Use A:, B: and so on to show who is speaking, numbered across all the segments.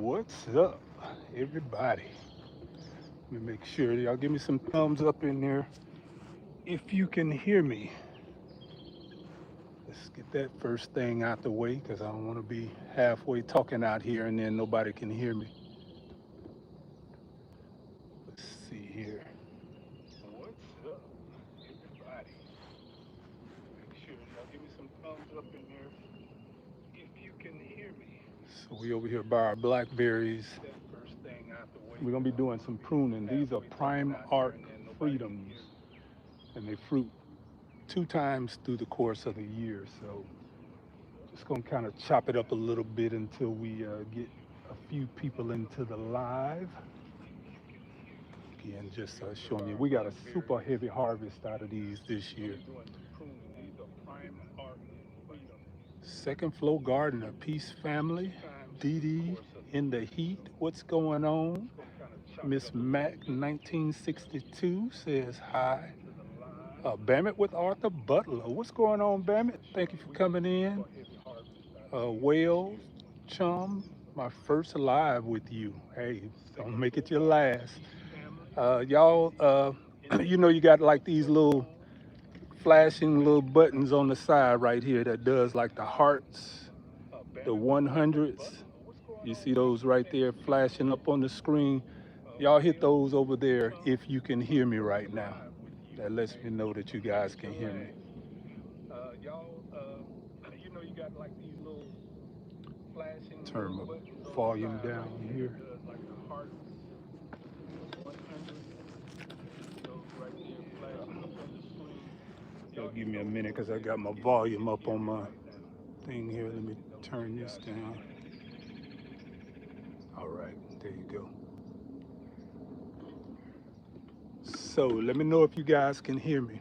A: What's up, everybody? Let me make sure y'all give me some thumbs up in there if you can hear me. Let's get that first thing out the way because I don't want to be halfway talking out here and then nobody can hear me. Let's see here. What's up, everybody? Make sure y'all give me some thumbs up in there if you can hear me. So we over here by our blackberries. We're gonna be doing some pruning. These are Prime-Ark Freedoms, and they fruit 2 times through the course of the year. So just gonna kind of chop it up a little bit until we get a few people into the live. Again, just showing you, we got a super heavy harvest out of these this year. Second floor gardener, peace family, Dee Dee in the heat. What's going on? Miss Mac 1962 says hi. Bammit with Arthur Butler. What's going on, Bammit? Thank you for coming in. Wales, chum, my first live with you. Hey, don't make it your last. Y'all, you know you got like these little flashing little buttons on the side right here that does like the hearts, the 100s. You see those right there flashing up on the screen? Y'all hit those over there if you can hear me right now. That lets me know that you guys can hear me. You know you got like these little flashing. Turn my volume down here. Y'all give me a minute because I got my volume up on my thing here. Let me turn this down. All right, there you go. So let me know if you guys can hear me.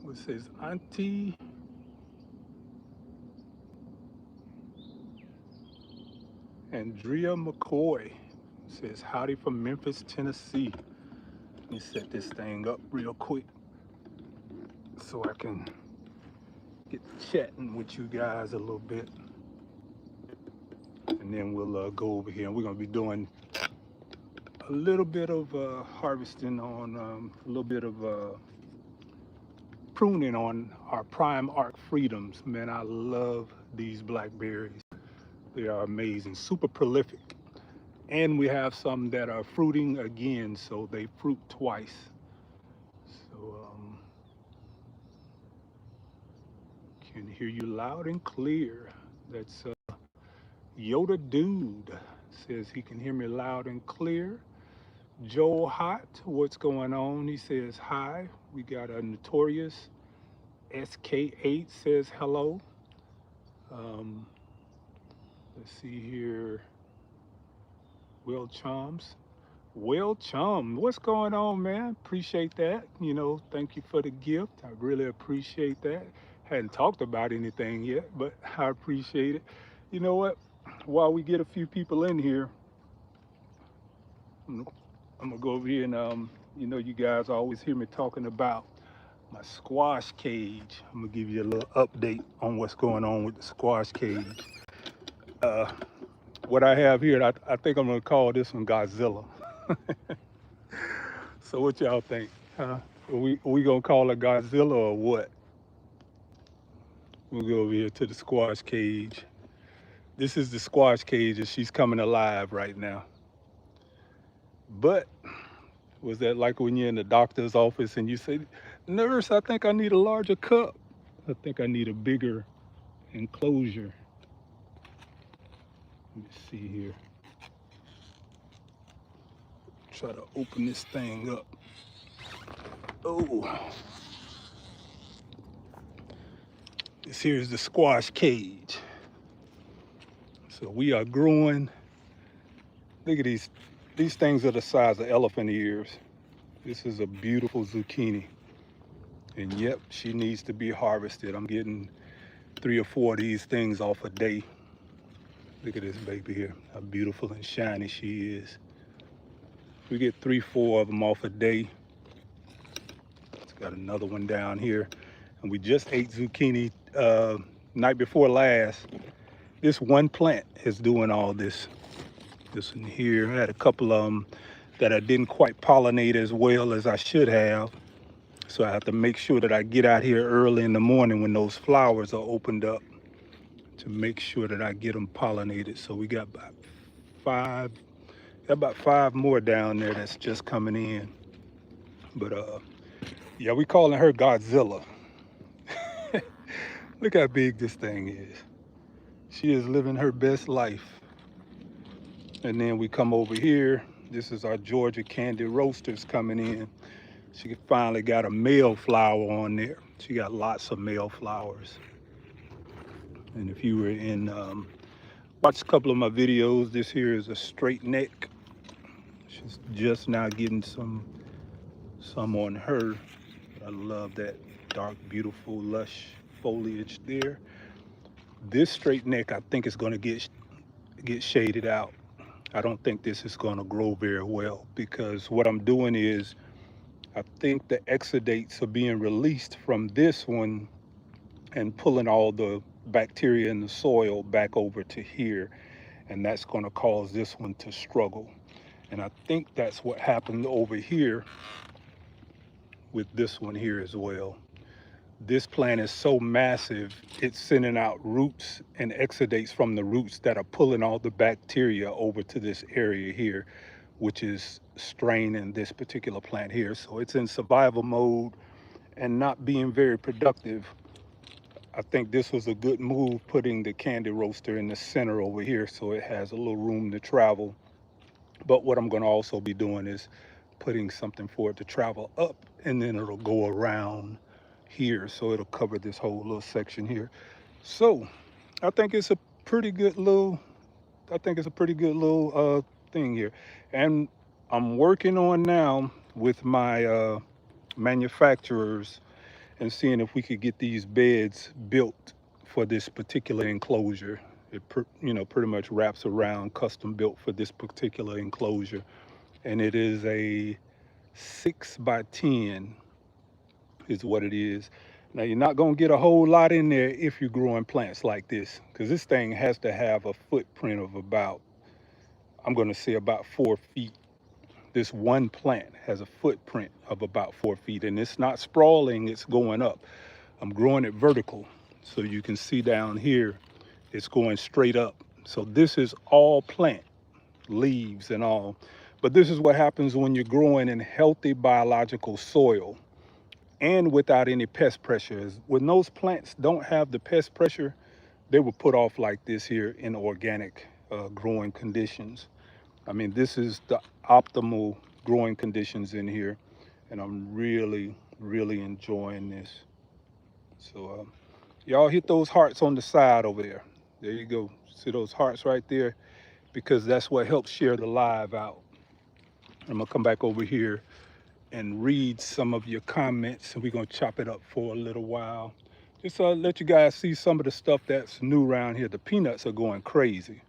A: What says Auntie? Andrea McCoy says howdy from Memphis, Tennessee. Let me set this thing up real quick so I can get chatting with you guys a little bit. And then we'll go over here and we're going to be doing a little bit of harvesting on a little bit of pruning on our Prime-Ark Freedoms. Man, I love these blackberries. They are amazing, super prolific. And we have some that are fruiting again, so they fruit twice. So can hear you loud and clear. That's Yoda Dude says he can hear me loud and clear. Joel Hot, what's going on? He says hi. We got a Notorious SK8 says hello. Let's see here. Will Chums. Will Chum, what's going on, man? Appreciate that. You know, thank you for the gift. I really appreciate that. Hadn't talked about anything yet, but I appreciate it. You know what? While we get a few people in here, I'm gonna go over here and you know, you guys always hear me talking about my squash cage. I'm gonna give you a little update on what's going on with the squash cage. What I have here, I think I'm gonna call this one Godzilla. So what y'all think? Are we gonna call it Godzilla or what? We'll go over here to the squash cage. This is the squash cage and she's coming alive right now. But was that like when you're in the doctor's office and you say, nurse, I think I need a larger cup. I think I need a bigger enclosure. Let me see here. Try to open this thing up. Oh. This here is the squash cage. So we are growing. Look at these. These things are the size of elephant ears. This is a beautiful zucchini. And yep, she needs to be harvested. I'm getting 3 or 4 of these things off a day. Look at this baby here, how beautiful and shiny she is. We get 3, 4 of them off a day. It's got another one down here. And we just ate zucchini night before last. This one plant is doing all this. This in here, I had a couple of them that I didn't quite pollinate as well as I should have. So I have to make sure that I get out here early in the morning when those flowers are opened up to make sure that I get them pollinated. So we five, got about five more down there that's just coming in. But yeah, we calling her Godzilla. Look how big this thing is. She is living her best life. And then we come over here. This is our Georgia candy roasters coming in. She finally got a male flower on there. She got lots of male flowers. And if you were in, watch a couple of my videos, this here is a straight neck. She's just now getting some on her. I love that dark, beautiful, lush foliage there. This straight neck, I think is going to get shaded out. I don't think this is going to grow very well because what I'm doing is I think the exudates are being released from this one and pulling all the bacteria in the soil back over to here, and that's going to cause this one to struggle. And I think that's what happened over here with this one here as well. This plant is so massive, it's sending out roots and exudates from the roots that are pulling all the bacteria over to this area here, which is straining this particular plant here. So it's in survival mode and not being very productive. I think this was a good move, putting the candy roaster in the center over here so it has a little room to travel. But what I'm going to also be doing is putting something for it to travel up, and then it'll go around here, so it'll cover this whole little section here. So I think it's a pretty good little, thing here. And I'm working on now with my manufacturers and seeing if we could get these beds built for this particular enclosure. It pretty much wraps around, custom built for this particular enclosure, and it is a 6x10 is what it is. Now you're not going to get a whole lot in there if you're growing plants like this, because this thing has to have a footprint of about, I'm going to say about 4 feet. This one plant has a footprint of about 4 feet, and it's not sprawling, it's going up. I'm growing it vertical, so you can see down here it's going straight up. So this is all plant, leaves and all. But this is what happens when you're growing in healthy biological soil and without any pest pressure. When those plants don't have the pest pressure, they will put off like this here in organic growing conditions. I mean, this is the optimal growing conditions in here, and I'm really, really enjoying this. So y'all hit those hearts on the side over there. There you go. See those hearts right there? Because that's what helps share the live out. I'm gonna come back over here and read some of your comments, and we're gonna chop it up for a little while. Just let you guys see some of the stuff that's new around here. The peanuts are going crazy.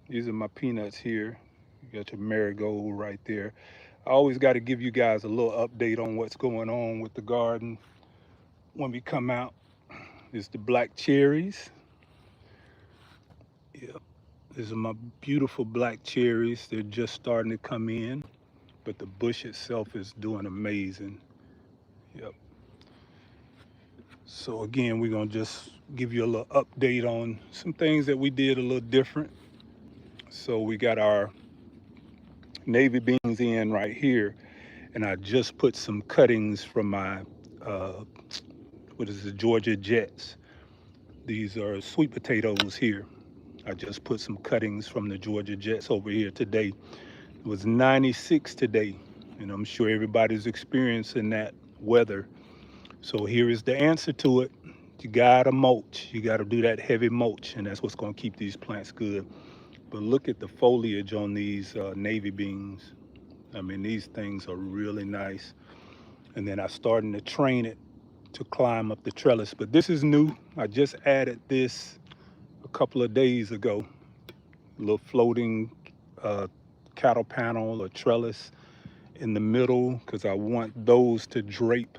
A: These are my peanuts here. You got your marigold right there. I always got to give you guys a little update on what's going on with the garden when we come out. It's the black cherries. Yep. These are my beautiful black cherries. They're just starting to come in, but the bush itself is doing amazing. Yep. So again, we're gonna just give you a little update on some things that we did a little different. So we got our navy beans in right here, and I just put some cuttings from my Georgia Jets. These are sweet potatoes here. I just put some cuttings from the Georgia Jets over here today. It was 96 today, and I'm sure everybody's experiencing that weather. So here is the answer to it. You gotta mulch. You gotta do that heavy mulch, and that's what's gonna keep these plants good. But look at the foliage on these navy beans. I mean, these things are really nice. And then I'm starting to train it to climb up the trellis. But this is new. I just added this a couple of days ago. A little floating cattle panel or trellis in the middle, because I want those to drape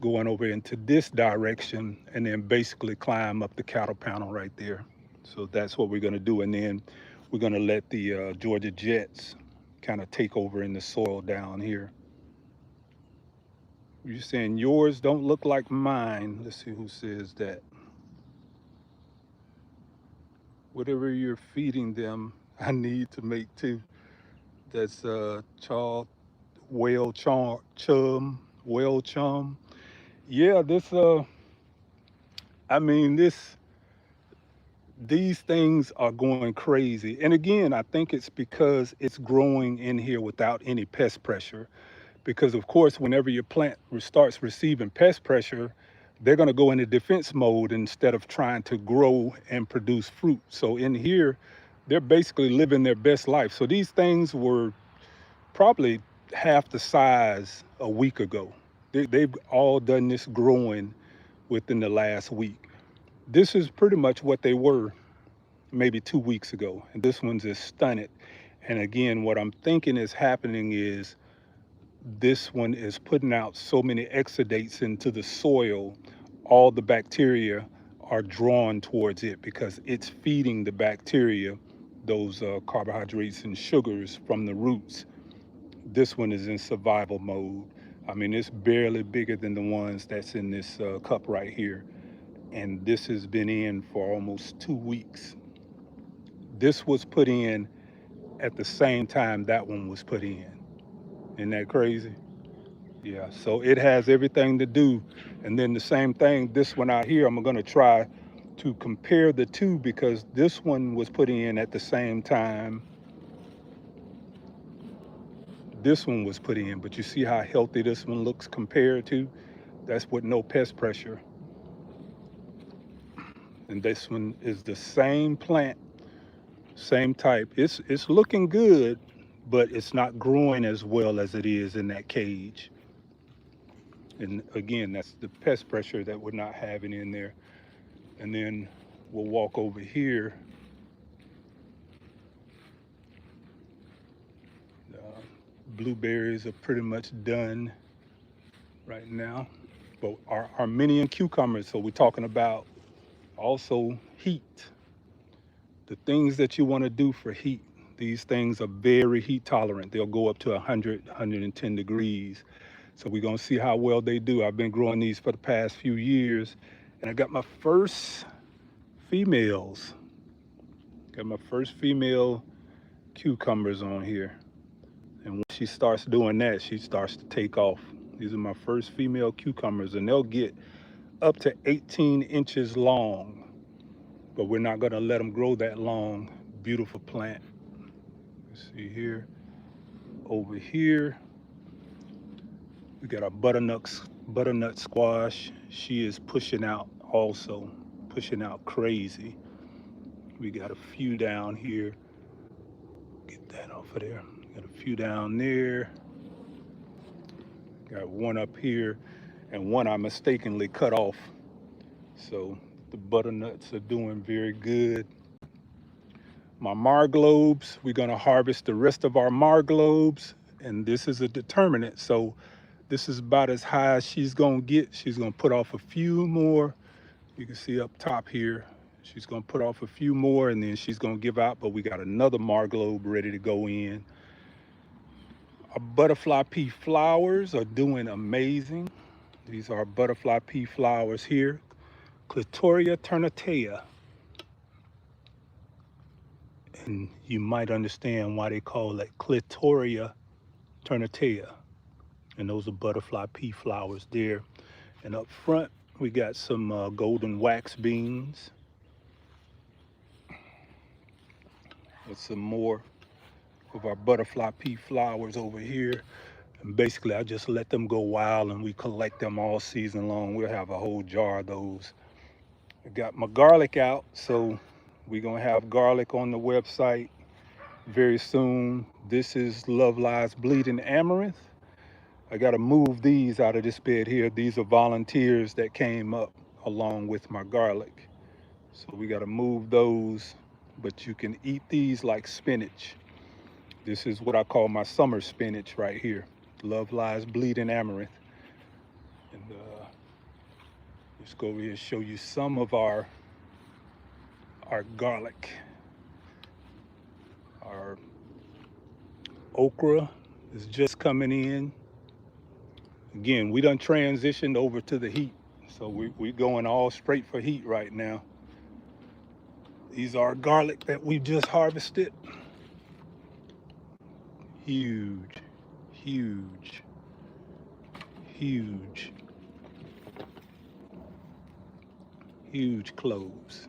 A: going over into this direction and then basically climb up the cattle panel right there. So that's what we're going to do. And then we're going to let the Georgia Jets kind of take over in the soil down here. You're saying yours don't look like mine. Let's see who says that. Whatever you're feeding them, I need to make too. That's chaw, whale chum, whale chum. Yeah, this I mean these things are going crazy. And again, I think it's because it's growing in here without any pest pressure. Because of course, whenever your plant starts receiving pest pressure, they're going to go into defense mode instead of trying to grow and produce fruit. So in here, they're basically living their best life. So these things were probably half the size a week ago. They've all done this growing within the last week. This is pretty much what they were maybe 2 weeks ago. And this one's is stunted. And again, what I'm thinking is happening is this one is putting out so many exudates into the soil, all the bacteria are drawn towards it because it's feeding the bacteria those carbohydrates and sugars from the roots. This one is in survival mode. I mean, it's barely bigger than the ones that's in this cup right here. And this has been in for almost 2 weeks. This was put in at the same time that one was put in. Isn't that crazy? Yeah, so it has everything to do. And then the same thing, this one out here, I'm gonna try to compare the two because this one was put in at the same time this one was put in, but you see how healthy this one looks compared to? That's with no pest pressure. And this one is the same plant, same type. It's looking good, but it's not growing as well as it is in that cage. And again, that's the pest pressure that we're not having in there. And then we'll walk over here. Uh, Blueberries are pretty much done right now. But our Armenian cucumbers, so we're talking about also heat. The things that you want to do for heat. These things are very heat tolerant. They'll go up to 100, 110 degrees. So we're going to see how well they do. I've been growing these for the past few years. And I got my first females. Got my first female cucumbers on here. And when she starts doing that, she starts to take off. These are my first female cucumbers, and they'll get up to 18 inches long. But we're not going to let them grow that long. Beautiful plant. Let's see here. Over here, we got our butternut squash. She is pushing out also, pushing out crazy. We got a few down here. Get that off of there. Got a few down there. Got one up here, and one I mistakenly cut off. So the butternuts are doing very good. My marglobes, we're gonna harvest the rest of our marglobes, and this is a determinant. So this is about as high as she's gonna get. She's gonna put off a few more. You can see up top here, she's gonna put off a few more and then she's gonna give out, but we got another marglobe ready to go in. Our butterfly pea flowers are doing amazing. These are butterfly pea flowers here. Clitoria ternatea. And you might understand why they call it Clitoria ternatea. And those are butterfly pea flowers there. And up front, we got some golden wax beans. With some more of our butterfly pea flowers over here. And basically, I just let them go wild and we collect them all season long. We'll have a whole jar of those. I got my garlic out, so we're gonna have garlic on the website very soon. This is Love Lies Bleeding Amaranth. I gotta move these out of this bed here. These are volunteers that came up along with my garlic. So we gotta move those, but you can eat these like spinach. This is what I call my summer spinach right here. Love Lies Bleeding Amaranth. And let's go over here and show you some of our our garlic. Our okra is just coming in. Again, we done transitioned over to the heat. So we going all straight for heat right now. These are garlic that we just harvested. Huge, huge, huge, huge cloves.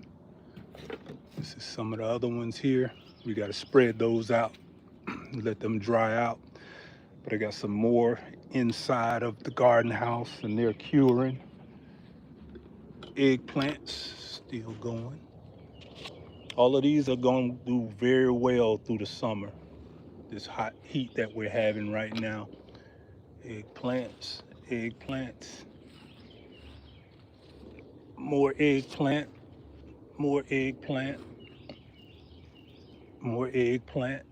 A: This is some of the other ones here. We got to spread those out, let them dry out. But I got some more inside of the garden house and they're curing. Eggplants still going. All of these are going to do very well through the summer. This hot heat that we're having right now. Eggplants, eggplants, more eggplant, more eggplant, more eggplant.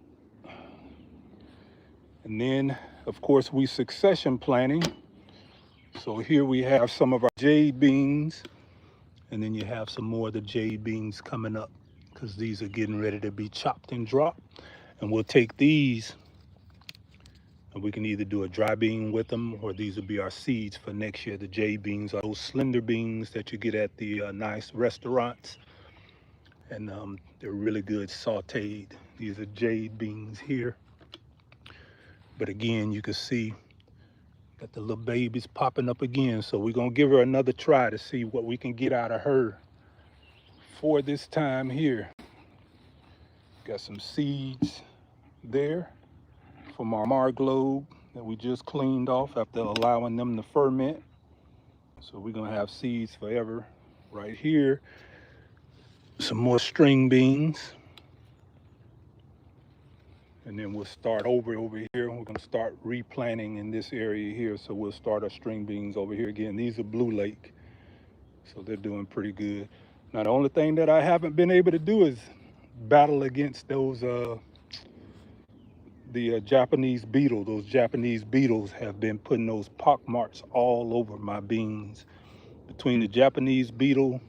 A: And then, of course, we succession planting. So here we have some of our jade beans, and then you have some more of the jade beans coming up because these are getting ready to be chopped and dropped. And we'll take these and we can either do a dry bean with them, or these will be our seeds for next year. The jade beans are those slender beans that you get at the nice restaurants. And they're really good sauteed. These are jade beans here. But again, you can see that the little baby's popping up again. So we're gonna give her another try to see what we can get out of her for this time here. Got some seeds there from our Mar globe that we just cleaned off after allowing them to ferment. So we're gonna have seeds forever. Right here, some more string beans. And then we'll start over here. We're gonna start replanting in this area here. So we'll start our string beans over here again. These are Blue Lake, so they're doing pretty good. Now the only thing that I haven't been able to do is battle against those the Japanese beetle. Those Japanese beetles have been putting those pock marks all over my beans. Between the Japanese beetle,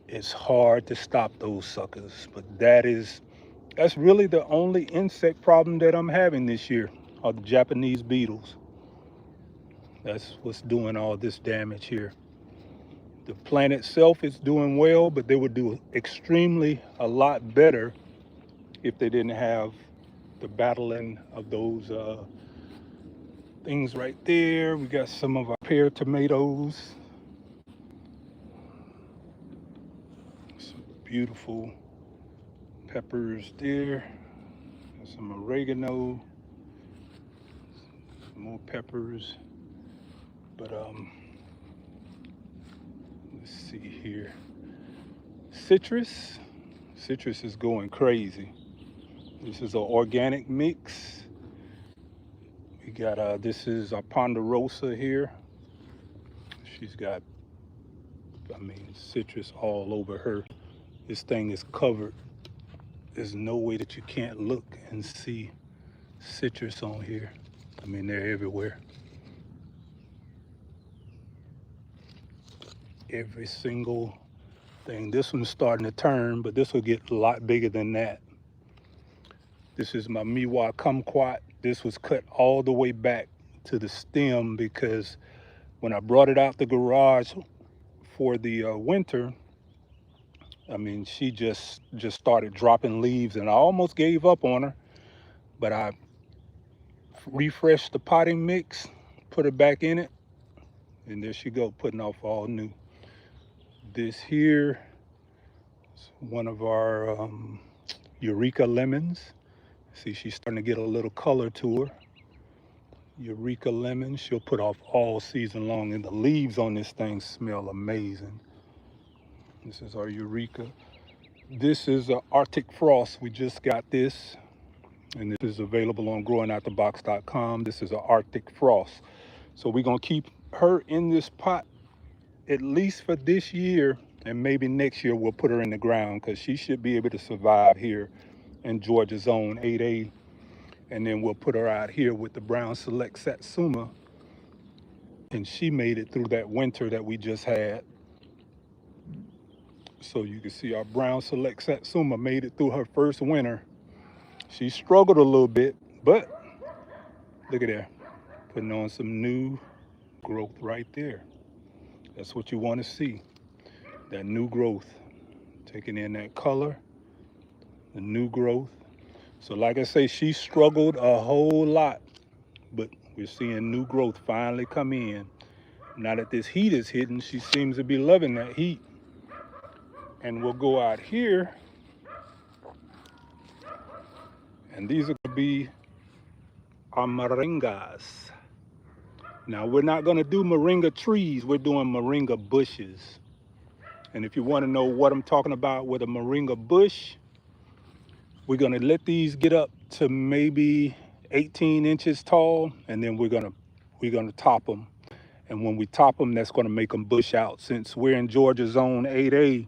A: it's hard to stop those suckers, but that's really the only insect problem that I'm having this year, are the Japanese beetles. That's what's doing all this damage here. The plant itself is doing well, but they would do extremely a lot better if they didn't have the battling of those things right there. We got some of our pear tomatoes. Some beautiful peppers there. Some oregano, some more peppers. But let's see here. Citrus is going crazy. This is an organic mix. We got this is our ponderosa here. She's got, citrus all over her. This thing is covered. There's no way that you can't look and see citrus on here. They're everywhere. Every single thing. This one's starting to turn, but this will get a lot bigger than that. This is my Miwa kumquat. This was cut all the way back to the stem because when I brought it out the garage for the winter, she just started dropping leaves, and I almost gave up on her, but I refreshed the potting mix, put it back in it, and there she go, putting off all new. This here is one of our Eureka lemons. See, she's starting to get a little color to her. Eureka lemon, she'll put off all season long, and the leaves on this thing smell amazing. This is our Eureka. This is Arctic Frost. We just got this, and this is available on growingoutthebox.com. This is an Arctic Frost. So we're gonna keep her in this pot at least for this year, and maybe next year we'll put her in the ground because she should be able to survive here in Georgia Zone 8A. And then we'll put her out here with the Brown Select Satsuma. And she made it through that winter that we just had. So you can see our brown select satsuma made it through her first winter. She struggled a little bit, but look at there, putting on some new growth right there. That's what you want to see, that new growth, taking in that color, the new growth. So like I say, she struggled a whole lot, but we're seeing new growth finally come in. Now that this heat is hitting, she seems to be loving that heat. And we'll go out here, and these are gonna be our moringas. Now we're not gonna do moringa trees, we're doing moringa bushes. And if you wanna know what I'm talking about with a moringa bush, we're gonna let these get up to maybe 18 inches tall, and then we're gonna top them. And when we top them, that's gonna make them bush out. Since we're in Georgia Zone 8A,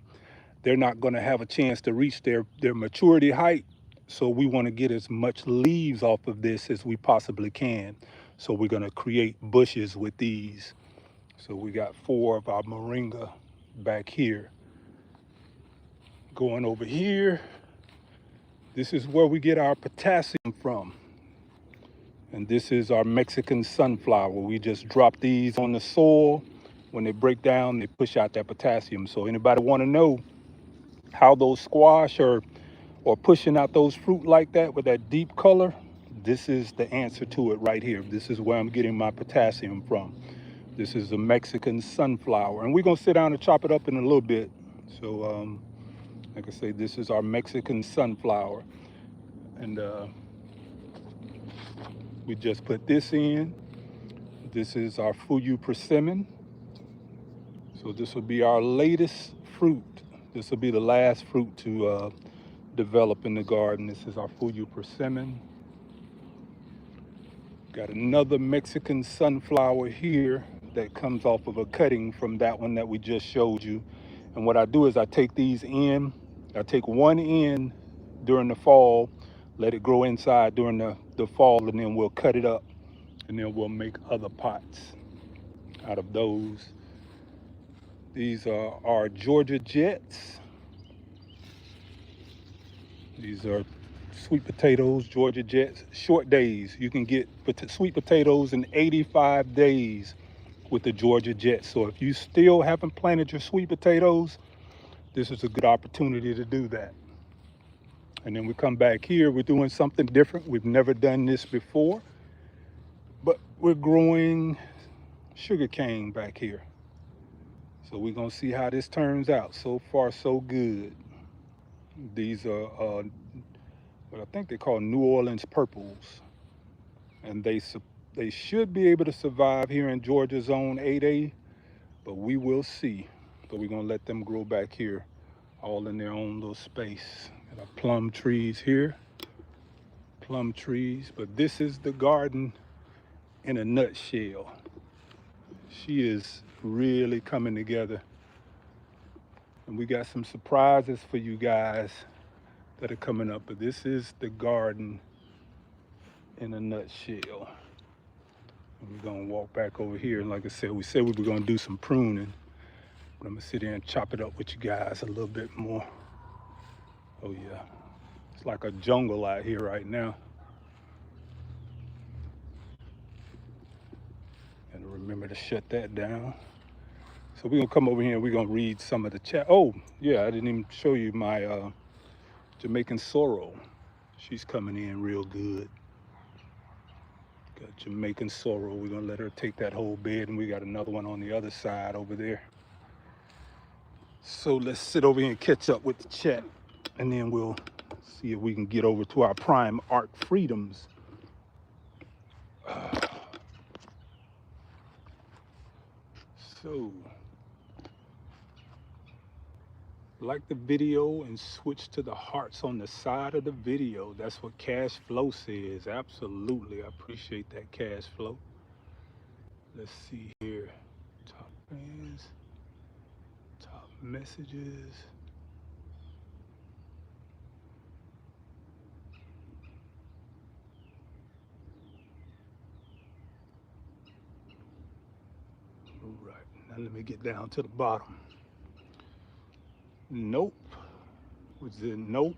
A: they're not gonna have a chance to reach their maturity height. So we wanna get as much leaves off of this as we possibly can. So we're gonna create bushes with these. So we got 4 of our moringa back here. Going over here, this is where we get our potassium from. And this is our Mexican sunflower. We just drop these on the soil. When they break down, they push out that potassium. So anybody want to know how those squash or pushing out those fruit like that with that deep color, this is the answer to it right here. This is where I'm getting my potassium from. This is the Mexican sunflower. And we're going to sit down and chop it up in a little bit. So like I say, this is our Mexican sunflower. And we just put this in. This is our Fuyu persimmon. So this will be our latest fruit. This will be the last fruit to develop in the garden. This is our Fuyu persimmon. Got another Mexican sunflower here that comes off of a cutting from that one that we just showed you. And what I do is I take these in. I take one in during the fall, let it grow inside during the fall, and then we'll cut it up. And then we'll make other pots out of those. These are our Georgia Jets. These are sweet potatoes, Georgia Jets, short days. You can get sweet potatoes in 85 days with the Georgia Jets. So if you still haven't planted your sweet potatoes, this is a good opportunity to do that. And then we come back here, we're doing something different. We've never done this before, but we're growing sugarcane back here. So we're gonna see how this turns out. So far, so good. These are what I think they call New Orleans purples. And they should be able to survive here in Georgia Zone 8A, but we will see. So we're gonna let them grow back here, all in their own little space. Got our plum trees here, plum trees, but this is the garden in a nutshell. She is really coming together. And we got some surprises for you guys that are coming up, but this is the garden in a nutshell. And we're gonna walk back over here, and like I said, we said we were gonna do some pruning, but I'm gonna sit here and chop it up with you guys a little bit more. Oh yeah, it's like a jungle out here right now. And remember to shut that down. So we're gonna come over here and we're gonna read some of the chat. Oh yeah, I didn't even show you my Jamaican sorrel. She's coming in real good. Got Jamaican sorrel. We're gonna let her take that whole bed, and we got another one on the other side over there. So let's sit over here and catch up with the chat, and then we'll see if we can get over to our Prime-Ark Freedoms. So, like the video and switch to the hearts on the side of the video. That's what Cash Flow says. Absolutely, I appreciate that, Cash Flow. Let's see here. Top fans, top messages. All right, now let me get down to the bottom. Nope. Was it nope?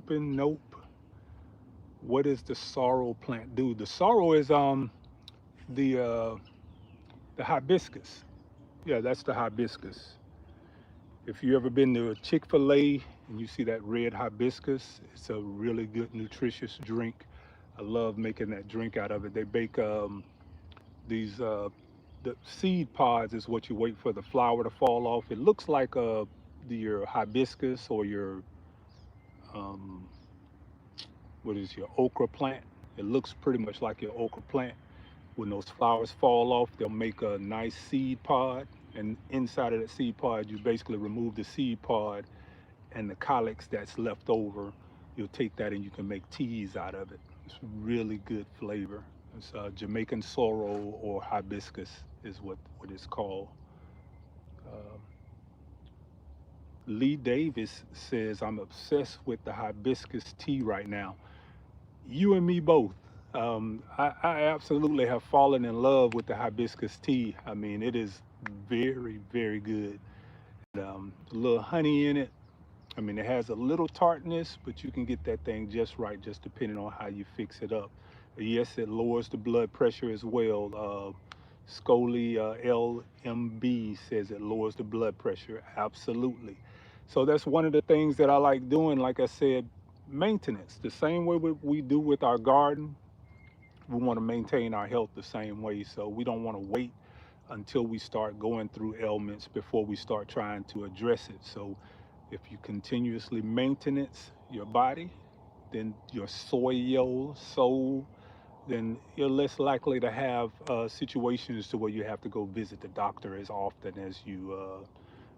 A: Nope. What does the sorrel plant do? The sorrel is the uh the hibiscus. Yeah, that's the hibiscus. If you ever been to a Chick-fil-A and you see that red hibiscus, it's a really good nutritious drink. I love making that drink out of it. They bake these the seed pods is what you wait for the flower to fall off. It looks like your hibiscus or your um, what is your okra plant. It looks pretty much like your okra plant. When those flowers fall off, they'll make a nice seed pod. And inside of that seed pod, you basically remove the seed pod and the calyx that's left over. You'll take that and you can make teas out of it. It's really good flavor. It's Jamaican sorrel or hibiscus is what it's called. Um, Lee Davis says, I'm obsessed with the hibiscus tea right now. You and me both. I absolutely have fallen in love with the hibiscus tea. I mean, it is very, very good. A little honey in it. I mean, it has a little tartness, but you can get that thing just right, just depending on how you fix it up. Yes, it lowers the blood pressure as well. Scully LMB says it lowers the blood pressure. Absolutely. So that's one of the things that I like doing. Like I said, maintenance. The same way we do with our garden, we want to maintain our health the same way. So we don't want to wait until we start going through ailments before we start trying to address it. So if you continuously maintenance your body, then your soul, then you're less likely to have situations to where you have to go visit the doctor as often as you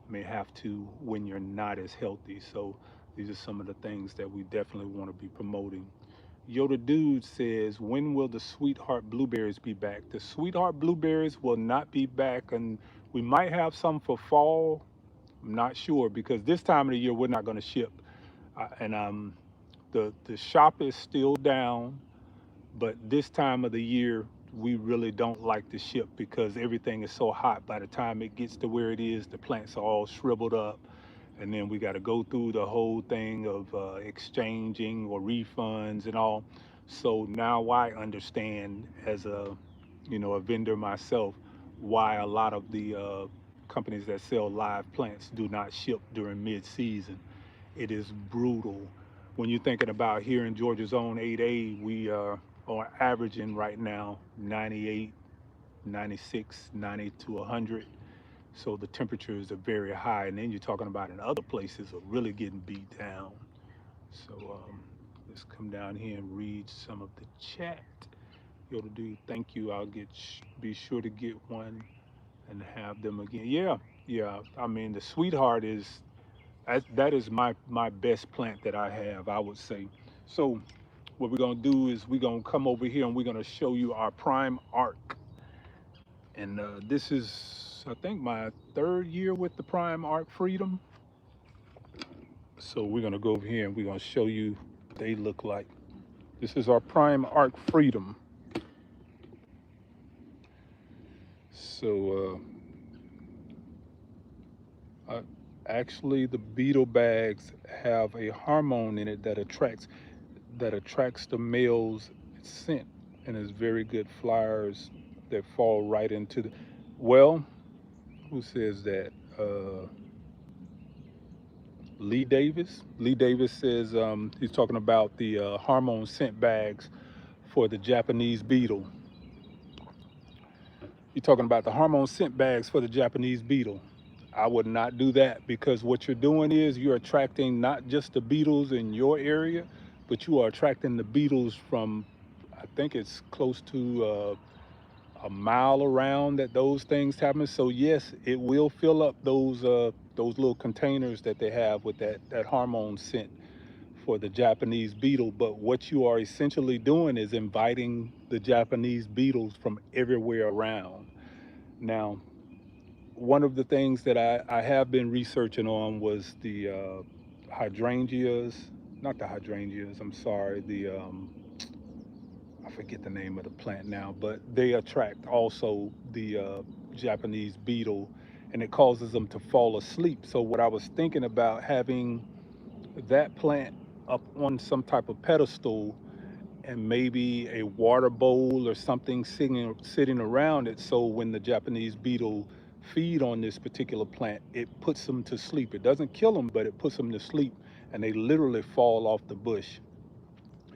A: may have to when you're not as healthy. So these are some of the things that we definitely want to be promoting. Yoda Dude says, when will the Sweetheart Blueberries be back? The Sweetheart Blueberries will not be back, and we might have some for fall. I'm not sure because this time of the year we're not going to ship, and the shop is still down. But this time of the year, we really don't like to ship because everything is so hot. By the time it gets to where it is, the plants are all shriveled up. And then we got to go through the whole thing of exchanging or refunds and all. So now I understand as a vendor myself, why a lot of the companies that sell live plants do not ship during mid-season. It is brutal. When you're thinking about here in Georgia Zone 8A, we are averaging right now 98, 96, 90 to 100. So the temperatures are very high. And then you're talking about in other places are really getting beat down. So let's come down here and read some of the chat. Yo, to do, thank you. Be sure to get one and have them again. Yeah, yeah. I mean, the sweetheart is that is my best plant that I have, I would say. So what we're gonna do is we're gonna come over here and we're gonna show you our Prime-Ark. And this is I think my third year with the Prime-Ark Freedom. So we're gonna go over here and we're gonna show you what they look like. This is our Prime-Ark Freedom. So actually the beetle bags have a hormone in it that attracts the male's scent and is very good flyers that fall right into the well, who says that? Lee Davis says he's talking about the hormone scent bags for the Japanese beetle. You're talking about the hormone scent bags for the Japanese beetle. I would not do that because what you're doing is you're attracting not just the beetles in your area, but you are attracting the beetles from, I think it's close to a mile around that those things happen. So yes, it will fill up those little containers that they have with that hormone scent for the Japanese beetle. But what you are essentially doing is inviting the Japanese beetles from everywhere around. Now, one of the things that I have been researching on was the hydrangeas, not the hydrangeas, I'm sorry, I forget the name of the plant now, but they attract also the Japanese beetle. and it causes them to fall asleep. So what I was thinking about having that plant up on some type of pedestal and maybe a water bowl or something sitting around it, so when the Japanese beetle feed on this particular plant, it puts them to sleep. It doesn't kill them, but it puts them to sleep, and they literally fall off the bush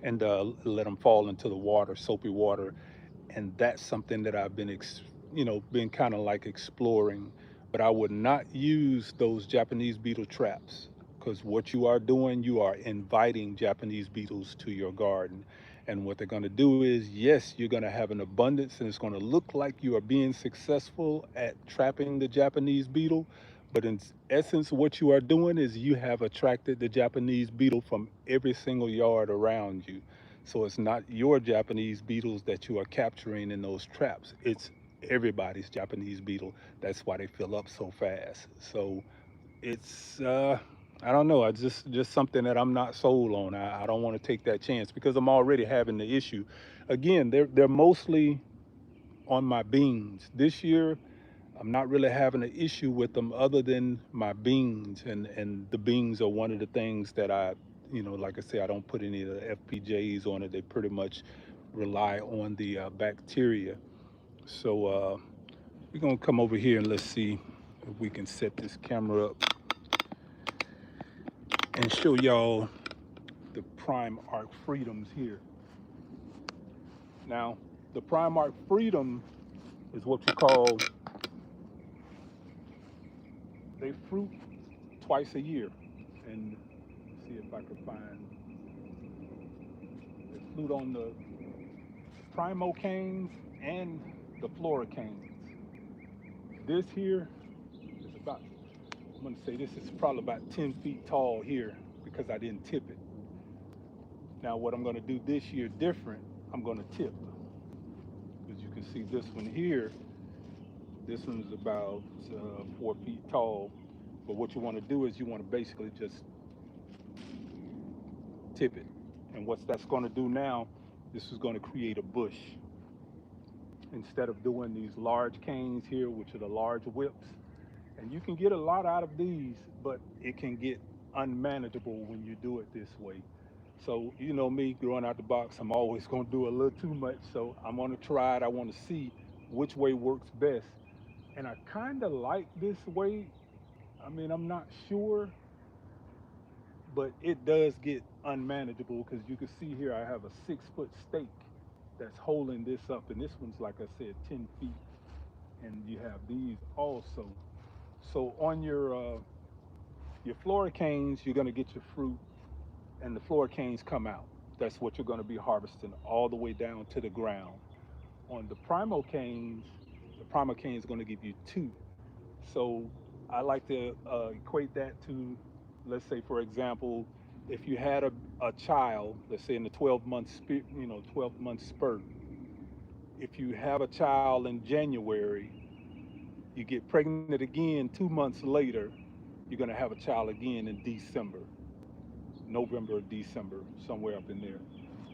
A: and let them fall into the water, soapy water. And that's something that I've been, been kind of like exploring. But I would not use those Japanese beetle traps, because what you are doing, you are inviting Japanese beetles to your garden. And what they're going to do is, yes, you're going to have an abundance, and it's going to look like you are being successful at trapping the Japanese beetle. But in essence, what you are doing is you have attracted the Japanese beetle from every single yard around you. So it's not your Japanese beetles that you are capturing in those traps. It's everybody's Japanese beetle. That's why they fill up so fast. So it's I don't know. It's just something that I'm not sold on. I don't want to take that chance because I'm already having the issue. Again, they're mostly on my beans. This year I'm not really having an issue with them other than my beans, and the beans are one of the things that like I say, I don't put any of the FPJs on it. They pretty much rely on the bacteria. So we're gonna come over here and let's see if we can set this camera up and show y'all the Prime-Ark Freedoms here. Now, the Prime-Ark Freedom is what you call, they fruit twice a year. And see if I can find, they fruit on the primocanes and the floricanes. This here is about, I'm gonna say this is probably about 10 feet tall here because I didn't tip it. Now what I'm gonna do this year different, I'm gonna tip. As you can see this one here, this one's about 4 feet tall. But what you wanna do is you wanna basically just tip it. And what that's gonna do now, this is gonna create a bush. Instead of doing these large canes here, which are the large whips, and you can get a lot out of these, but it can get unmanageable when you do it this way. So you know me, growing out the box, I'm always going to do a little too much. So I'm going to try it. I want to see which way works best. And I kind of like this way. I mean, I'm not sure, but it does get unmanageable because you can see here I have a 6 foot stake that's holding this up. And this one's, like I said, 10 feet. And you have these also. So on your floricanes, you're going to get your fruit, and the floricanes come out. That's what you're going to be harvesting all the way down to the ground. On the primocanes, the primocane is going to give you two. So I like to equate that to, let's say, for example, if you had a child, let's say in the 12-month spurt, if you have a child in January, you get pregnant again 2 months later, you're going to have a child again in December, November or December, somewhere up in there.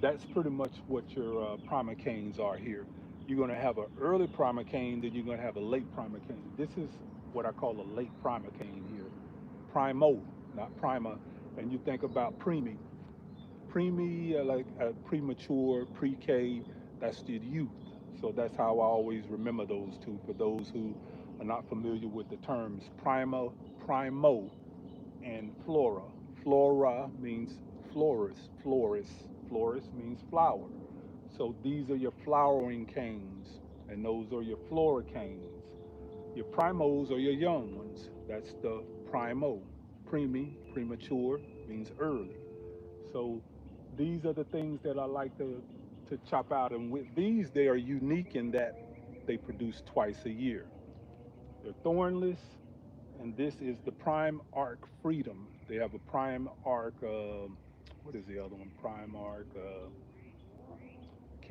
A: That's pretty much what your primocanes are here. You're going to have an early primocane, then you're going to have a late primocane. This is what I call a late primocane here. Primo, not prima. And you think about preemie. Preemie, like premature, pre-K, that's the youth. So that's how I always remember those two for those who are not familiar with the terms primo, and flora. Flora means florist, florist means flower. So these are your flowering canes, and those are your floricanes. Your primos are your young ones. That's the primo. Premature, means early. So these are the things that I like to chop out. And with these, they are unique in that they produce twice a year. They're thornless, and this is the Prime-Ark Freedom. They have a Prime-Ark. What is the other one? Prime-Ark.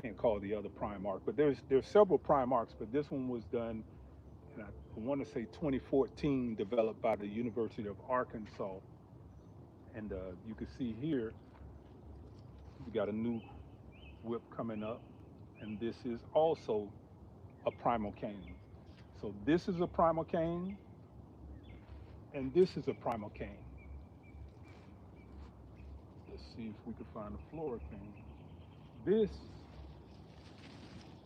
A: Can't call the other Prime-Ark, but there's several Prime-Arks, but this one was done, and I want to say 2014, developed by the University of Arkansas. And you can see here we got a new whip coming up, and this is also a primocane. So this is a primocane. And this is a primocane. Let's see if we can find a floricane. This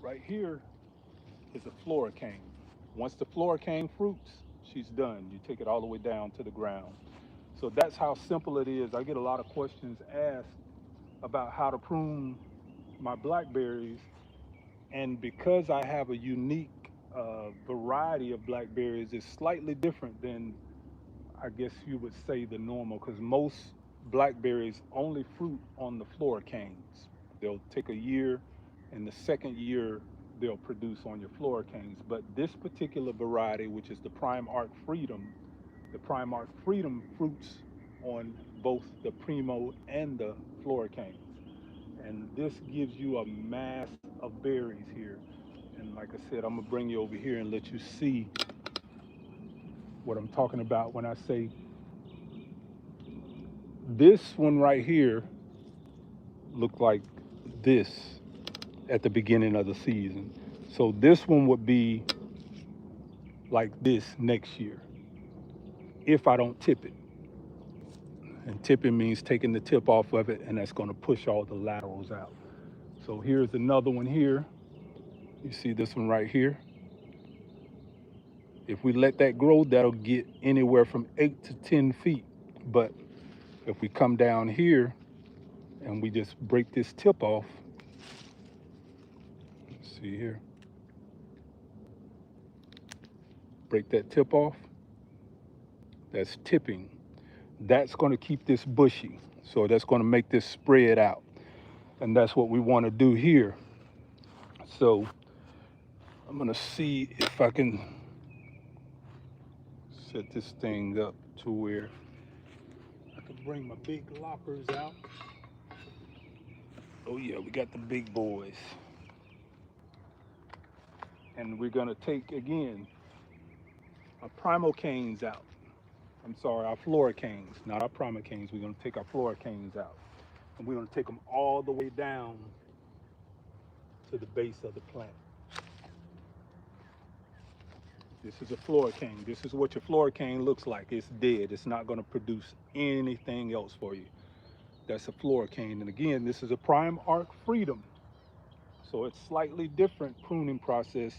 A: right here is a floricane. Once the floricane fruits, she's done. You take it all the way down to the ground. So that's how simple it is. I get a lot of questions asked about how to prune my blackberries, and because I have a unique variety of blackberries, it's slightly different than, I guess you would say, the normal, because most blackberries only fruit on the floricanes. They'll take a year, and the second year they'll produce on your floricanes. But this particular variety, which is the Prime-Ark Freedom, the Prime-Ark Freedom fruits on both the primo and the floricanes. And this gives you a mass of berries here. And like I said, I'm gonna bring you over here and let you see what I'm talking about when I say this one right here looked like this at the beginning of the season. So this one would be like this next year if I don't tip it. And tipping means taking the tip off of it, and that's gonna push all the laterals out. So here's another one here. You see this one right here? If we let that grow, that'll get anywhere from 8 to 10 feet. But if we come down here and we just break this tip off, see here, break that tip off, that's tipping. That's going to keep this bushy. So that's going to make this spread out. And that's what we want to do here. So I'm going to see if I can set this thing up to where I can bring my big loppers out. Oh yeah, we got the big boys. And we're going to take, again, our primocanes out. I'm sorry, our floricanes, not our primocanes. We're going to take our floricanes out. And we're going to take them all the way down to the base of the plant. This is a floricane. This is what your floricane looks like. It's dead. It's not going to produce anything else for you. That's a floricane. And again, this is a Prime-Ark Freedom. So it's slightly different pruning process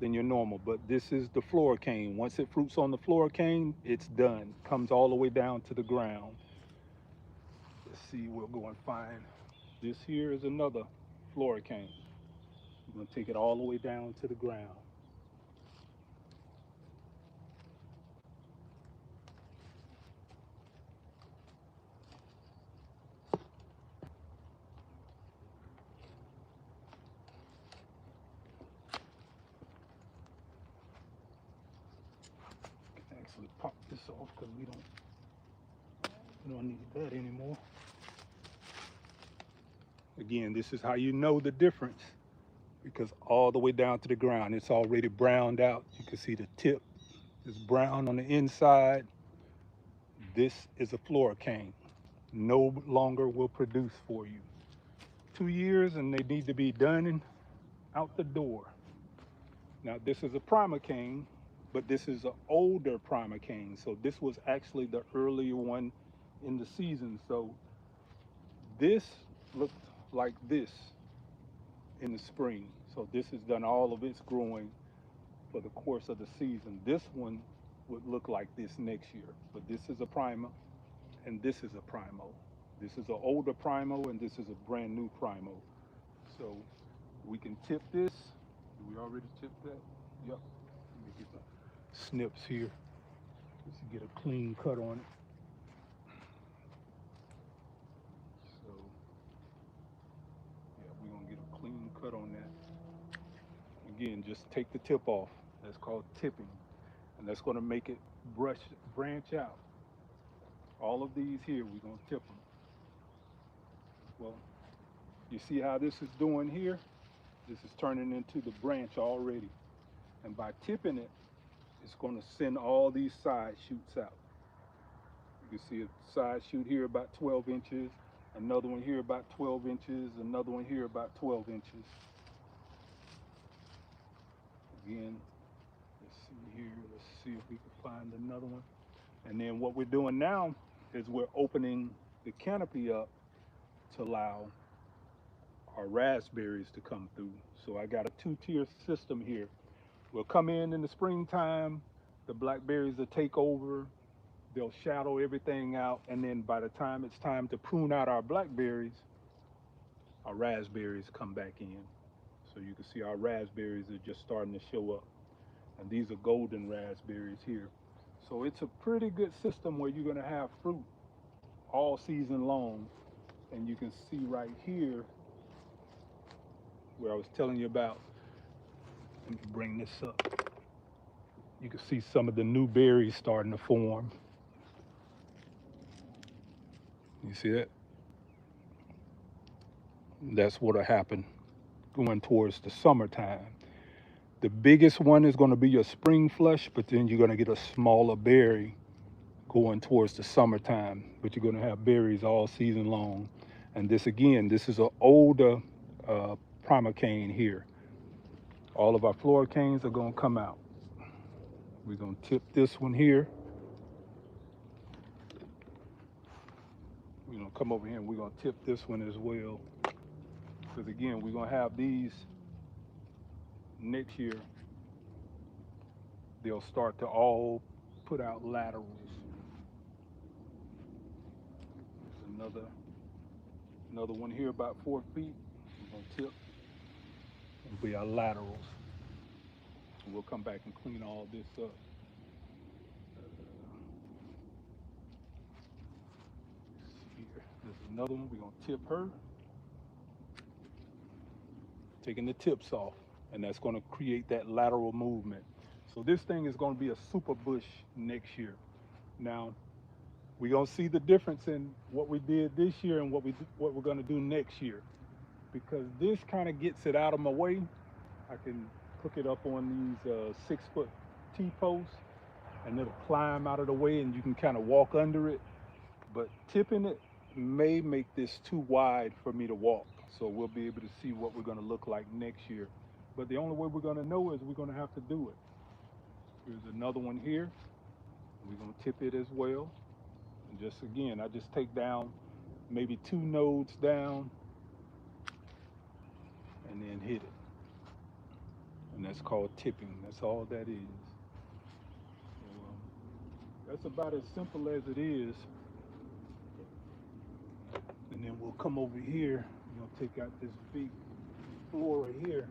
A: than your normal, but this is the floricane. Once it fruits on the floricane, it's done. Comes all the way down to the ground. Let's see, we'll go and find. This here is another floricane. I'm gonna take it all the way down to the ground. Can actually pop this off because we don't need that anymore. Again, this is how you know the difference, because all the way down to the ground, it's already browned out. You can see the tip is brown on the inside. This is a floricane. No longer will produce for you. 2 years and they need to be done and out the door. Now this is a primocane, but this is an older primocane. So this was actually the earlier one in the season. So this looked like this in the spring. So this has done all of its growing for the course of the season. This one would look like this next year, but this is a prima and this is a primo. This is an older primo and this is a brand new primo. So we can tip this. Do we already tip that? Yep. Let me get the snips here just to get a clean cut on it. So yeah, we're gonna get a clean cut on that. Again, just take the tip off. That's called tipping. And that's gonna make it branch out. All of these here, we're gonna tip them. Well, you see how this is doing here? This is turning into the branch already. And by tipping it, it's going to send all these side shoots out. You can see a side shoot here about 12 inches, another one here about 12 inches, another one here about 12 inches. Again, let's see here, let's see if we can find another one. And then what we're doing now is we're opening the canopy up to allow our raspberries to come through. So I got a two-tier system here. We'll come in the springtime, the blackberries will take over, they'll shadow everything out, and then by the time it's time to prune out our raspberries come back in. So you can see our raspberries are just starting to show up. And these are golden raspberries here. So it's a pretty good system where you're gonna have fruit all season long. And you can see right here where I was telling you about, let me bring this up. You can see some of the new berries starting to form. You see that? That's what'll happen going towards the summertime. The biggest one is going to be your spring flush, but then you're going to get a smaller berry going towards the summertime. But you're going to have berries all season long. And this again, this is an older primocane here. All of our floricanes are going to come out. We're going to tip this one here. We're going to come over here and we're going to tip this one as well. Because again, we're going to have these next year. They'll start to all put out laterals. There's another one here about 4 feet. We're going to tip. It'll be our laterals. We'll come back and clean all this up. Here. There's another one. We're going to tip her. Taking the tips off. And that's going to create that lateral movement. So this thing is going to be a super bush next year. Now, we're going to see the difference in what we did this year and what we're going to do next year. Because this kind of gets it out of my way. I can hook it up on these 6-foot T-posts and it'll climb out of the way and you can kind of walk under it. But tipping it may make this too wide for me to walk. So we'll be able to see what we're going to look like next year. But the only way we're going to know is we're going to have to do it. Here's another one here. We're going to tip it as well. And just again, I just take down maybe 2 nodes down and then hit it. And that's called tipping. That's all that is. So, that's about as simple as it is. And then we'll come over here. We'll take out this big flora here.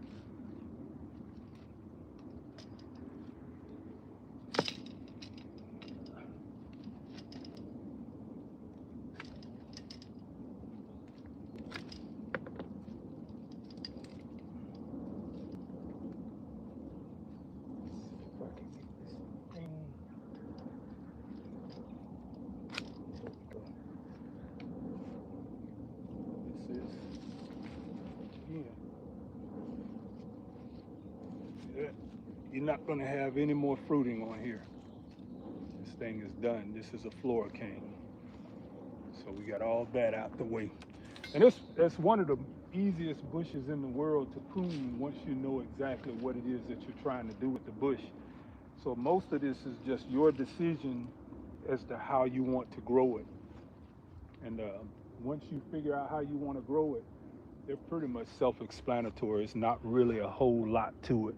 A: You're not going to have any more fruiting on here. This thing is done. This is a floricane. So we got all that out the way. And that's one of the easiest bushes in the world to prune once you know exactly what it is that you're trying to do with the bush. So most of this is just your decision as to how you want to grow it. And once you figure out how you want to grow it, they're pretty much self-explanatory. It's not really a whole lot to it.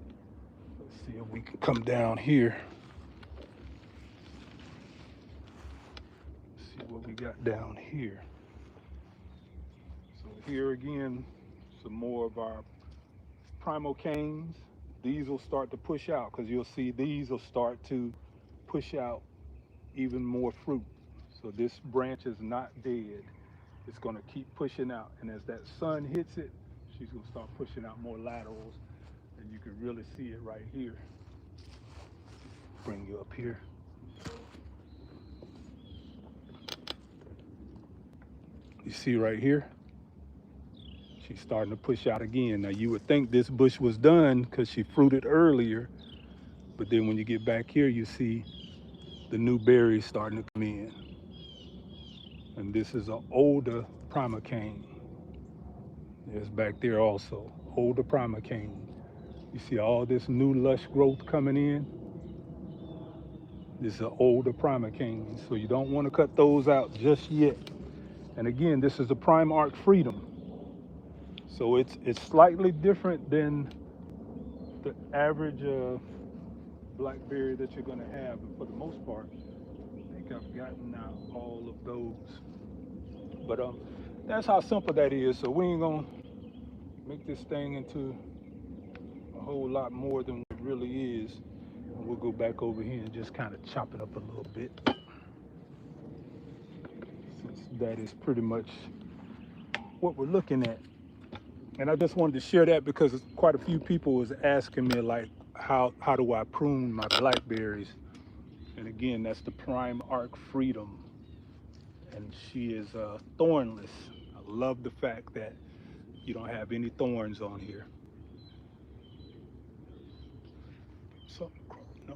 A: Let's see if we can come down here. See what we got down here. So here again, some more of our primocanes. These will start to push out because you'll see these will start to push out even more fruit. So this branch is not dead. It's going to keep pushing out. And as that sun hits it, she's going to start pushing out more laterals. And you can really see it right here. Bring you up here. You see right here? She's starting to push out again. Now you would think this bush was done because she fruited earlier, but then when you get back here, you see the new berries starting to come in. And this is an older primocane. There's back there also, older primocane. You see all this new lush growth coming in. This is an older primocane, so you don't want to cut those out just yet. And again, this is a Prime-Ark Freedom, so it's slightly different than the average Blackberry that you're going to have. And for the most part, I think I've gotten out all of those. But that's how simple that is. So we ain't gonna make this thing into a whole lot more than what it really is. And we'll go back over here and just kind of chop it up a little bit, since that is pretty much what we're looking at. And I just wanted to share that because quite a few people was asking me like, how do I prune my blackberries? And again, that's the Prime-Ark Freedom, and she is thornless. I love the fact that you don't have any thorns on here. So, no.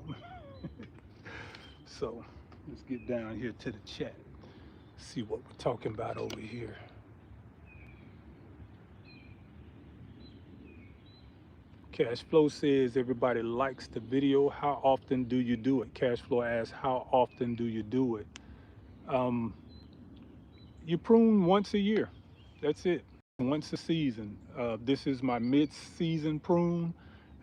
A: So let's get down here to the chat, see what we're talking about over here. Cashflow says everybody likes the video. How often do you do it? Cashflow asks, how often do you do it? Um, you prune once a year. That's it. Once a season. This is my mid-season prune,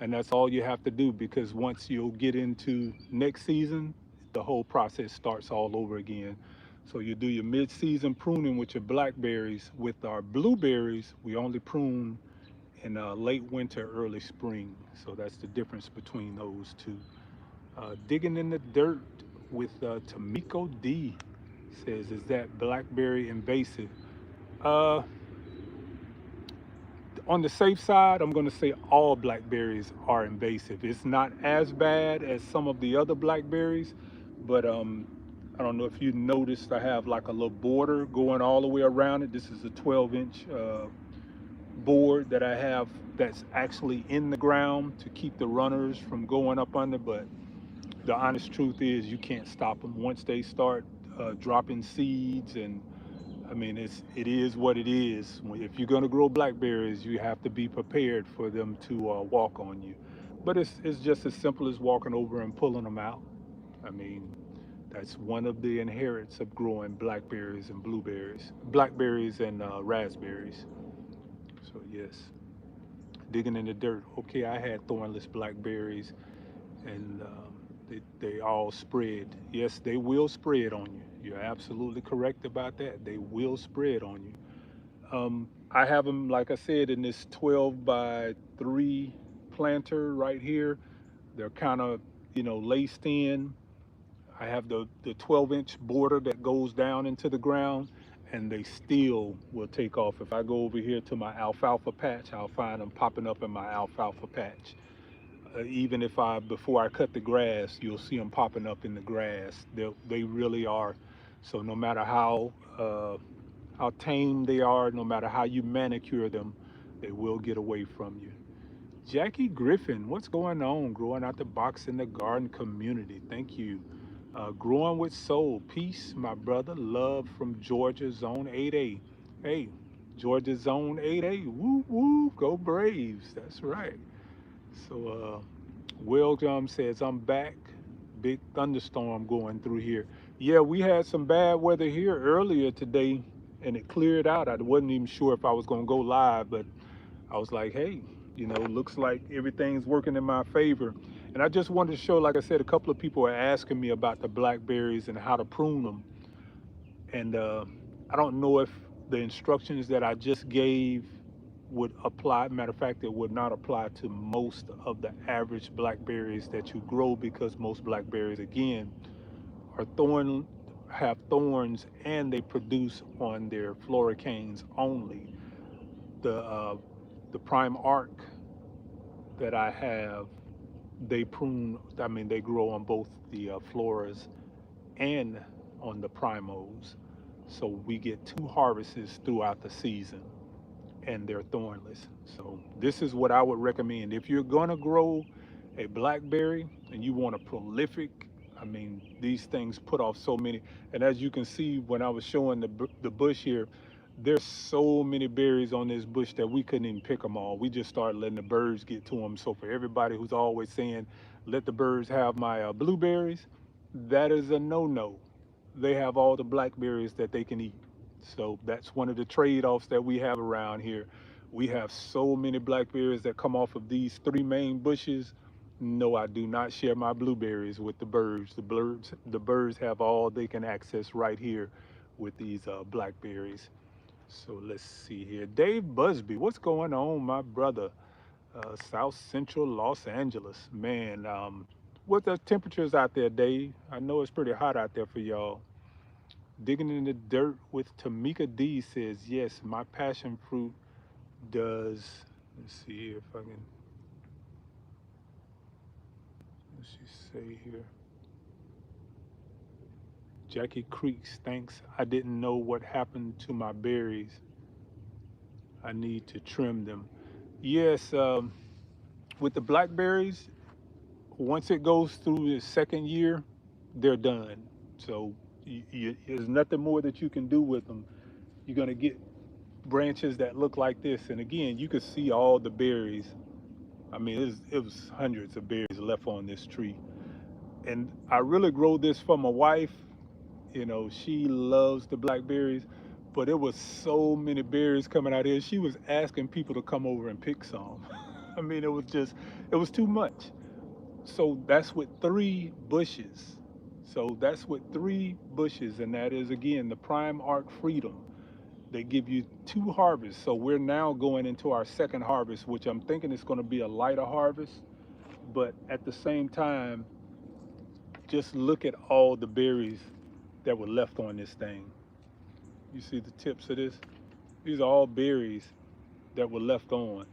A: and that's all you have to do, because once you'll get into next season, the whole process starts all over again. So you do your mid-season pruning with your blackberries. With our blueberries, we only prune in late winter, early spring. So that's the difference between those two. Digging in the dirt with Tamiko D says, is that blackberry invasive? Uh, on the safe side, I'm going to say all blackberries are invasive. It's not as bad as some of the other blackberries, but I don't know if you noticed, I have like a little border going all the way around it. This is a 12-inch board that I have that's actually in the ground to keep the runners from going up under. But the honest truth is, you can't stop them once they start dropping seeds. And I mean, it is what it is. If you're gonna grow blackberries, you have to be prepared for them to walk on you. But it's just as simple as walking over and pulling them out. I mean, that's one of the inherits of growing blackberries and blueberries, blackberries and raspberries. So yes, digging in the dirt. Okay, I had thornless blackberries, and they all spread. Yes, they will spread on you. You're absolutely correct about that. They will spread on you. I have them, like I said, in this 12 by 3 planter right here. They're kind of, laced in. I have the 12-inch border that goes down into the ground, and they still will take off. If I go over here to my alfalfa patch, I'll find them popping up in my alfalfa patch. Even if before I cut the grass, you'll see them popping up in the grass. They really are. So no matter how tame they are, no matter how you manicure them, they will get away from you. Jackie Griffin, what's going on? Growing out the box in the garden community. Thank you. Growing with soul. Peace, my brother. Love from Georgia, Zone 8A. Hey, Georgia Zone 8A. Woo woo. Go Braves. That's right. So, Will says, I'm back. Big thunderstorm going through here. Yeah, we had some bad weather here earlier today, and it cleared out. I wasn't even sure if I was going to go live, but I was like, hey, looks like everything's working in my favor. And I just wanted to show, like I said, a couple of people are asking me about the blackberries and how to prune them. And I don't know if the instructions that I just gave would apply. Matter of fact, it would not apply to most of the average blackberries that you grow, because most blackberries, again, are have thorns, and they produce on their floricanes only. The Prime-Ark that I have, they prune. I mean, they grow on both the floras and on the primos. So we get two harvests throughout the season, and they're thornless. So this is what I would recommend. If you're gonna grow a blackberry and you want a prolific, I mean, these things put off so many. And as you can see, when I was showing the bush here, there's so many berries on this bush that we couldn't even pick them all. We just started letting the birds get to them. So for everybody who's always saying, let the birds have my blueberries, that is a no-no. They have all the blackberries that they can eat. So that's one of the trade-offs that we have around here. We have so many blackberries that come off of these three main bushes. No, I do not share my blueberries with the birds. The birds have all they can access right here with these blackberries. So let's see here. Dave Busby, what's going on, my brother? South Central Los Angeles. Man, what the temperatures out there, Dave? I know it's pretty hot out there for y'all. Digging in the dirt with Tamika D says, yes, my passion fruit does. Let's see if I can. What's she say here? Jackie Creeks, thanks. I didn't know what happened to my berries. I need to trim them. Yes, with the blackberries, once it goes through the second year, they're done. So there's nothing more that you can do with them. You're gonna get branches that look like this, and again, you can see all the berries. I mean, it was hundreds of berries left on this tree, and I really grow this for my wife. She loves the blackberries, but it was so many berries coming out here. She was asking people to come over and pick some. I mean, it was too much. So that's with three bushes. So that's with three bushes, and that is again the Prime-Ark Freedom. They give you two harvests. So we're now going into our second harvest, which I'm thinking is going to be a lighter harvest. But at the same time, just look at all the berries that were left on this thing. You see the tips of this? These are all berries that were left on.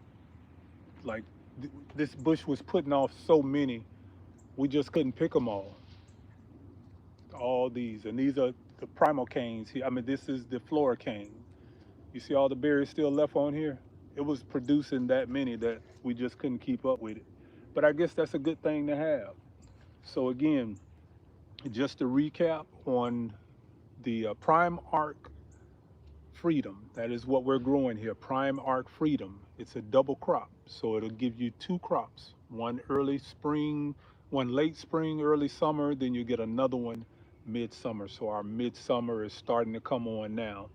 A: Like this bush was putting off so many, we just couldn't pick them all. All these, and these are the primocanes here. I mean, this is the floricane. You see all the berries still left on here? It was producing that many that we just couldn't keep up with it. But I guess that's a good thing to have. So again, just to recap on the Prime-Ark Freedom, that is what we're growing here, Prime-Ark Freedom. It's a double crop, so it'll give you two crops, one early spring, one late spring, early summer, then you get another one midsummer. So our midsummer is starting to come on now.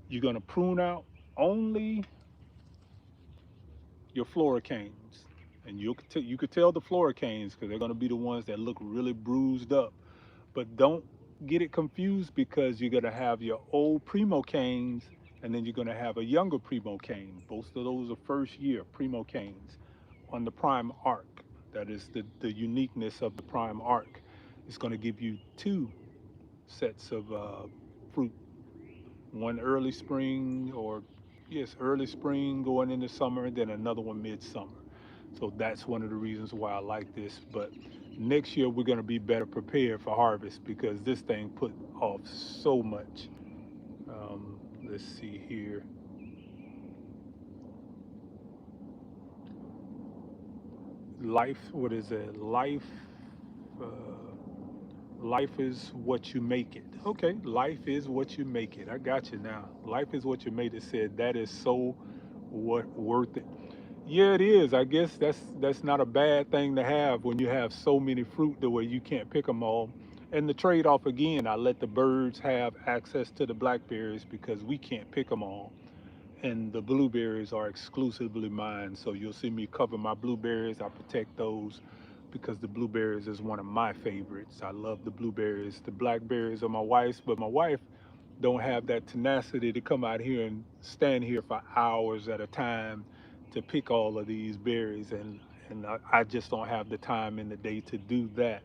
A: You're going to prune out only your floricanes, and you could tell the floricanes because they're going to be the ones that look really bruised up. But don't get it confused because you're going to have your old primocanes, and then you're going to have a younger primocane. Both of those are first year primocanes on the Prime-Ark. That is the uniqueness of the Prime-Ark. It's going to give you two sets of fruit, one early spring, or yes, early spring going into summer, and then another one midsummer. So that's one of the reasons why I like this. But next year we're going to be better prepared for harvest because this thing put off so much. Let's see here. Life, what is it? Uh, life is what you make it. Okay, life is what you make it. I got you now. Life is what you made it. Said that is so worth it. Yeah, it is. I guess that's not a bad thing to have when you have so many fruit the way you can't pick them all. And the trade-off again, I let the birds have access to the blackberries because we can't pick them all. And the blueberries are exclusively mine. So you'll see me cover my blueberries. I protect those because the blueberries is one of my favorites. I love the blueberries. The blackberries are my wife's, but my wife don't have that tenacity to come out here and stand here for hours at a time to pick all of these berries, and I just don't have the time in the day to do that.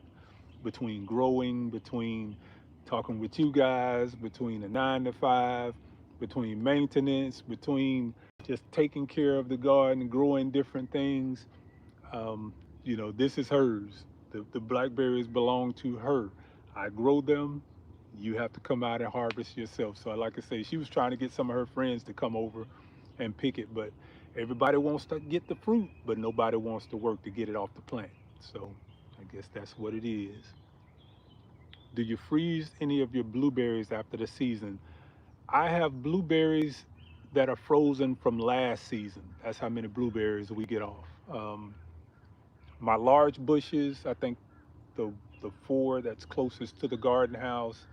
A: Between growing, between talking with you guys, between the 9 to 5, between maintenance, between just taking care of the garden, growing different things, um, this is hers. The blackberries belong to her. I grow them. You have to come out and harvest yourself. So, like I say, she was trying to get some of her friends to come over and pick it, but everybody wants to get the fruit, but nobody wants to work to get it off the plant. So, I guess that's what it is. Do you freeze any of your blueberries after the season? I have blueberries that are frozen from last season. That's how many blueberries we get off. My large bushes, I think the the 4 that's closest to the garden house,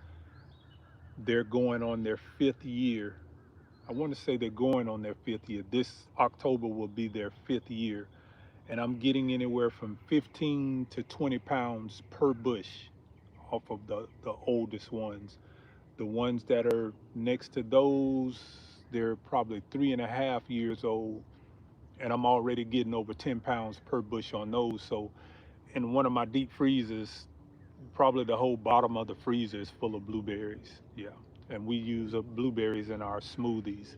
A: they're going on their 5th year. I want to say they're going on their 5th year. This October will be their 5th year. And I'm getting anywhere from 15 to 20 pounds per bush off of the oldest ones. The ones that are next to those, they're probably 3.5 years old. And I'm already getting over 10 pounds per bush on those. So in one of my deep freezers, probably the whole bottom of the freezer is full of blueberries. Yeah. And we use blueberries in our smoothies.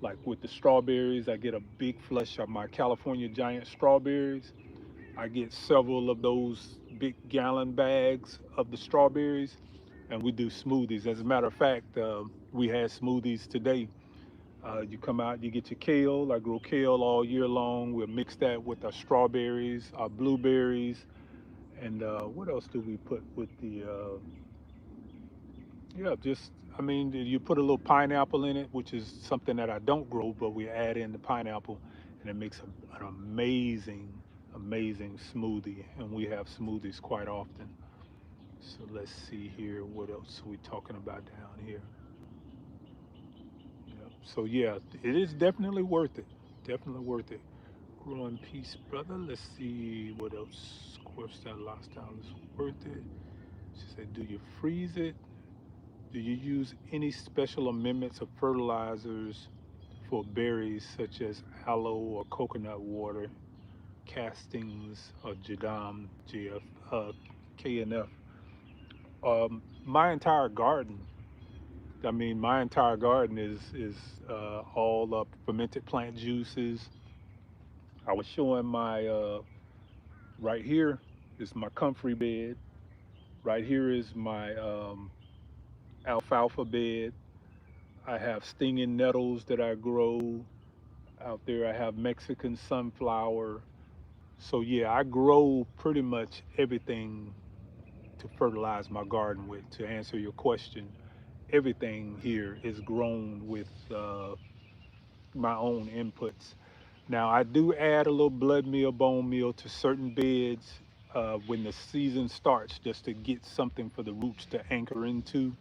A: Like with the strawberries, I get a big flush of my California giant strawberries. I get several of those big gallon bags of the strawberries, and we do smoothies. As a matter of fact, we had smoothies today. You come out, you get your kale. I grow kale all year long. We'll mix that with our strawberries, our blueberries, and what else do we put with the? Yeah, just I mean, you put a little pineapple in it, which is something that I don't grow, but we add in the pineapple, and it makes an amazing, amazing smoothie. And we have smoothies quite often. So let's see here, what else are we talking about down here? Yeah. So yeah, it is definitely worth it. Definitely worth it. Growing peace, brother. Let's see what else. Of course, that lifestyle is worth it. She said, do you freeze it? Do you use any special amendments of fertilizers for berries such as aloe or coconut water, castings, or jadam, GF, KNF? My entire garden. I mean, my entire garden is all up fermented plant juices. I was showing my right here is my comfrey bed. Right here is my alfalfa bed. I have stinging nettles that I grow out there. I have Mexican sunflower. So yeah, I grow pretty much everything to fertilize my garden with. To answer your question, everything here is grown with my own inputs. Now I do add a little blood meal, bone meal to certain beds when the season starts, just to get something for the roots to anchor into.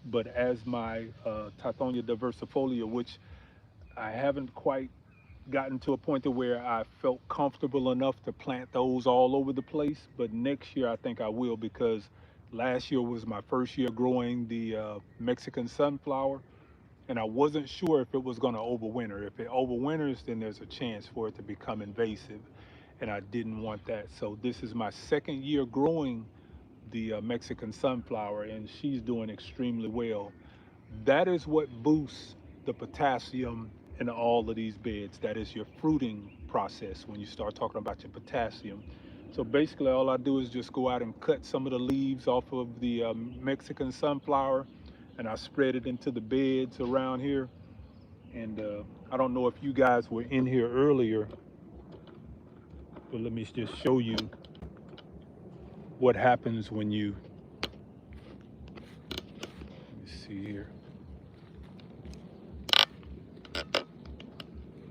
A: But as my Tithonia diversifolia, which I haven't quite gotten to a point to where I felt comfortable enough to plant those all over the place. But next year, I think I will, because last year was my first year growing the Mexican sunflower, and I wasn't sure if it was going to overwinter. If it overwinters, then there's a chance for it to become invasive, and I didn't want that. So this is my second year growing the Mexican sunflower, and she's doing extremely well. That is what boosts the potassium in all of these beds. That is your fruiting process when you start talking about your potassium. So basically, all I do is just go out and cut some of the leaves off of the Mexican sunflower, and I spread it into the beds around here. And I don't know if you guys were in here earlier, but let me just show you what happens when you, let me see here.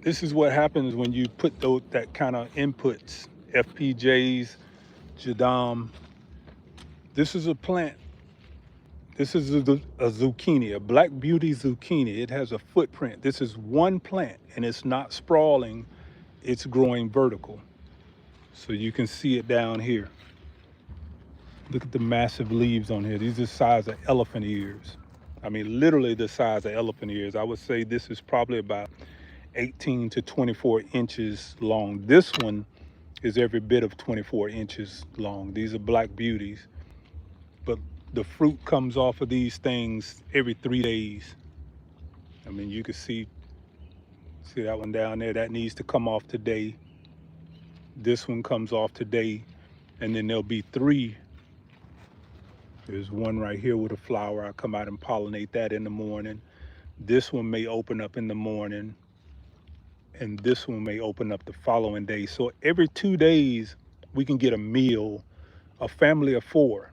A: This is what happens when you put that kind of inputs, FPJs, Jadam. This is a plant. This is a zucchini, a black beauty zucchini. It has a footprint. This is one plant, and it's not sprawling. It's growing vertical. So you can see it down here. Look at the massive leaves on here. These are the size of elephant ears. I mean, literally the size of elephant ears. I would say this is probably about 18 to 24 inches long. This one is every bit of 24 inches long. These are black beauties, but the fruit comes off of these things every 3 days. I mean, you can see that one down there, that needs to come off today. This one comes off today, and then there'll be 3. There's one right here with a flower. I come out and pollinate that in the morning. This one may open up in the morning, and this one may open up the following day. So every 2 days, we can get a meal, a family of 4,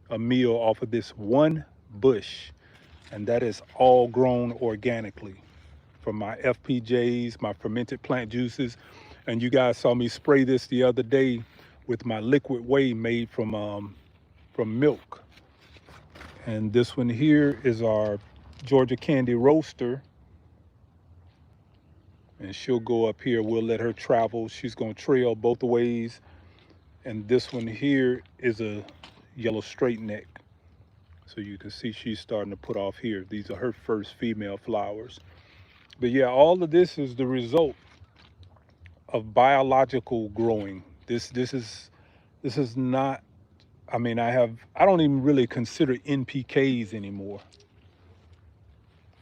A: a meal off of this one bush. And that is all grown organically from my FPJs, my fermented plant juices. And you guys saw me spray this the other day with my liquid whey made from from milk. And this one here is our Georgia Candy Roaster. And she'll go up here. We'll let her travel. She's going to trail both ways. And this one here is a yellow straight neck. So you can see she's starting to put off here. These are her first female flowers. But yeah, all of this is the result of biological growing. This is not, I don't even really consider NPKs anymore.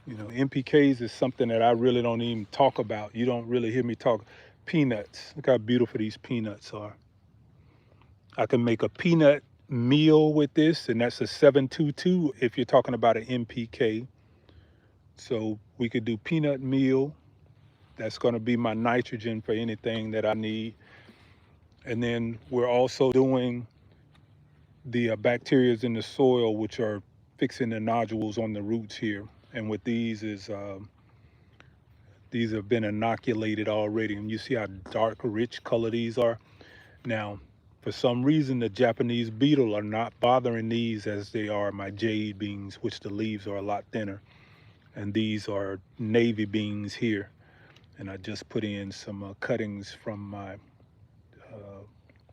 A: NPKs is something that I really don't even talk about. You don't really hear me talk. Peanuts. Look how beautiful these peanuts are. I can make a peanut meal with this, and that's a 722 if you're talking about an NPK. So we could do peanut meal. That's going to be my nitrogen for anything that I need. And then we're also doing the bacteria in the soil, which are fixing the nodules on the roots here. And with these have been inoculated already. And you see how dark, rich color these are. Now, for some reason, the Japanese beetle are not bothering these as they are my jade beans, which the leaves are a lot thinner. And these are navy beans here. And I just put in some cuttings from my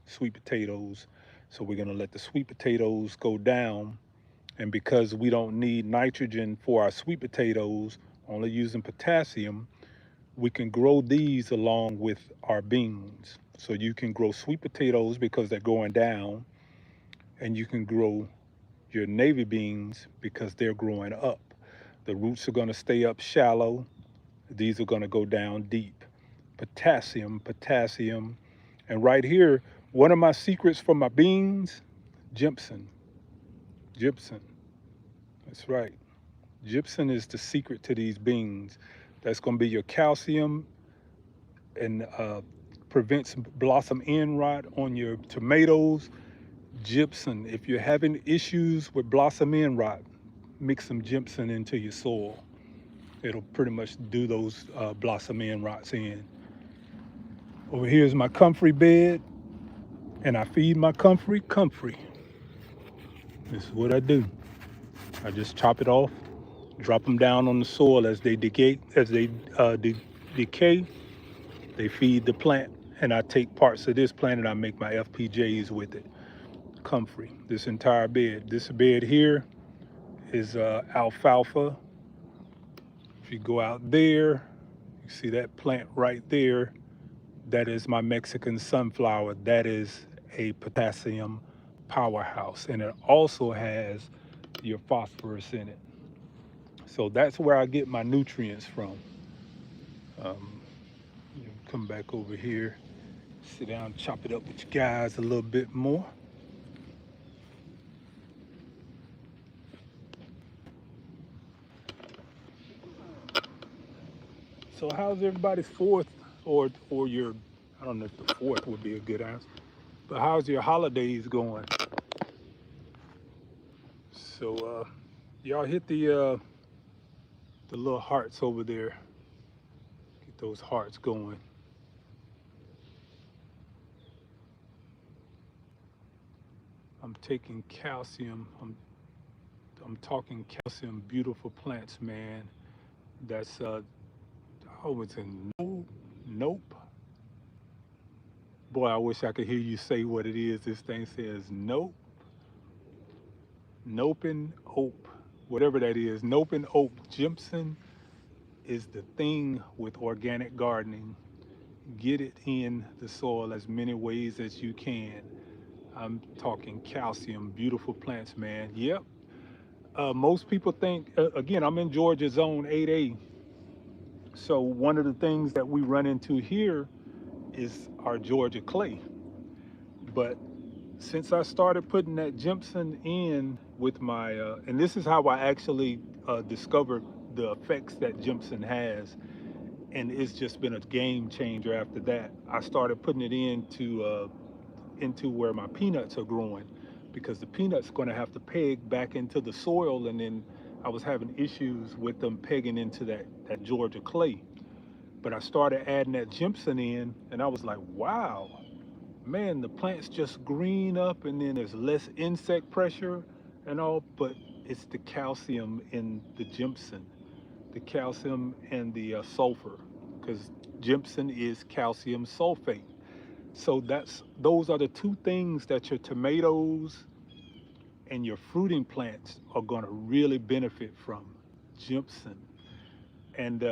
A: sweet potatoes. So we're gonna let the sweet potatoes go down. And because we don't need nitrogen for our sweet potatoes, only using potassium, we can grow these along with our beans. So you can grow sweet potatoes because they're going down, and you can grow your navy beans because they're growing up. The roots are gonna stay up shallow. These are gonna go down deep. Potassium, potassium. And right here, one of my secrets for my beans, gypsum. Gypsum. That's right. Gypsum is the secret to these beans. That's going to be your calcium and prevents blossom end rot on your tomatoes. Gypsum. If you're having issues with blossom end rot, mix some gypsum into your soil. It'll pretty much do those blossom end rots in. Over here is my comfrey bed, and I feed my comfrey. This is what I do. I just chop it off, drop them down on the soil as they decay. Decay, they feed the plant, and I take parts of this plant and I make my FPJs with it. Comfrey. This entire bed. This bed here is alfalfa. If you go out there, you see that plant right there. That is my Mexican sunflower. That is a potassium powerhouse, and it also has your phosphorus in it. So that's where I get my nutrients from. Um, come back over here, sit down, chop it up with you guys a little bit more. So how's everybody's fourth or your, I don't know if the fourth would be a good answer, but how's your holidays going? So y'all hit the little hearts over there. Get those hearts going. I'm taking calcium. I'm talking calcium. Beautiful plants, man. That's it's in nope. Boy, I wish I could hear you say what it is. This thing says nope. Nope and ope. Whatever that is. Nope and ope. Gypsum is the thing with organic gardening. Get it in the soil as many ways as you can. I'm talking calcium. Beautiful plants, man. Yep. Most people think, again, I'm in Georgia Zone 8A. So one of the things that we run into here is our Georgia clay. But since I started putting that gypsum in with my, and this is how I actually discovered the effects that gypsum has, and it's just been a game changer after that. I started putting it into where my peanuts are growing, because the peanuts going to have to peg back into the soil, and then I was having issues with them pegging into that Georgia clay. But I started adding that gypsum in, and I was like, wow, man, the plants just green up, and then there's less insect pressure and all, but it's the calcium in the gypsum, the calcium and the sulfur, because gypsum is calcium sulfate. So those are the two things that your tomatoes and your fruiting plants are going to really benefit from, gypsum. And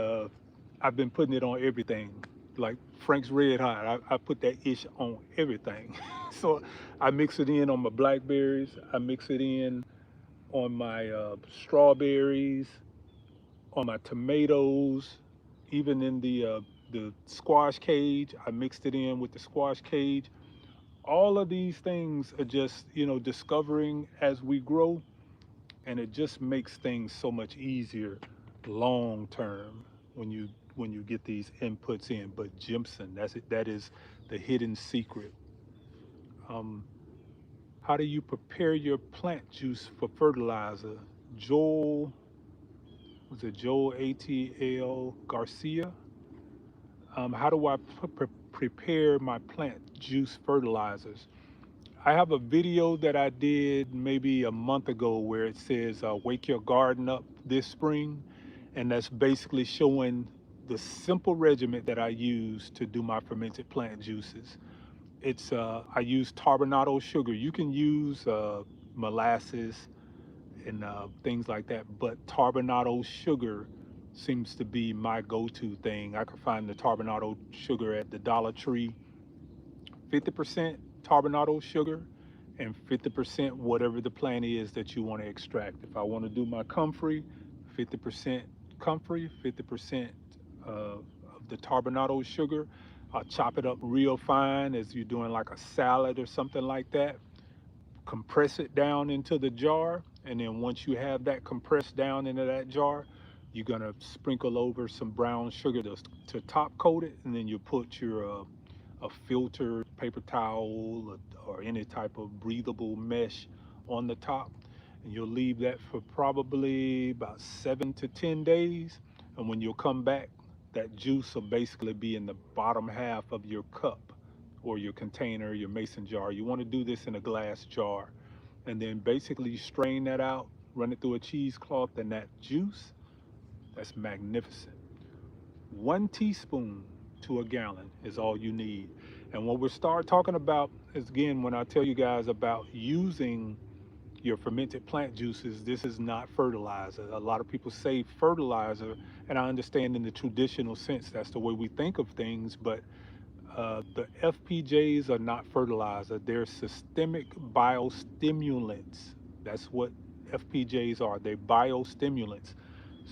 A: I've been putting it on everything, like Frank's Red Hot. I put that ish on everything. So I mix it in on my blackberries. I mix it in on my strawberries, on my tomatoes, even in the squash cage. I mixed it in with the squash cage. All of these things are just, discovering as we grow, and it just makes things so much easier long term when you get these inputs in. But Jimson, that's it. That is the hidden secret. Um, how do you prepare your plant juice for fertilizer? Joel, was it Joel ATL Garcia? How do I prepare my plant juice fertilizers? I have a video that I did maybe a month ago where it says "Wake your garden up this spring," and that's basically showing the simple regimen that I use to do my fermented plant juices. It's I use carbonado sugar. You can use molasses and things like that, but carbonado sugar seems to be my go-to thing. I can find the carbonado sugar at the Dollar Tree, 50% carbonado sugar and 50% whatever the plant is that you want to extract. If I want to do my comfrey, 50% comfrey, 50% of the carbonado sugar. I'll chop it up real fine as you're doing like a salad or something like that. Compress it down into the jar, and then once you have that compressed down into that jar, you're gonna sprinkle over some brown sugar to top coat it, and then you put your a filtered paper towel or any type of breathable mesh on the top, and you'll leave that for probably about 7 to 10 days. And when you'll come back, that juice will basically be in the bottom half of your cup or your container, your mason jar. You want to do this in a glass jar, and then basically you strain that out, run it through a cheesecloth, and that juice, that's magnificent. 1 teaspoon to a gallon is all you need. And what we'll start talking about is, again, when I tell you guys about using your fermented plant juices, this is not fertilizer. A lot of people say fertilizer, and I understand in the traditional sense that's the way we think of things, but the FPJs are not fertilizer. They're systemic biostimulants. That's what FPJs are. They're biostimulants.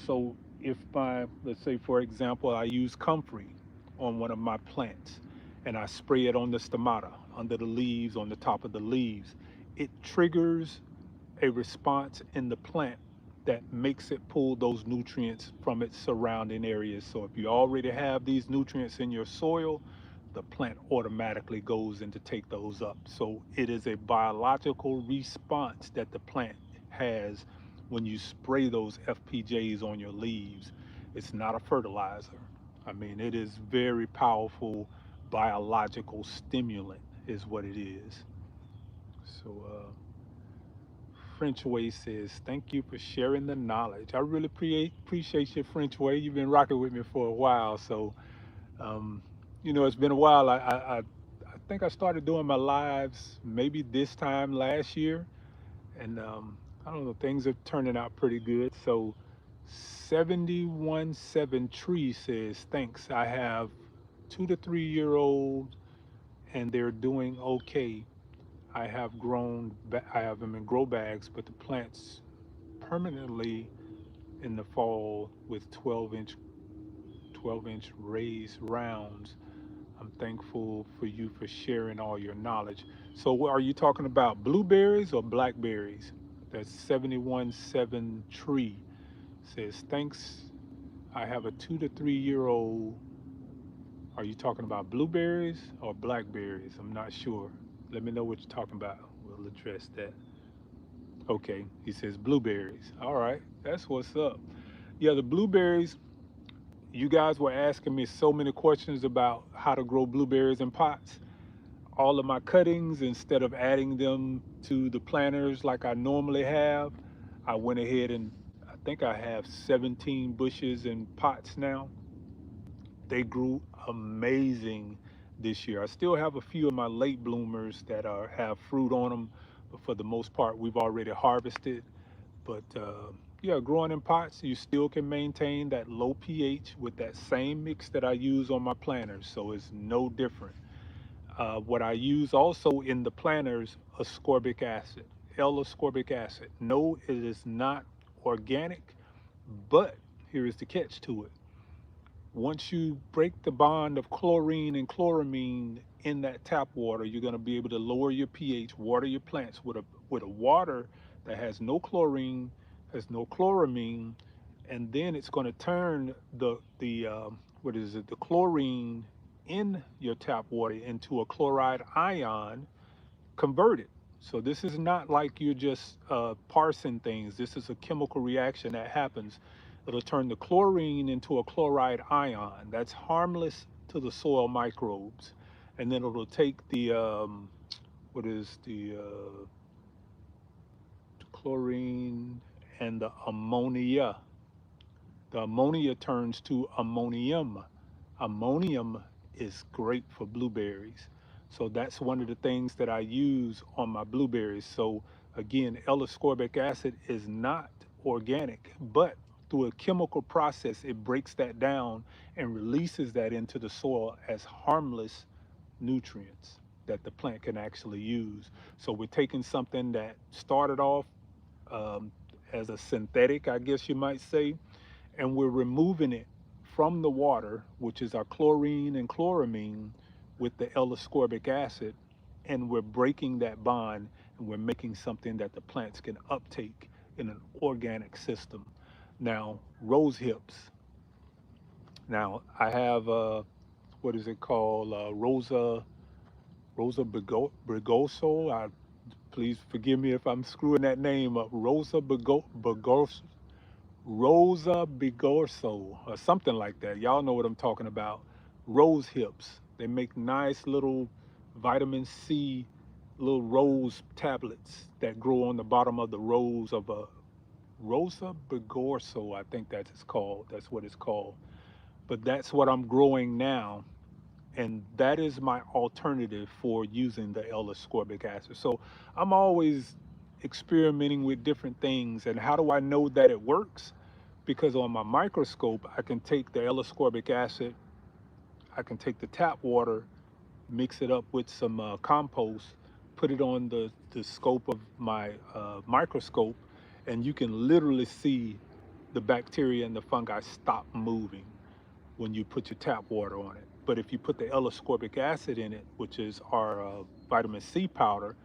A: So if let's say for example, I use comfrey on one of my plants and I spray it on the stomata, under the leaves, on the top of the leaves, it triggers a response in the plant that makes it pull those nutrients from its surrounding areas. So if you already have these nutrients in your soil, the plant automatically goes in to take those up. So it is a biological response that the plant has when you spray those FPJs on your leaves. It's not a fertilizer. I mean, it is very powerful biological stimulant is what it is. So French Way says, thank you for sharing the knowledge. I really appreciate you, French Way. You've been rocking with me for a while. So, um, it's been a while. I think I started doing my lives maybe this time last year. And I don't know, things are turning out pretty good. So, 717 Tree says, thanks. I have 2 to 3 year old and they're doing okay. I have them in grow bags, but the plants permanently in the fall with 12-inch raised rounds. I'm thankful for you for sharing all your knowledge. So are you talking about blueberries or blackberries? That's 717 Tree says, thanks. I have a 2 to 3 year old. Are you talking about blueberries or blackberries? I'm not sure. Let me know what you're talking about. We'll address that. Okay, he says blueberries. All right, that's what's up. Yeah, the blueberries, you guys were asking me so many questions about how to grow blueberries in pots. all of my cuttings, instead of adding them to the planters like I normally have, I went ahead and I think I have 17 bushes in pots now. They grew amazing this year. I still have a few of my late bloomers that have fruit on them, but for the most part, we've already harvested. But yeah, growing in pots, you still can maintain that low pH with that same mix that I use on my planters, so it's no different. What I use also in the planters, ascorbic acid, L-ascorbic acid. No, it is not organic, but here is the catch to it. Once you break the bond of chlorine and chloramine in that tap water, you're going to be able to lower your pH, water your plants with a water that has no chlorine, has no chloramine, and then it's going to turn the what is it, the chlorine in your tap water into a chloride ion converted. So this is not like you're just parsing things. This is a chemical reaction that happens. It'll turn the chlorine into a chloride ion that's harmless to the soil microbes, and then it'll take the what is the chlorine and the ammonia. The ammonia turns to ammonium. Ammonium is great for blueberries. So that's one of the things that I use on my blueberries. So again, L-ascorbic acid is not organic, but through a chemical process, it breaks that down and releases that into the soil as harmless nutrients that the plant can actually use. So we're taking something that started off um, as a synthetic, I guess you might say, and we're removing it from the water, which is our chlorine and chloramine, with the L-ascorbic acid, and we're breaking that bond and we're making something that the plants can uptake in an organic system. Now, rose hips. Now, I have what is it called? Rosa Brigoso. Please forgive me if I'm screwing that name up. Rosa Bigorso or something like that. Y'all know what I'm talking about. Rose hips. They make nice little vitamin C, little rose tablets that grow on the bottom of the rose of a Rosa Bigorso. I think that's it's called. That's what it's called. But that's what I'm growing now, and that is my alternative for using the L-ascorbic acid. So I'm always experimenting with different things. And how do I know that it works? Because on my microscope, I can take the L-ascorbic acid, I can take the tap water, mix it up with some compost, put it on the scope of my microscope, and you can literally see the bacteria and the fungi stop moving when you put your tap water on it. But if you put the L-ascorbic acid in it, which is our vitamin C powder,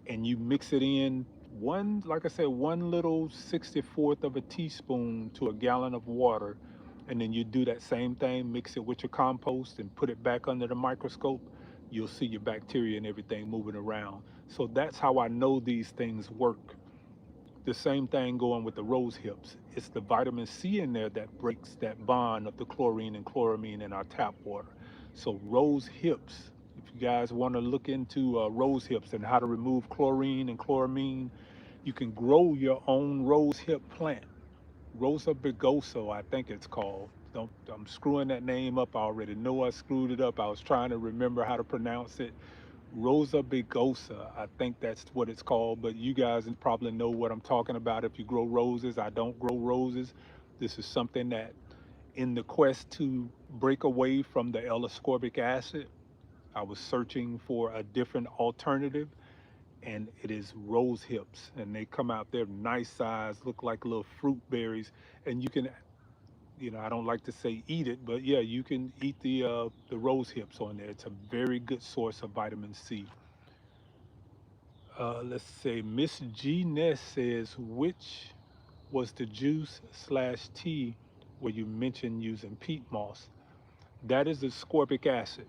A: and you mix it in one, like I said, one little 64th of a teaspoon to a gallon of water, and then you do that same thing, mix it with your compost and put it back under the microscope, you'll see your bacteria and everything moving around. So that's how I know these things work. The same thing going with the rose hips. It's the vitamin C in there that breaks that bond of the chlorine and chloramine in our tap water. So rose hips, if you guys want to look into rose hips and how to remove chlorine and chloramine, you can grow your own rose hip plant. Rosa Bigoso, I think it's called. Don't, I'm screwing that name up. I already know I screwed it up. I was trying to remember how to pronounce it. Rosa bigosa, I think that's what it's called, but you guys probably know what I'm talking about if you grow roses. I don't grow roses. This is something that, in the quest to break away from the L-ascorbic acid, I was searching for a different alternative, and it is rose hips. And they come out, they're nice size, look like little fruit berries, and you can, I don't like to say eat it, but yeah, you can eat the rose hips on there. It's a very good source of vitamin C. Let's say Miss G Ness says, which was the juice slash tea where you mentioned using peat moss? That is the ascorbic acid.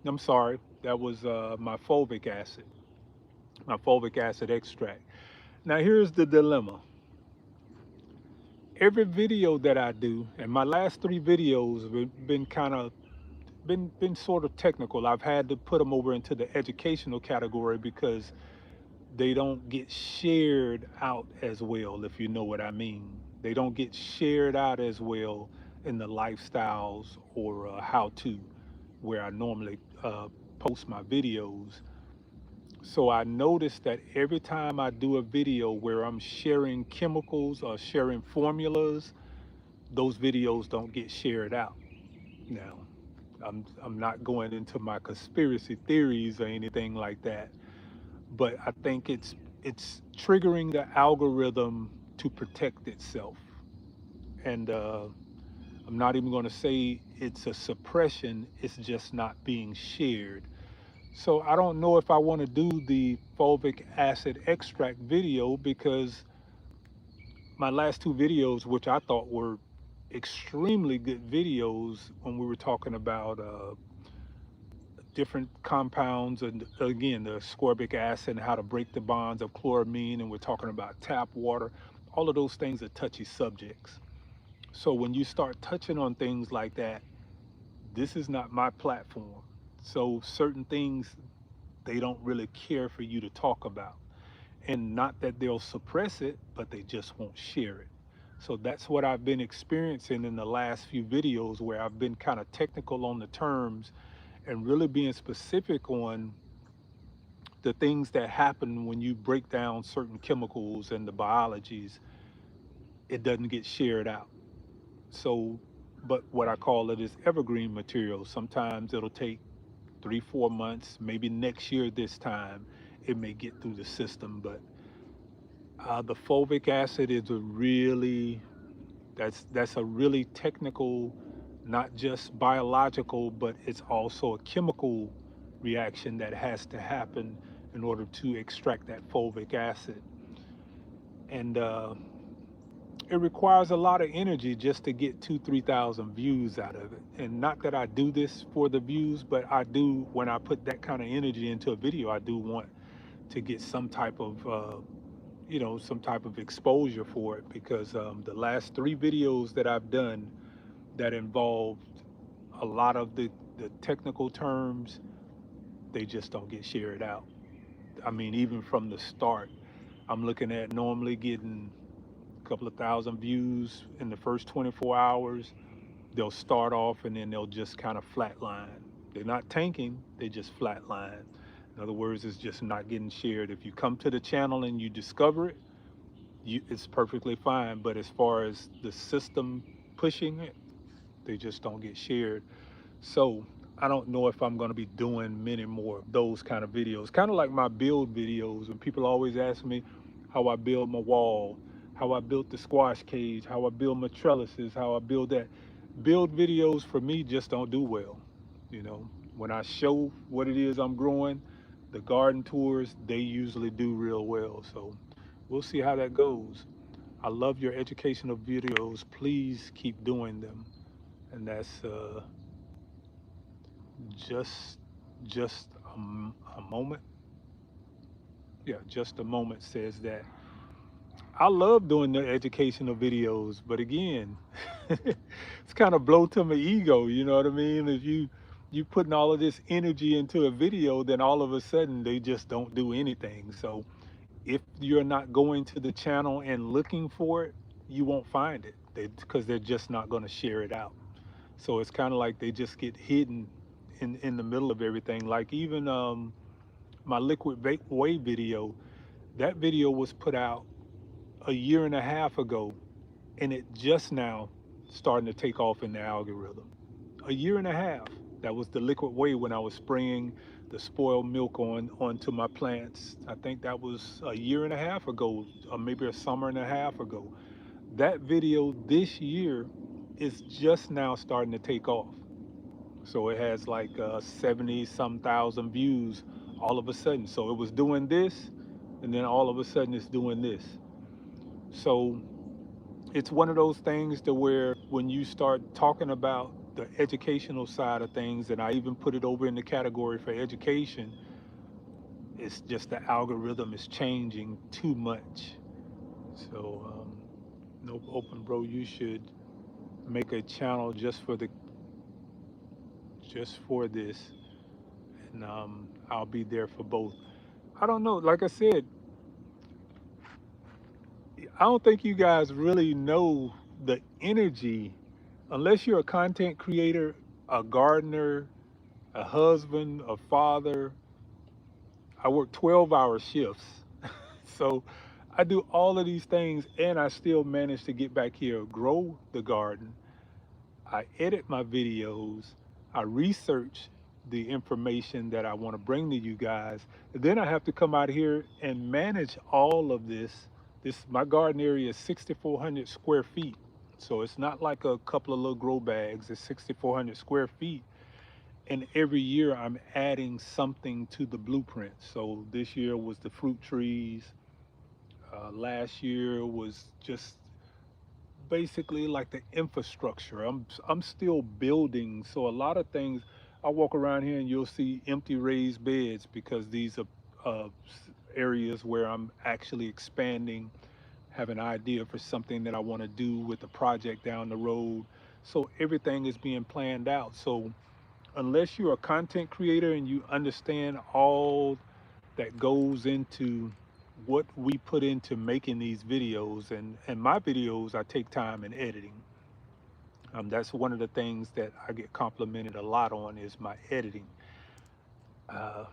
A: I'm sorry, that was my fulvic acid extract. Now here's the dilemma. Every video that I do, and my last three videos have been been sort of technical. I've had to put them over into the educational category because they don't get shared out as well, if you know what I mean. They don't get shared out as well in the lifestyles or how to, where I normally post my videos. So I noticed that every time I do a video where I'm sharing chemicals or sharing formulas, those videos don't get shared out. Now, I'm not going into my conspiracy theories or anything like that, but I think it's triggering the algorithm to protect itself. And I'm not even going to say it's a suppression, it's just not being shared. So I don't know if I want to do the fulvic acid extract video because my last two videos, which I thought were extremely good videos when we were talking about different compounds and again the ascorbic acid and how to break the bonds of chloramine, and we're talking about tap water. All of those things are touchy subjects. So when you start touching on things like that, this is not my platform. So certain things they don't really care for you to talk about. And not that they'll suppress it, but they just won't share it. So that's what I've been experiencing in the last few videos where I've been kind of technical on the terms and really being specific on the things that happen when you break down certain chemicals and the biologies. It doesn't get shared out. So, but what I call it is evergreen material. Sometimes it'll take 3, 4 months, maybe next year this time, it may get through the system. But the fulvic acid is a really that's a really technical, not just biological, but it's also a chemical reaction that has to happen in order to extract that fulvic acid. And it requires a lot of energy just to get 2, 3 thousand views out of it. And not that I do this for the views, but I do, when I put that kind of energy into a video, I do want to get some type of some type of exposure for it, because the last three videos that I've done that involved a lot of the technical terms, they just don't get shared out. I mean, even from the start, I'm looking at normally getting a couple of thousand views in the first 24 hours. They'll start off and then they'll just kind of flatline. They're not tanking, they just flatline. In other words, it's just not getting shared. If you come to the channel and you discover it, it's perfectly fine. But as far as the system pushing it, they just don't get shared. So I don't know if I'm going to be doing many more of those kind of videos. Kind of like my build videos, when people always ask me how I build my wall, how I built the squash cage, how I build my trellises, how I build that. Build videos for me just don't do well. You know, when I show what it is I'm growing, the garden tours, they usually do real well. So we'll see how that goes. I love your educational videos. Please keep doing them. And that's just just a moment. Yeah, just a moment says that. I love doing the educational videos, but again, it's kind of blow to my ego. You know what I mean? If you putting all of this energy into a video, then all of a sudden they just don't do anything. So if you're not going to the channel and looking for it, you won't find it because they're just not going to share it out. So it's kind of like they just get hidden in the middle of everything. Like even my whey video, that video was put out a year and a half ago, and it just now starting to take off in the algorithm. A year and a half. That was the liquid whey when I was spraying the spoiled milk onto my plants. I think that was a year and a half ago, or maybe a summer and a half ago. That video this year is just now starting to take off. So it has like 70 some thousand views all of a sudden. So it was doing this, and then all of a sudden it's doing this. So it's one of those things to where when you start talking about the educational side of things, and I even put it over in the category for education, it's just the algorithm is changing too much. So no, open bro, you should make a channel just for the just for this, and I'll be there for both. I don't know. Like I said, I don't think you guys really know the energy unless you're a content creator, a gardener, a husband, a father. I work 12-hour shifts. So I do all of these things and I still manage to get back here, grow the garden. I edit my videos. I research the information that I want to bring to you guys. Then I have to come out here and manage all of this. My garden area is 6,400 square feet. So it's not like a couple of little grow bags. It's 6,400 square feet. And every year I'm adding something to the blueprint. So this year was the fruit trees. Last year was just basically like the infrastructure. I'm still building. So a lot of things, I walk around here and you'll see empty raised beds because these are areas where I'm actually expanding, have an idea for something that I want to do with the project down the road. So everything is being planned out. So unless you're a content creator and you understand all that goes into what we put into making these videos, and my videos, I take time in editing. That's one of the things that I get complimented a lot on is my editing. uh,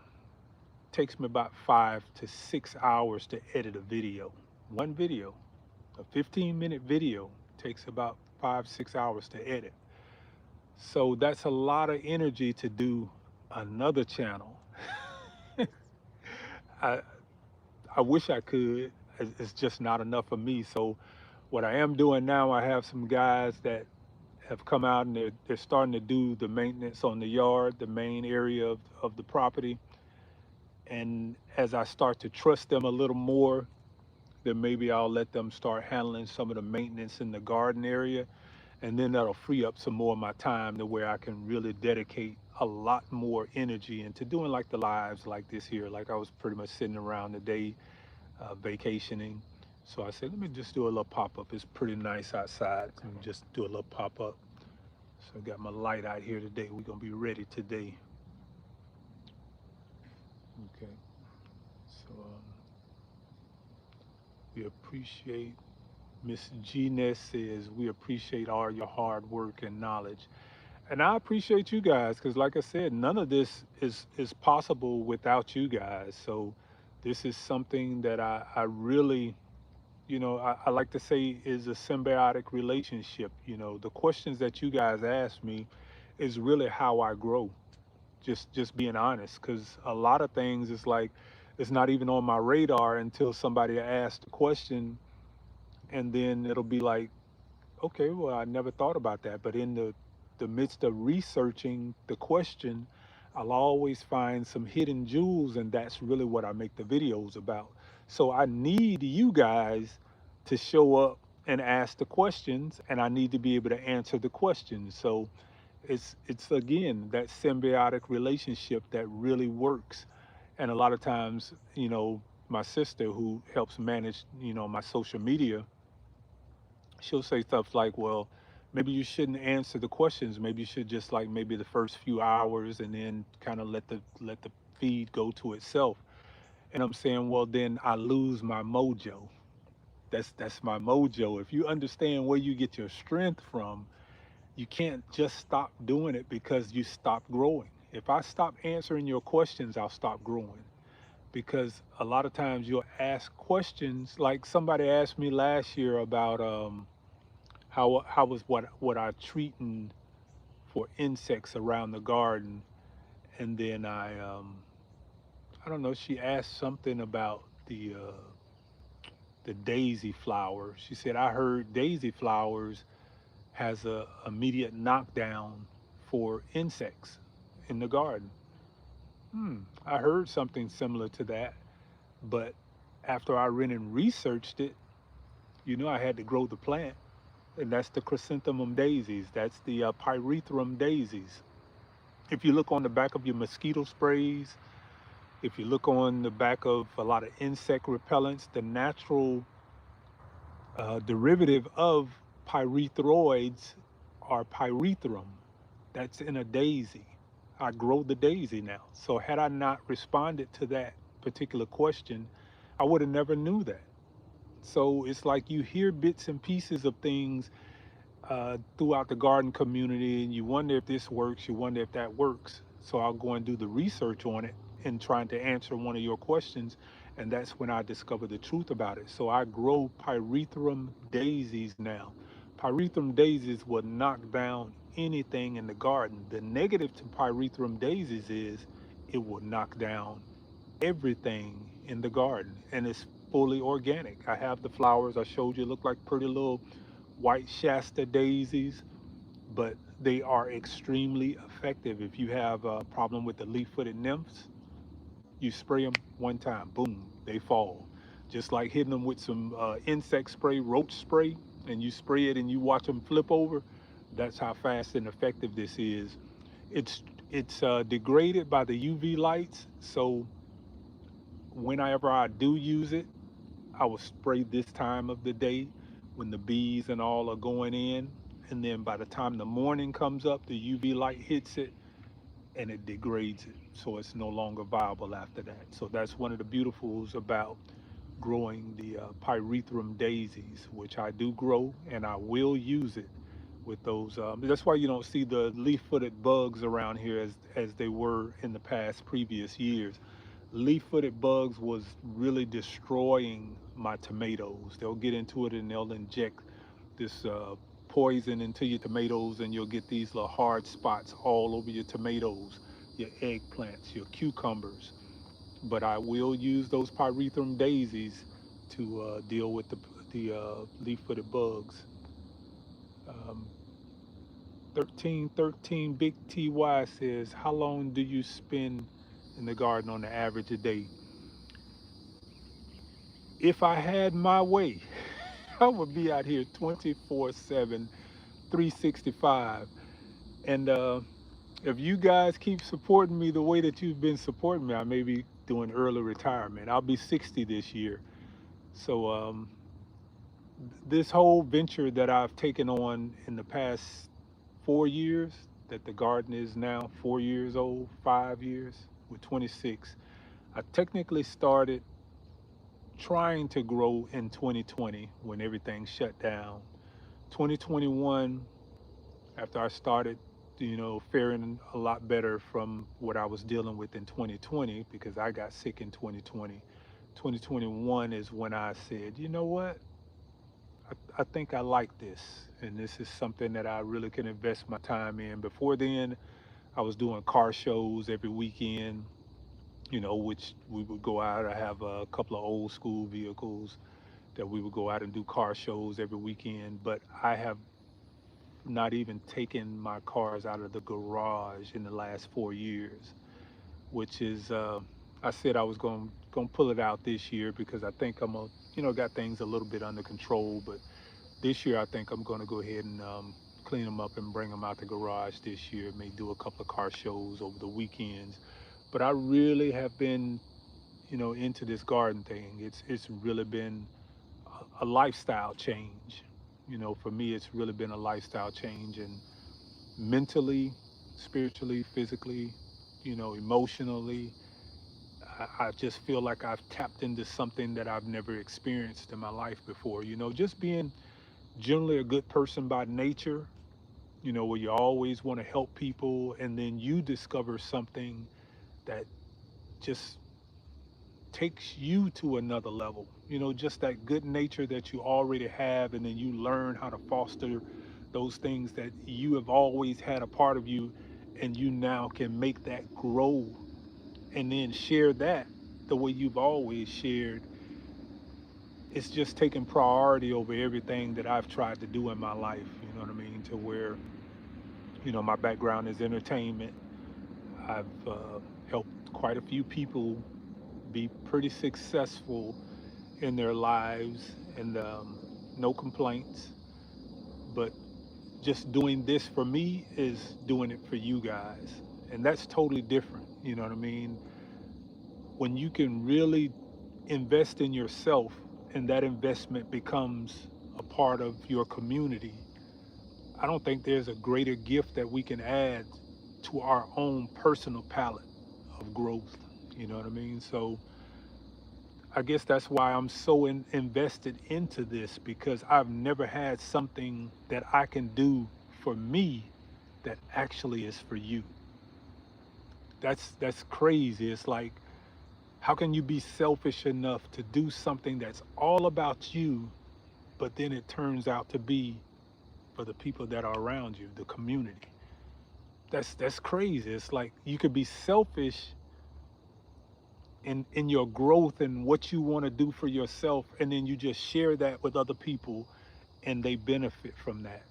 A: Takes me about 5 to 6 hours to edit a video. One video, a 15-minute video, takes about 5 6 hours to edit. So that's a lot of energy to do another channel. I, I wish I could. It's just not enough for me. So what I am doing now, I have some guys that have come out and they're starting to do the maintenance on the yard, the main area of the property. And as I start to trust them a little more, then maybe I'll let them start handling some of the maintenance in the garden area. And then that'll free up some more of my time to where I can really dedicate a lot more energy into doing like the lives like this here. Like I was pretty much sitting around today vacationing. So I said, let me just do a little pop up. It's pretty nice outside. And just do a little pop up. So I got my light out here today. We're gonna be ready today. Okay. So we appreciate Miss G-Ness says we appreciate all your hard work and knowledge. And I appreciate you guys because like I said, none of this is possible without you guys. So this is something that I really, I like to say is a symbiotic relationship. The questions that you guys ask me is really how I grow. Just being honest, because a lot of things is like it's not even on my radar until somebody asks the question, and then it'll be like, okay, well, I never thought about that. But in the midst of researching the question, I'll always find some hidden jewels, and that's really what I make the videos about. So I need you guys to show up and ask the questions, and I need to be able to answer the questions. So it's again that symbiotic relationship that really works. And a lot of times, my sister who helps manage, my social media, she'll say stuff like, well, maybe you shouldn't answer the questions. Maybe you should just like maybe the first few hours and then kind of let the feed go to itself. And I'm saying, well, then I lose my mojo. That's my mojo. If you understand where you get your strength from, you can't just stop doing it because you stop growing. If I stop answering your questions, I'll stop growing. Because a lot of times you'll ask questions like somebody asked me last year about how was what I treating for insects around the garden, and then I don't know. She asked something about the daisy flower. She said I heard daisy flowers has a immediate knockdown for insects in the garden. I heard something similar to that, but after I went and researched it, I had to grow the plant, and that's the chrysanthemum daisies. That's the pyrethrum daisies. If you look on the back of your mosquito sprays, if you look on the back of a lot of insect repellents, the natural derivative of pyrethroids are pyrethrum. That's in a daisy. I grow the daisy now. So had I not responded to that particular question, I would have never knew that. So it's like you hear bits and pieces of things throughout the garden community, and you wonder if this works, you wonder if that works. So I'll go and do the research on it and trying to answer one of your questions, and that's when I discovered the truth about it. So I grow pyrethrum daisies now. Pyrethrum daisies will knock down anything in the garden. The negative to pyrethrum daisies is it will knock down everything in the garden, and it's fully organic. I have the flowers I showed you, look like pretty little white Shasta daisies, but they are extremely effective. If you have a problem with the leaf-footed nymphs, you spray them one time, boom, they fall. Just like hitting them with some insect spray, roach spray, and you spray it and you watch them flip over. That's how fast and effective this is. It's degraded by the UV lights, so whenever I do use it, I will spray this time of the day when the bees and all are going in. And then by the time the morning comes up, the UV light hits it and it degrades it. So it's no longer viable after that. So that's one of the beautifuls about growing the pyrethrum daisies, which I do grow and I will use it with those. That's why you don't see the leaf-footed bugs around here as they were in the past previous years. Leaf-footed bugs was really destroying my tomatoes. They'll get into it and they'll inject this poison into your tomatoes, and you'll get these little hard spots all over your tomatoes, your eggplants, your cucumbers. But I will use those pyrethrum daisies to deal with the leaf-footed bugs. Um, 1313 Big TY says, how long do you spend in the garden on the average a day? If I had my way, I would be out here 24/7, 365. And if you guys keep supporting me the way that you've been supporting me, I may be doing early retirement. I'll be 60 this year. So this whole venture that I've taken on in the past 4 years, that the garden is now 4 years old, 5 years, with 26. I technically started trying to grow in 2020 when everything shut down. 2021, after I started, faring a lot better from what I was dealing with in 2020 because I got sick in 2020. 2021 is when I said, you know what? I think I like this, and this is something that I really can invest my time in. Before then, I was doing car shows every weekend, which we would go out. I have a couple of old school vehicles that we would go out and do car shows every weekend. But I have not even taken my cars out of the garage in the last 4 years, which is, I said I was going to pull it out this year because I think I'm got things a little bit under control. But this year, I think I'm going to go ahead and clean them up and bring them out the garage this year. May do a couple of car shows over the weekends. But I really have been, into this garden thing. It's really been a lifestyle change. For me, it's really been a lifestyle change, and mentally, spiritually, physically, emotionally. I just feel like I've tapped into something that I've never experienced in my life before. Just being generally a good person by nature, where you always want to help people, and then you discover something that just takes you to another level. Just that good nature that you already have, and then you learn how to foster those things that you have always had a part of you, and you now can make that grow and then share that the way you've always shared. It's just taking priority over everything that I've tried to do in my life, you know what I mean? To where, my background is entertainment. I've helped quite a few people be pretty successful in their lives, and no complaints. But just doing this for me is doing it for you guys. And that's totally different. You know what I mean? When you can really invest in yourself and that investment becomes a part of your community, I don't think there's a greater gift that we can add to our own personal palette of growth. You know what I mean? So I guess that's why I'm so invested into this, because I've never had something that I can do for me that actually is for you. That's crazy. It's like, how can you be selfish enough to do something that's all about you, but then it turns out to be for the people that are around you, the community? That's crazy. It's like you could be selfish in your growth and what you want to do for yourself, and then you just share that with other people and they benefit from that.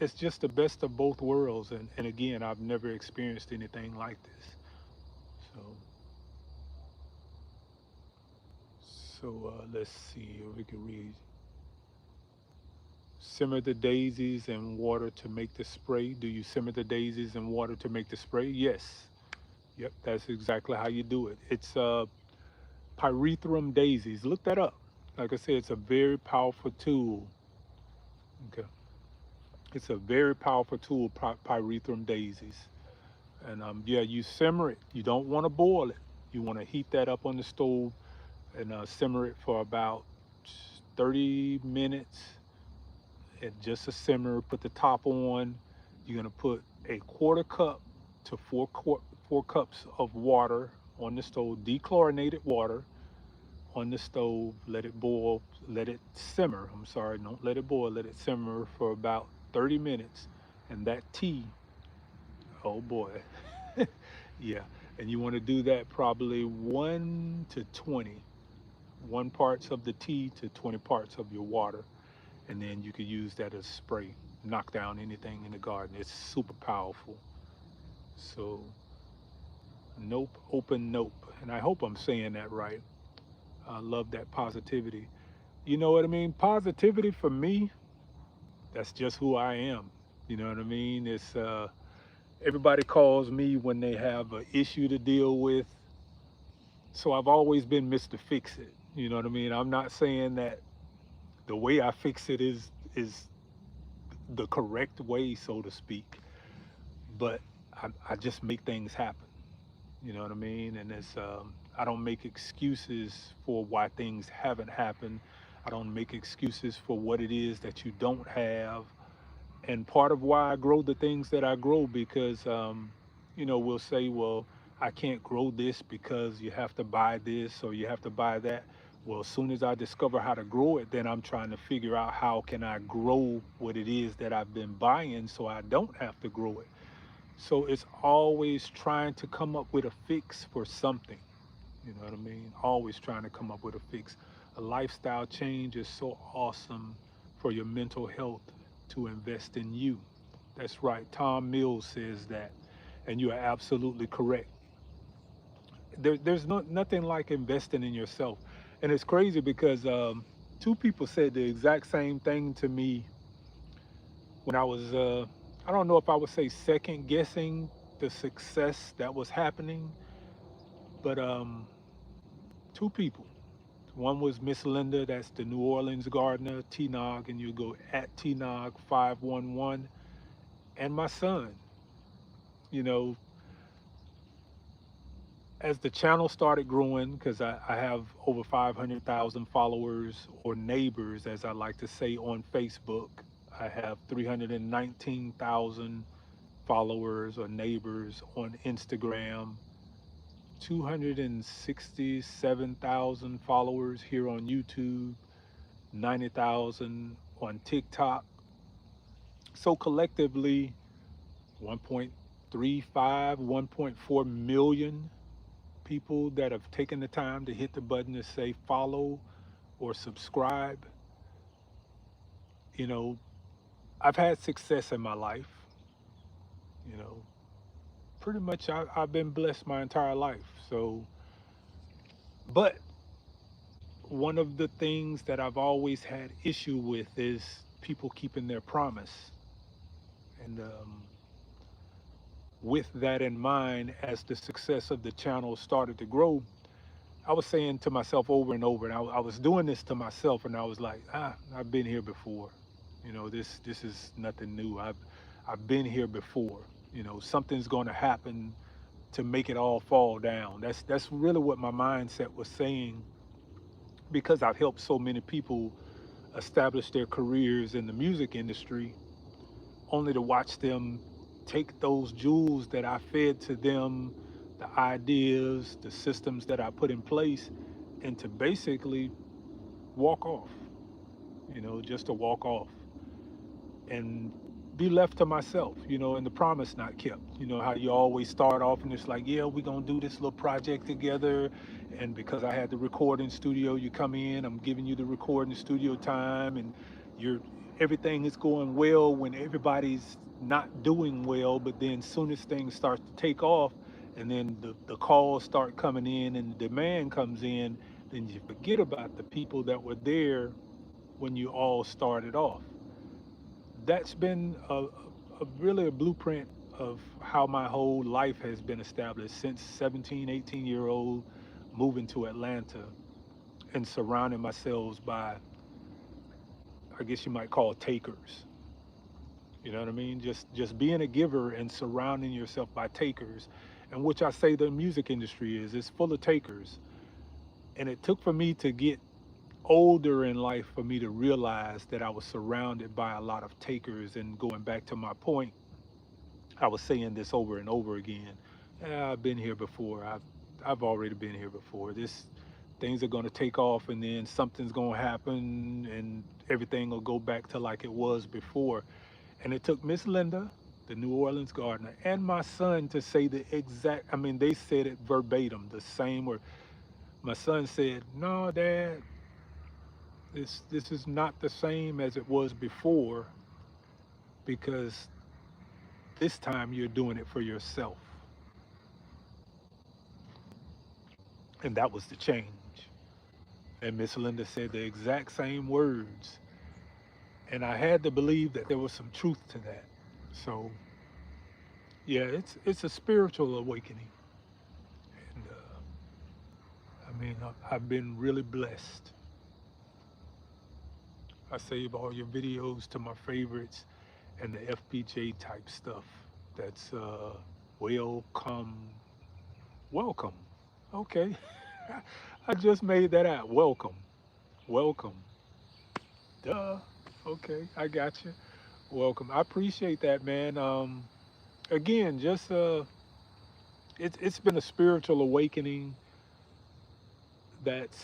A: It's just the best of both worlds. And again, I've never experienced anything like this. So let's see if we can read. Simmer the daisies in water to make the spray. Do you simmer the daisies in water to make the spray? Yes. Yep, that's exactly how you do it. It's pyrethrum daisies. Look that up. Like I said, it's a very powerful tool. Okay. It's a very powerful tool, pyrethrum daisies. And yeah, you simmer it. You don't want to boil it. You want to heat that up on the stove and simmer it for about 30 minutes. And just a simmer, put the top on. You're going to put a quarter cup to four cups of water on the stove, dechlorinated water on the stove. Let it boil, let it simmer. I'm sorry, don't let it boil, let it simmer for about 30 minutes. And that tea, oh boy, yeah. And you want to do that probably 1 to 20, 1 parts of the tea to 20 parts of your water. And then you could use that as spray, knock down anything in the garden. It's super powerful. So, nope, open, nope. And I hope I'm saying that right. I love that positivity. You know what I mean? Positivity for me, that's just who I am. You know what I mean? It's everybody calls me when they have an issue to deal with. So I've always been Mr. Fix It. You know what I mean? I'm not saying that the way I fix it is the correct way, so to speak, but I just make things happen. You know what I mean? And it's I don't make excuses for why things haven't happened. I don't make excuses for what it is that you don't have. And part of why I grow the things that I grow, because we'll say, well, I can't grow this because you have to buy this or you have to buy that. Well, as soon as I discover how to grow it, then I'm trying to figure out how can I grow what it is that I've been buying so I don't have to grow it. So it's always trying to come up with a fix for something. You know what I mean? Always trying to come up with a fix. A lifestyle change is so awesome for your mental health, to invest in you. That's right. Tom Mills says that. And you are absolutely correct. There's nothing like investing in yourself. And it's crazy because two people said the exact same thing to me when I was, I don't know if I would say second guessing the success that was happening, but two people. One was Miss Linda, that's the New Orleans gardener, T-Nog, and you go at T-Nog511, and my son. You know, as the channel started growing, because I have over 500,000 followers, or neighbors, as I like to say, on Facebook. I have 319,000 followers or neighbors on Instagram, 267,000 followers here on YouTube, 90,000 on TikTok. So collectively, 1.35, 1.4 million people that have taken the time to hit the button to say follow or subscribe. You know, I've had success in my life. You know, pretty much I've been blessed my entire life. So, but one of the things that I've always had issue with is people keeping their promise. And with that in mind, as the success of the channel started to grow, I was saying to myself over and over, and I was doing this to myself, and I was like, I've been here before. You know, this is nothing new. I've been here before. You know, something's going to happen to make it all fall down. That's really what my mindset was saying, because I've helped so many people establish their careers in the music industry, only to watch them take those jewels that I fed to them, the ideas, the systems that I put in place, and to basically walk off, you know, just to walk off and be left to myself, you know, and the promise not kept. You know how you always start off and it's like, yeah, we're gonna do this little project together. And because I had the recording studio, you come in, I'm giving you the recording studio time, and you're everything is going well when everybody's not doing well. But then soon as things start to take off, and then the calls start coming in and the demand comes in, then you forget about the people that were there when you all started off. That's been a really a blueprint of how my whole life has been established since 17, 18-year old, moving to Atlanta and surrounding myself by, I guess you might call takers. You know what I mean? Just being a giver and surrounding yourself by takers, and which I say the music industry is. It's full of takers. And it took for me to get older in life for me to realize that I was surrounded by a lot of takers. And going back to my point, I was saying this over and over again. I've been here before. I've already been here before. This things are going to take off, and then something's going to happen, and everything will go back to like it was before. And it took Miss Linda, the New Orleans gardener, and my son to say the exact. I mean, they said it verbatim, the same word. My son said, "No, Dad, this is not the same as it was before, because this time you're doing it for yourself." And that was the change. And Miss Linda said the exact same words. And I had to believe that there was some truth to that. So yeah, it's a spiritual awakening. And I mean, I've been really blessed. I save all your videos to my favorites and the FPJ type stuff. That's welcome. Welcome. Okay. I just made that out. Welcome. Welcome. Duh. Okay, I got you. Welcome. I appreciate that, man. Again, just it's been a spiritual awakening that's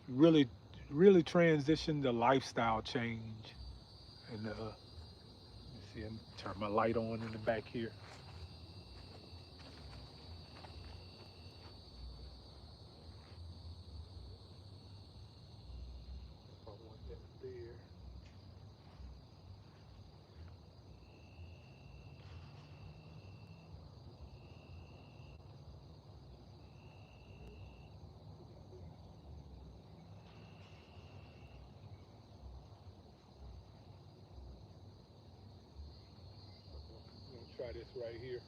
A: really really transitioned the lifestyle change. And let me see, and turn my light on in the back here. I want that there. I'm gonna try this right here.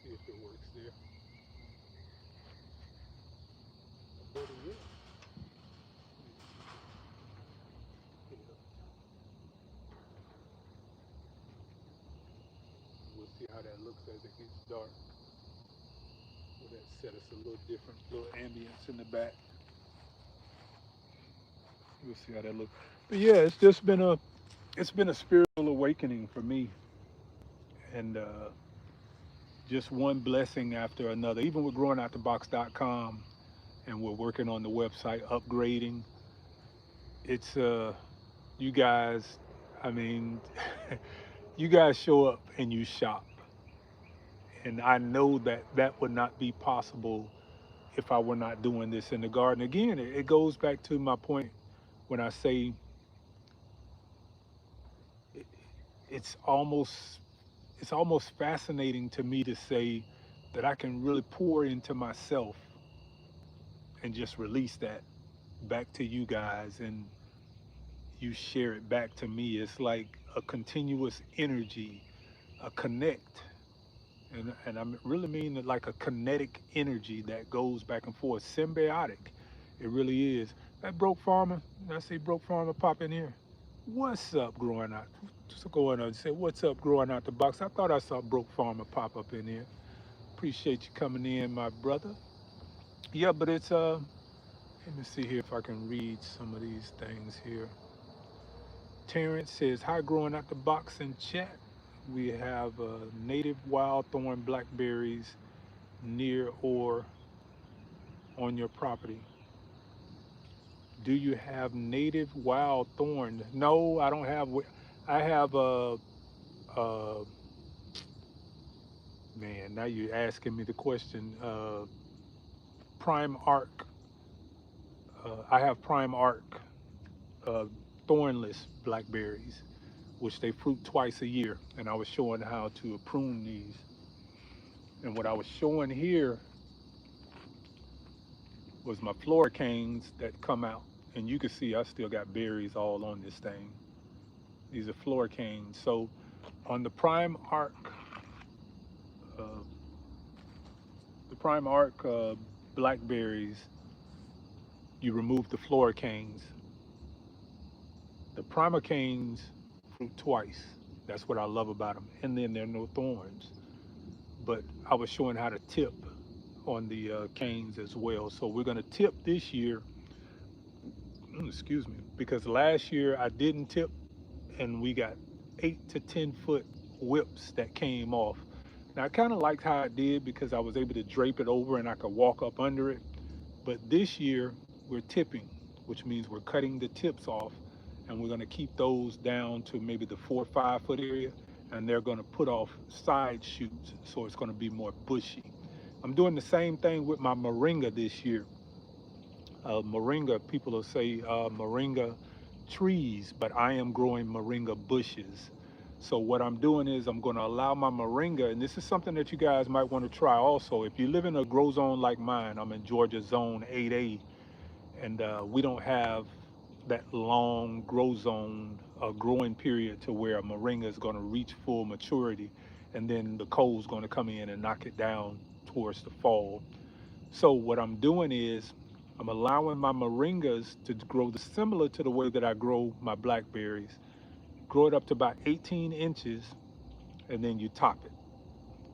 A: See if it works there. But it will. Yeah. We'll see how that looks as it gets dark. Will that set us a little different, little ambience in the back? We'll see how that looks. But yeah, it's been a spiritual awakening for me, and just one blessing after another. Even with growingoutthebox.com, and we're working on the website upgrading. It's you guys. I mean, you guys show up and you shop, and I know that that would not be possible if I were not doing this in the garden. Again, it goes back to my point when I say it, it's almost it's almost fascinating to me to say that I can really pour into myself and just release that back to you guys, and you share it back to me. It's like a continuous energy, a connect. And I really mean it like a kinetic energy that goes back and forth, symbiotic. It really is. That broke farmer, I say broke farmer, pop in here. What's up, growing out? Just going on. Say, what's up, growing out the box? I thought I saw Broke Farmer pop up in here. Appreciate you coming in, my brother. Yeah, but it's let me see here if I can read some of these things here. Terrence says, hi, growing out the box in chat. We have native wild thorn blackberries near or on your property. Do you have native wild thorn? No, I don't have. I have man, now you're asking me the question. Prime-Ark. I have Prime-Ark uh, thornless blackberries, which they fruit twice a year. And I was showing how to prune these. And what I was showing here was my floricanes that come out. And you can see I still got berries all on this thing. These are floricanes. So on uh, the Prime-Ark blackberries, you remove the floricanes. The primocanes fruit twice. That's what I love about them. And then there are no thorns. But I was showing how to tip on the canes as well. So we're going to tip this year, excuse me, because last year I didn't tip and we got 8 to 10 foot whips that came off. Now I kind of liked how I did because I was able to drape it over and I could walk up under it. But this year we're tipping, which means we're cutting the tips off and we're going to keep those down to maybe the 4 or 5 foot area, and they're going to put off side shoots, so it's going to be more bushy. I'm doing the same thing with my moringa this year. Moringa, people will say moringa trees, but I am growing moringa bushes. So what I'm doing is I'm going to allow my moringa, and this is something that you guys might want to try also. If you live in a grow zone like mine, I'm in Georgia zone 8A, and we don't have that long grow zone growing period to where a moringa is going to reach full maturity, and then the cold's going to come in and knock it down towards the fall. So what I'm doing is I'm allowing my moringas to grow similar to the way that I grow my blackberries. Grow it up to about 18 inches, and then you top it.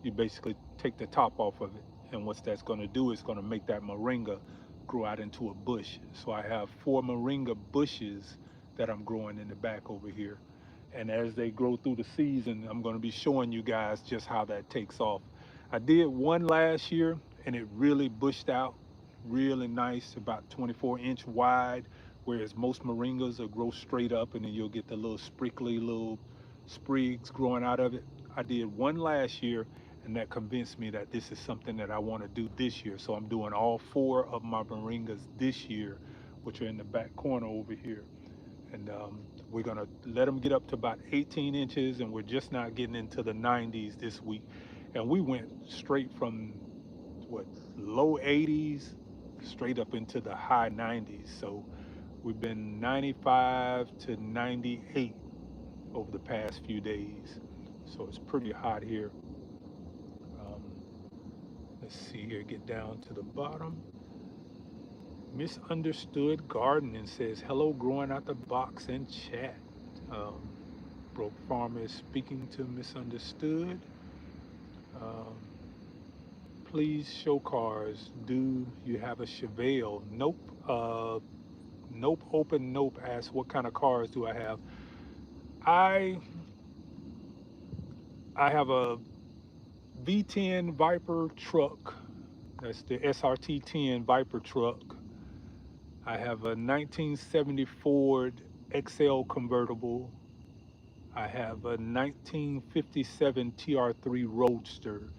A: You basically take the top off of it. And what that's going to do is going to make that moringa grow out into a bush. So I have 4 moringa bushes that I'm growing in the back over here. And as they grow through the season, I'm going to be showing you guys just how that takes off. I did one last year and it really bushed out really nice, about 24-inch wide, whereas most moringas will grow straight up and then you'll get the little sprickly little sprigs growing out of it. I did one last year and that convinced me that this is something that I want to do this year. So I'm doing all 4 of my moringas this year, which are in the back corner over here. And we're gonna let them get up to about 18 inches, and we're just not getting into the 90s this week. And we went straight from what, low 80s straight up into the high 90s. So we've been 95 to 98 over the past few days. So it's pretty hot here. Um, let's see here, get down to the bottom. Misunderstood Gardening says, hello, growing out the box in chat. Um, Broke Farmer is speaking to Misunderstood. Um, please show cars. Do you have a Chevelle? Nope. Nope. Open. Nope. Ask what kind of cars do I have? I I have a V10 Viper truck. That's the SRT 10 Viper truck. I have a 1970 Ford XL convertible. I have a 1957 TR3 Roadster.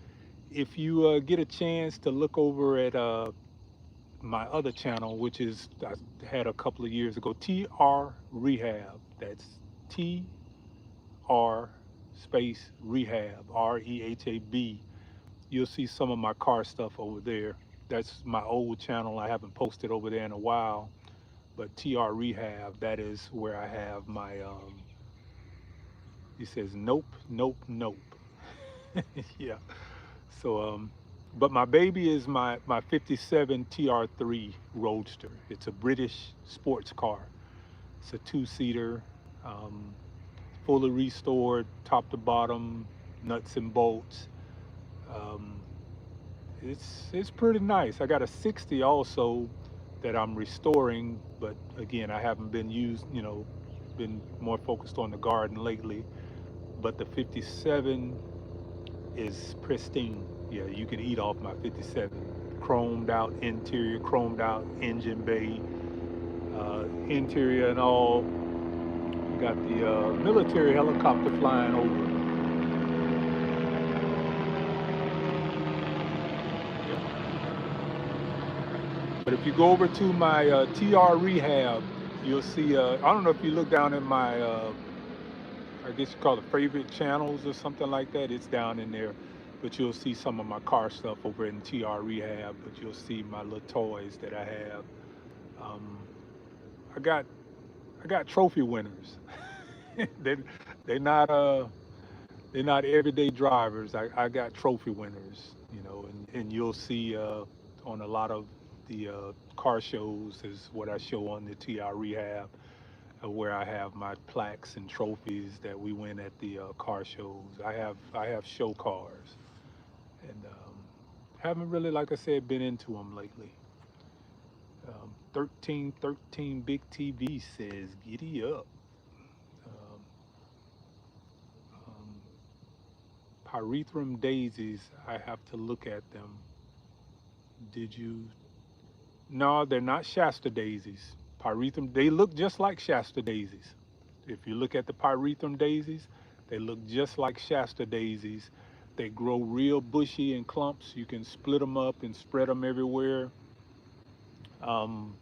A: If you get a chance to look over at my other channel, which is I had a couple of years ago, TR Rehab. That's TR space Rehab, REHAB. You'll see some of my car stuff over there. That's my old channel. I haven't posted over there in a while. But TR Rehab, that is where I have my, he says, nope, nope, nope. Yeah. So, but my baby is my 57 TR3 Roadster. It's a British sports car. It's a 2-seater. Um, Fully restored, top to bottom, nuts and bolts. Um, it's pretty nice. I got a 60 also that I'm restoring, but again, I haven't been used. Been more focused on the garden lately. But the 57 is pristine. Yeah, you can eat off my 57. Chromed out interior, chromed out engine bay, interior and all. Got the military helicopter flying over. But if you go over to my TR Rehab, you'll see. I don't know if you look down in my, I guess you call it favorite channels or something like that. It's down in there. But you'll see some of my car stuff over in TR Rehab. But you'll see my little toys that I have. Um, I got I got trophy winners. they they're not they're not everyday drivers. I got trophy winners, and you'll see on a lot of the car shows is what I show on the TR Rehab, where I have my plaques and trophies that we win at the car shows. I have show cars, and haven't really, like I said, been into them lately. 1313 Big TV says, "Giddy up." Um, um, Pyrethrum daisies, I have to look at them. Did you? No, they're not Shasta daisies. Pyrethrum, they look just like Shasta daisies. If you look at the pyrethrum daisies, they look just like Shasta daisies. They grow real bushy in clumps. You can split them up and spread them everywhere. Um,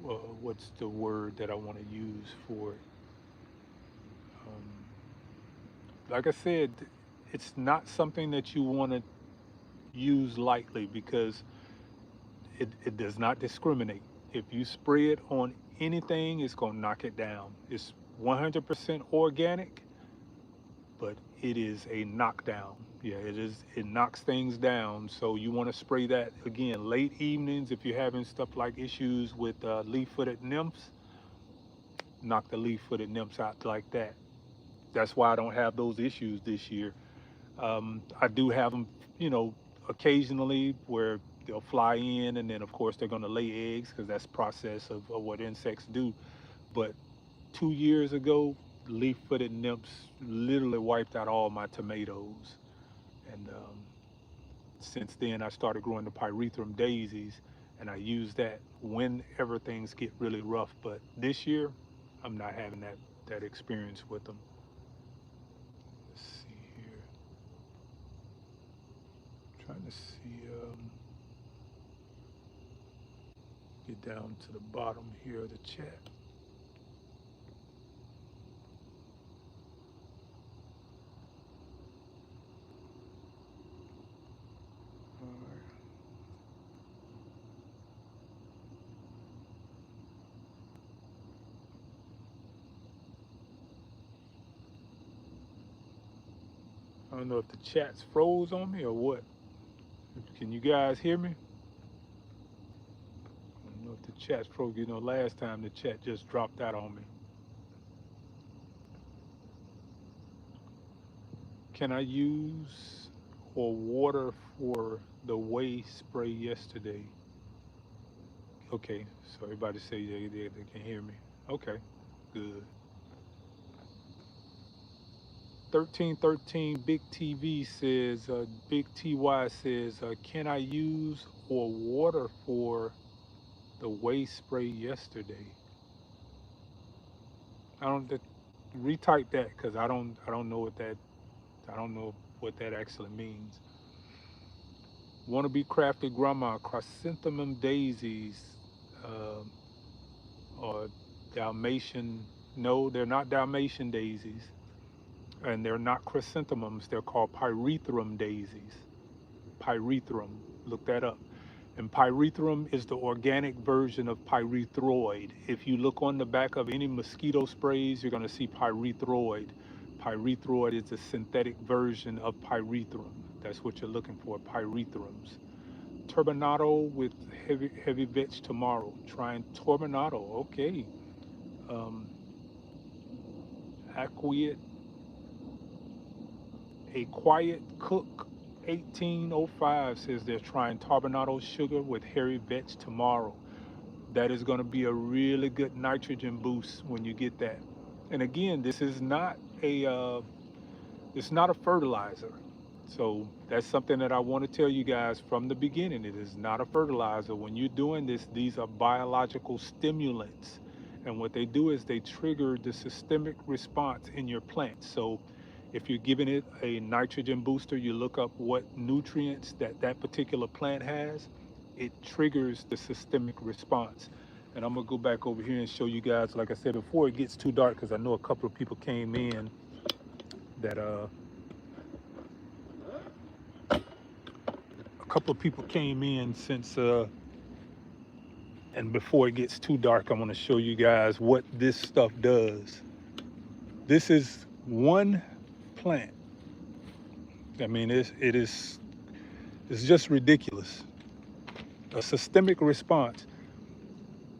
A: what's the word that I want to use for it? Um, like I said, it's not something that you want to use lightly because it does not discriminate. If you spray it on anything, it's going to knock it down. It's 100% organic, but it is a knockdown. Yeah, it is. It knocks things down. So you want to spray that again late evenings if you're having stuff like issues with leaf-footed nymphs. Knock the leaf-footed nymphs out like that. That's why I don't have those issues this year. I do have them, you know, occasionally where they'll fly in, and then of course they're going to lay eggs because that's the process of what insects do. But 2 years ago, leaf-footed nymphs literally wiped out all my tomatoes, and since then I started growing the pyrethrum daisies, and I use that whenever things get really rough. But this year, I'm not having that experience with them. Let's see here. Trying to see. Get down to the bottom here of the chat. All right. I don't know if the chat's froze on me or what. Can you guys hear me? I don't know if the chat's froze. Last time the chat just dropped out on me. Can I use or water for the way spray yesterday? Okay, so everybody say they can hear me. Okay, good. 1313 Big TV says, Big TY says, can I use or water for the waste spray yesterday? I don't retype that because I don't know what that I don't know what that actually means. Want to be crafted grandma chrysanthemum daisies, uh, or Dalmatian? No, they're not Dalmatian daisies, and they're not chrysanthemums. They're called pyrethrum daisies. Pyrethrum. Look that up. And pyrethrum is the organic version of pyrethroid. If you look on the back of any mosquito sprays, you're going to see pyrethroid. Pyrethroid is the synthetic version of pyrethrum. That's what you're looking for, pyrethrums. Turbinado with heavy veg tomorrow. Trying turbinado. Okay. Um, A Quiet Cook 1805 says they're trying Tarbonado sugar with hairy vetch tomorrow. That is going to be a really good nitrogen boost when you get that. And again, this is not it's not a fertilizer. So that's something that I want to tell you guys from the beginning. It is not a fertilizer. When you're doing this, these are biological stimulants. And what they do is they trigger the systemic response in your plant. So if you're giving it a nitrogen booster, you look up what nutrients that particular plant has, it triggers the systemic response. And I'm gonna go back over here and show you guys, like I said, before it gets too dark, because I know a couple of people came in that since and before it gets too dark, I want to show you guys what this stuff does. This is one plant. I mean, it's just ridiculous. A systemic response.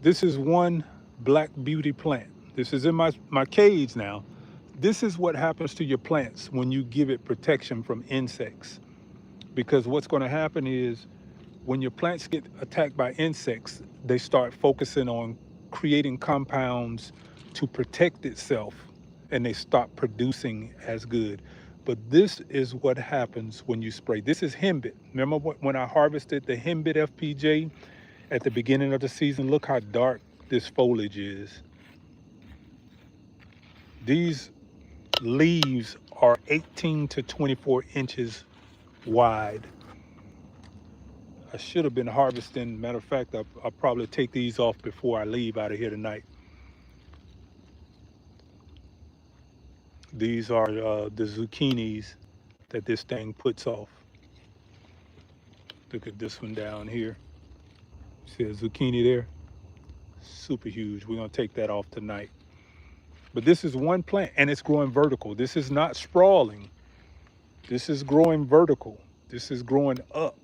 A: This is one black beauty plant. This is in my cage now. This is what happens to your plants when you give it protection from insects. Because what's going to happen is when your plants get attacked by insects, they start focusing on creating compounds to protect itself, and they stop producing as good. But this is what happens when you spray. This is Himbit. Remember when I harvested the Himbit FPJ at the beginning of the season? Look how dark this foliage is. These leaves are 18 to 24 inches wide. I should have been harvesting. Matter of fact, I'll probably take these off before I leave out of here tonight. These are the zucchinis that this thing puts off. Look at this one down here. See a zucchini there? Super huge. We're gonna take that off tonight. But this is one plant and it's growing vertical. This is not sprawling. This is growing vertical. This is growing up.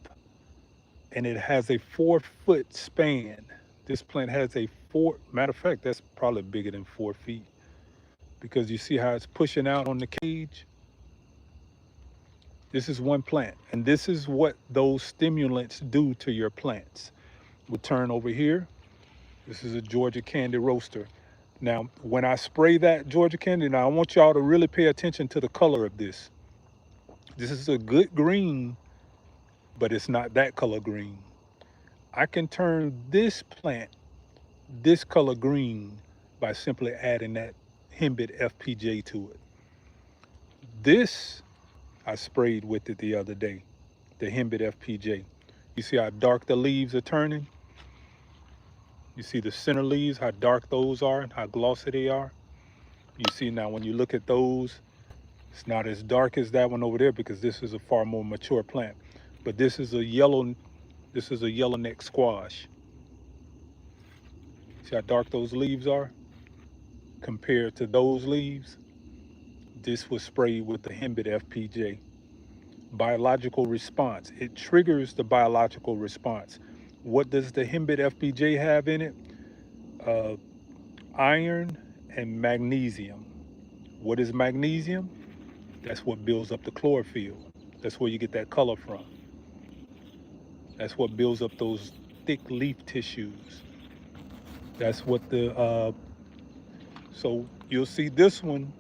A: And it has a 4-foot span. This plant has matter of fact, that's probably bigger than 4 feet, because you see how it's pushing out on the cage. This is one plant, and this is what those stimulants do to your plants. We'll turn over here. This is a Georgia candy roaster. Now, when I spray that Georgia candy, now I want y'all to really pay attention to the color of this. This is a good green, but it's not that color green. I can turn this plant this color green by simply adding that Himbit FPJ to it. This, I sprayed with it the other day, the Himbit FPJ. You see how dark the leaves are turning? You see the center leaves, how dark those are and how glossy they are? You see now when you look at those, it's not as dark as that one over there because this is a far more mature plant. But this is a yellowneck squash. See how dark those leaves are compared to those leaves? This was sprayed with the Himbit FPJ. Biological response. It triggers the biological response. What does the Himbit FPJ have in it? Iron and magnesium. What is magnesium? That's what builds up the chlorophyll. That's where you get that color from. That's what builds up those thick leaf tissues. That's what so you'll see this one,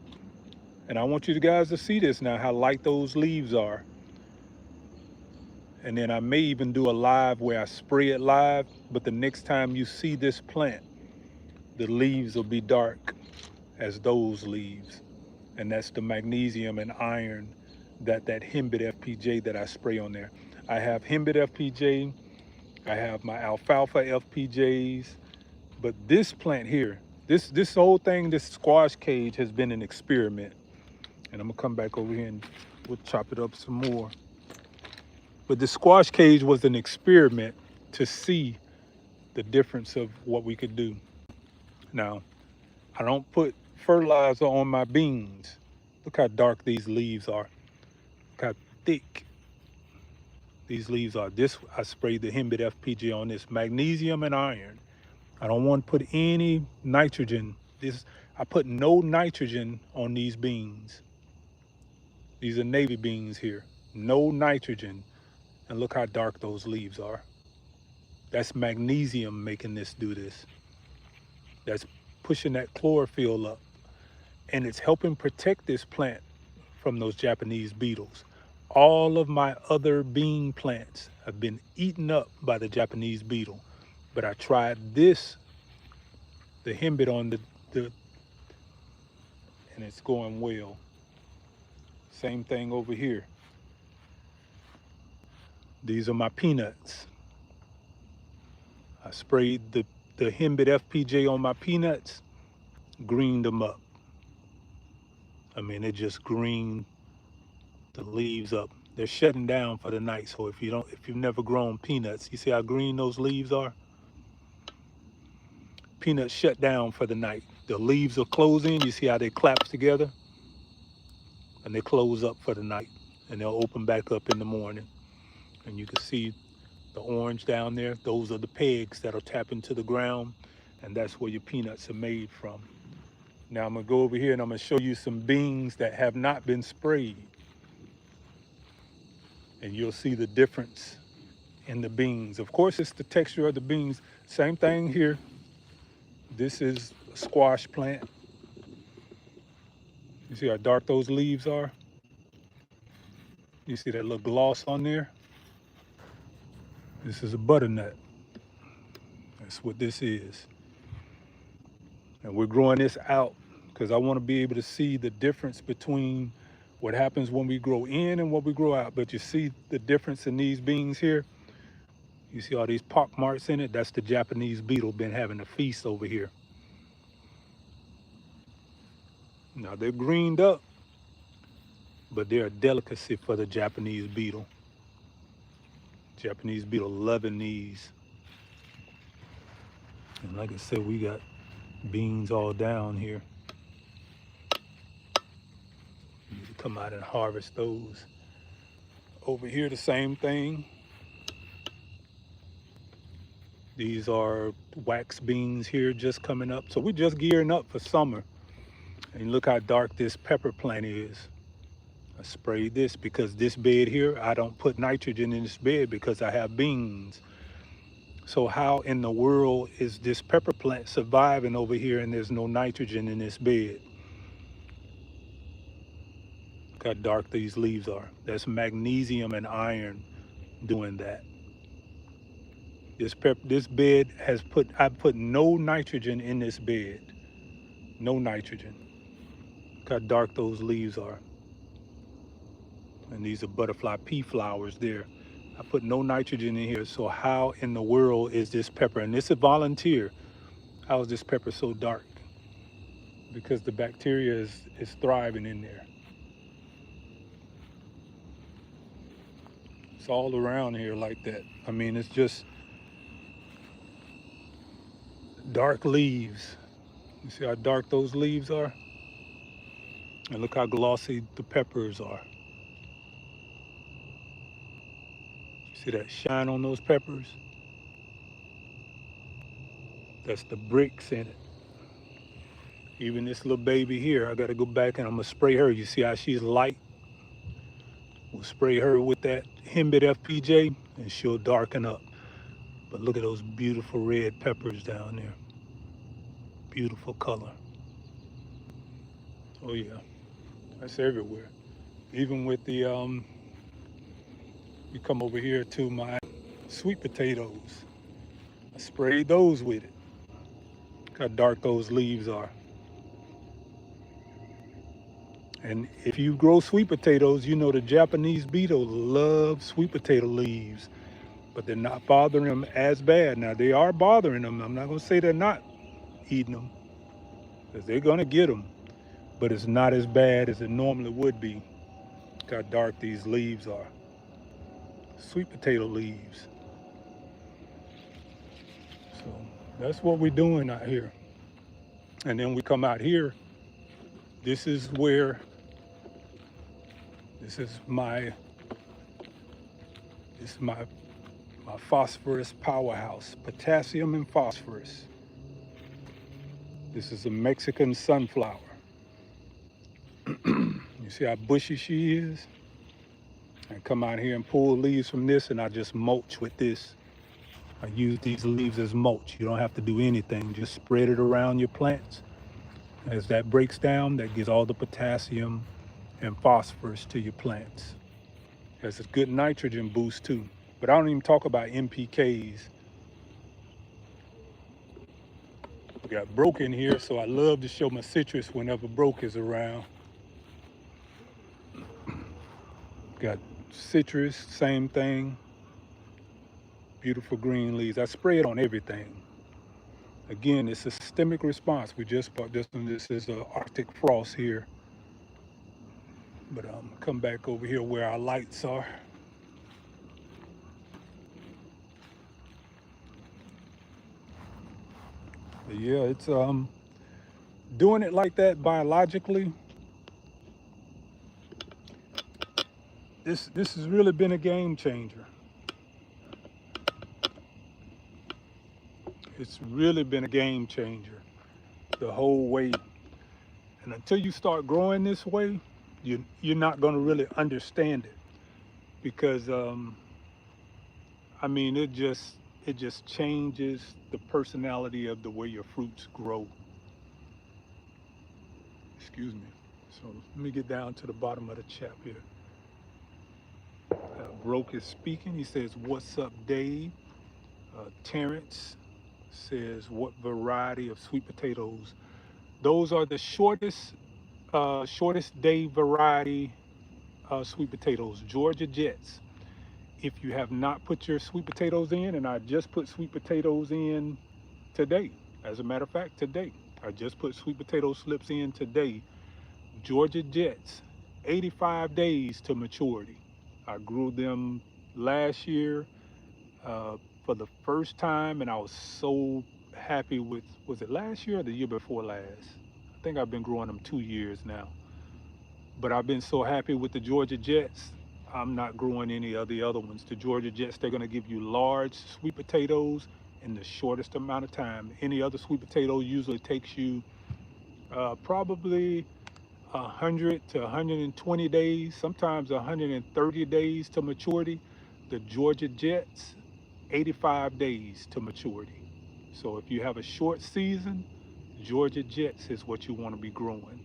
A: and I want you guys to see this now, how light those leaves are. And then I may even do a live where I spray it live, but the next time you see this plant, the leaves will be dark as those leaves. And that's the magnesium and iron that Himbit FPJ that I spray on there. I have Himbit FPJ, I have my alfalfa FPJs, but this plant here, this whole thing, this squash cage has been an experiment. And I'm gonna come back over here and we'll chop it up some more. But the squash cage was an experiment to see the difference of what we could do. Now, I don't put fertilizer on my beans. Look how dark these leaves are. Look how thick these leaves are. This, I sprayed the Himbit FPJ on this, magnesium and iron. I don't want to put any nitrogen. I put no nitrogen on these beans. These are navy beans here. No nitrogen. And look how dark those leaves are. That's magnesium making this do this. That's pushing that chlorophyll up. And it's helping protect this plant from those Japanese beetles. All of my other bean plants have been eaten up by the Japanese beetle. But I tried this, the henbit on the and it's going well. Same thing over here. These are my peanuts. I sprayed the henbit FPJ on my peanuts, greened them up. I mean, it just greened the leaves up. They're shutting down for the night. So if you've never grown peanuts, you see how green those leaves are? Peanuts shut down for the night. The leaves are closing. You see how they collapse together? And they close up for the night. And they'll open back up in the morning. And you can see the orange down there. Those are the pegs that'll tap into the ground. And that's where your peanuts are made from. Now I'm gonna go over here and I'm gonna show you some beans that have not been sprayed. And you'll see the difference in the beans. Of course, it's the texture of the beans. Same thing here. This is a squash plant. You see how dark those leaves are? You see that little gloss on there? This is a butternut. That's what this is. And we're growing this out because I want to be able to see the difference between what happens when we grow in and what we grow out. But you see the difference in these beans here? You see all these pock marks in it? That's the Japanese beetle been having a feast over here. Now they're greened up, but they're a delicacy for the Japanese beetle. Japanese beetle loving these. And like I said, we got beans all down here. You need to come out and harvest those. Over here, the same thing. These are wax beans here just coming up. So we're just gearing up for summer. And look how dark this pepper plant is. I sprayed this because this bed here, I don't put nitrogen in this bed because I have beans. So how in the world is this pepper plant surviving over here and there's no nitrogen in this bed? Look how dark these leaves are. That's magnesium and iron doing that. This bed has I put no nitrogen in this bed. No nitrogen. Look how dark those leaves are. And these are butterfly pea flowers there. I put no nitrogen in here. So how in the world is this pepper? And this is volunteer. How is this pepper so dark? Because the bacteria is thriving in there. It's all around here like that. I mean, it's just dark leaves. You see how dark those leaves are? And look how glossy the peppers are. See that shine on those peppers? That's the bricks in it. Even this little baby here, I gotta go back and I'm gonna spray her. You see how she's light? We'll spray her with that henbit FPJ and she'll darken up. But look at those beautiful red peppers down there. Beautiful color. Oh yeah, that's everywhere. Even with the, you come over here to my sweet potatoes. I sprayed those with it. Look how dark those leaves are. And if you grow sweet potatoes, you know the Japanese beetle loves sweet potato leaves, but they're not bothering them as bad. Now they are bothering them. I'm not gonna say they're not eating them, because they're gonna get them, but it's not as bad as it normally would be. Look how dark these leaves are. Sweet potato leaves. So that's what we're doing out here. And then we come out here. This is my phosphorus powerhouse, potassium and phosphorus. This is a Mexican sunflower. You see how bushy she is? I come out here and pull leaves from this, and I just mulch with this. I use these leaves as mulch. You don't have to do anything. Just spread it around your plants. As that breaks down, that gives all the potassium and phosphorus to your plants. Has a good nitrogen boost too. But I don't even talk about NPKs. We got Broke in here, so I love to show my citrus whenever Broke is around. Got citrus, same thing. Beautiful green leaves. I spray it on everything. Again, it's a systemic response. We just bought this one. This is Arctic frost here. But come back over here where our lights are. But yeah, it's doing it like that biologically. This has really been a game changer. It's really been a game changer the whole way. And until you start growing this way, you're not going to really understand it because I mean it just changes the personality of the way your fruits grow. Excuse me. So let me get down to the bottom of the chat here. Broke is speaking. He says, "What's up, Dave?" Terrence says, "What variety of sweet potatoes?" Those are the shortest day variety sweet potatoes, Georgia Jets. If you have not put your sweet potatoes in, and I just put sweet potatoes in today, as a matter of fact, today, I just put sweet potato slips in today. Georgia Jets, 85 days to maturity. I grew them last year for the first time, and I was so happy with, was it last year or the year before last? I think I've been growing them 2 years now. But I've been so happy with the Georgia Jets. I'm not growing any of the other ones. The Georgia Jets, they're going to give you large sweet potatoes in the shortest amount of time. Any other sweet potato usually takes you probably 100 to 120 days, sometimes 130 days to maturity. The Georgia Jets, 85 days to maturity. So if you have a short season, Georgia Jets is what you want to be growing.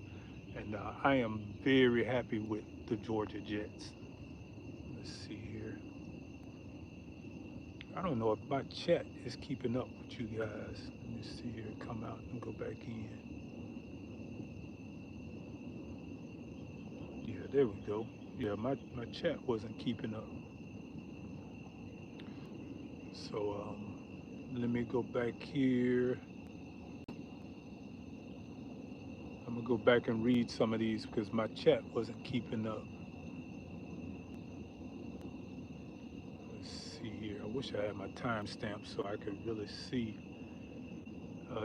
A: And I am very happy with the Georgia Jets. Let's see here. I don't know if my chat is keeping up with you guys. Let me see here. Come out and go back in. Yeah, there we go. Yeah, my chat wasn't keeping up. So let me go back here. I'm gonna go back and read some of these because my chat wasn't keeping up. Let's see here. I wish I had my timestamp so I could really see.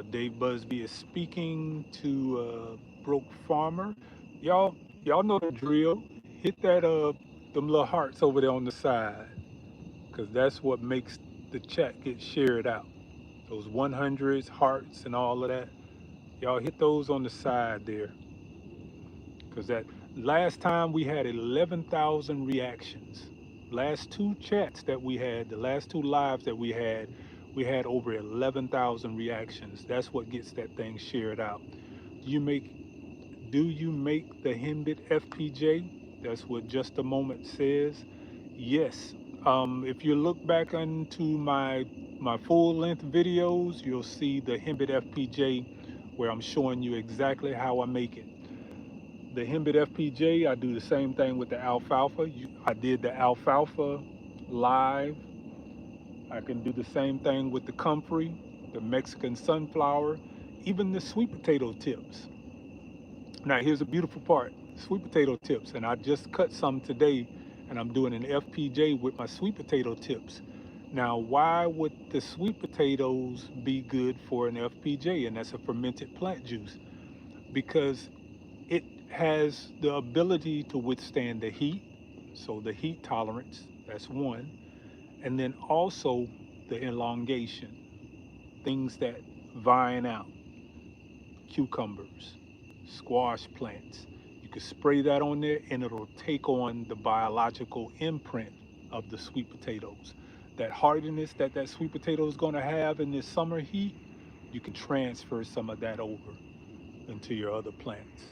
A: Dave Busby is speaking to Broke Farmer. Y'all know the drill. Hit that them little hearts over there on the side, because that's what makes the chat get shared out. Those 100s, hearts, and all of that. Y'all hit those on the side there, because that last time we had 11,000 reactions. Last two chats that we had, the last two lives that we had over 11,000 reactions. That's what gets that thing shared out. You make Do you make the Himbit FPJ? That's what Just a Moment says. Yes. If you look back into my full length videos, you'll see the Himbit FPJ where I'm showing you exactly how I make it. The Himbit FPJ, I do the same thing with the alfalfa. I did the alfalfa live. I can do the same thing with the comfrey, the Mexican sunflower, even the sweet potato tips. Now here's a beautiful part, sweet potato tips, and I just cut some today and I'm doing an FPJ with my sweet potato tips. Now why would the sweet potatoes be good for an FPJ, and that's a fermented plant juice? Because it has the ability to withstand the heat, so the heat tolerance, that's one, and then also the elongation, things that vine out. cucumbers, squash plants. You can spray that on there and it'll take on the biological imprint of the sweet potatoes. That hardiness that that sweet potato is going to have in this summer heat, you can transfer some of that over into your other plants.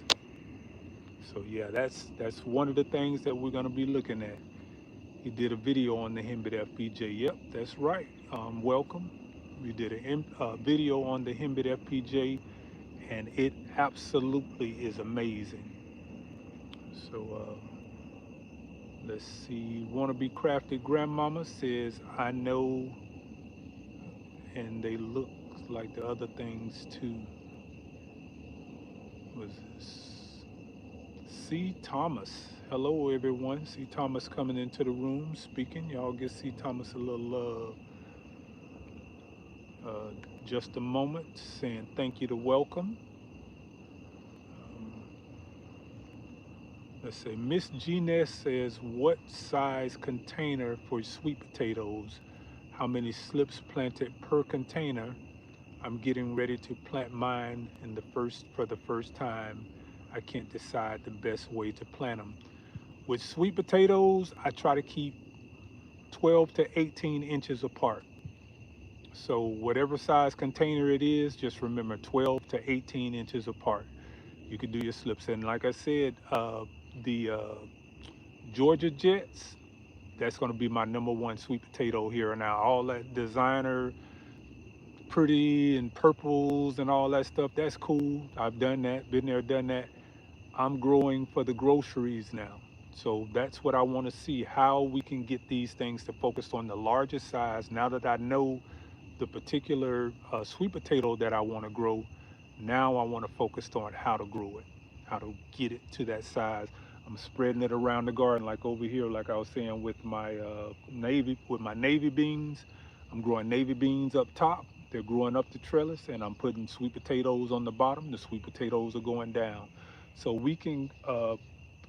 A: So yeah, that's one of the things that we're going to be looking at. He did a video on the Himbit FPJ. Yep, that's right. Welcome. We did a video on the Himbit FPJ, and it absolutely is amazing. So let's see. Wanna be crafted grandmama says I know, and they look like the other things too. Was this C Thomas? Hello everyone. C Thomas coming into the room speaking. Y'all give C Thomas a little love. Just a moment, saying thank you to welcome. Um, let's say Miss G says, what size container for sweet potatoes? How many slips planted per container? I'm getting ready to plant mine for the first time. I can't decide the best way to plant them. With sweet potatoes, I try to keep 12 to 18 inches apart. So whatever size container it is, just remember 12 to 18 inches apart. You can do your slips. And like I said, the Georgia Jets, that's going to be my number one sweet potato here now. All that designer, pretty and purples and all that stuff, that's cool. I've done that, been there, done that. I'm growing for the groceries now. So that's what I want to see, how we can get these things to focus on the largest size. Now that I know the particular sweet potato that I want to grow, now I want to focus on how to grow it, how to get it to that size. I'm spreading it around the garden, like over here, like I was saying with my navy beans. I'm growing navy beans up top. They're growing up the trellis, and I'm putting sweet potatoes on the bottom. The sweet potatoes are going down, so we can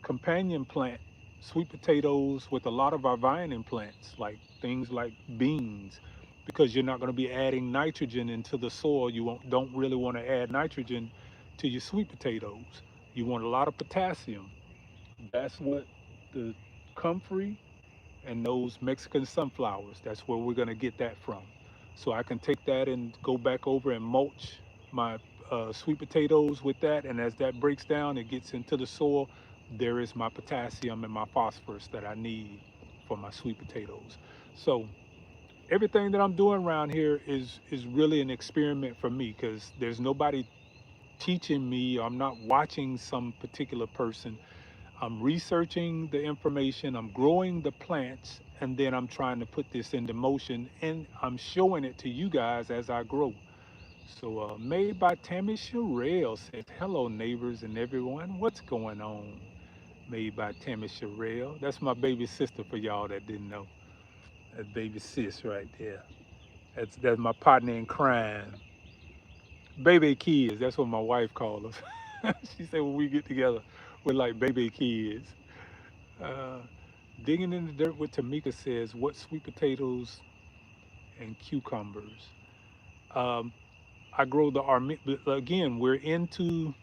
A: companion plant sweet potatoes with a lot of our vining plants, like things like beans, because you're not going to be adding nitrogen into the soil. Don't really want to add nitrogen to your sweet potatoes. You want a lot of potassium. That's what the comfrey and those Mexican sunflowers, that's where we're going to get that from. So I can take that and go back over and mulch my sweet potatoes with that. And as that breaks down, it gets into the soil. There is my potassium and my phosphorus that I need for my sweet potatoes. So everything that I'm doing around here is really an experiment for me, because there's nobody teaching me. I'm not watching some particular person. I'm researching the information, I'm growing the plants, and then I'm trying to put this into motion, and I'm showing it to you guys as I grow. So made by Tammy Sherrill says, hello neighbors and everyone, what's going on? Made by Tammy Sherrill. That's my baby sister for y'all that didn't know. That's baby sis right there. That's my partner in crime. Baby kids, that's what my wife calls us. She said when we get together, we're like baby kids. Uh, Digging in the dirt with Tamika says, what sweet potatoes and cucumbers? Um, I grow the again, we're into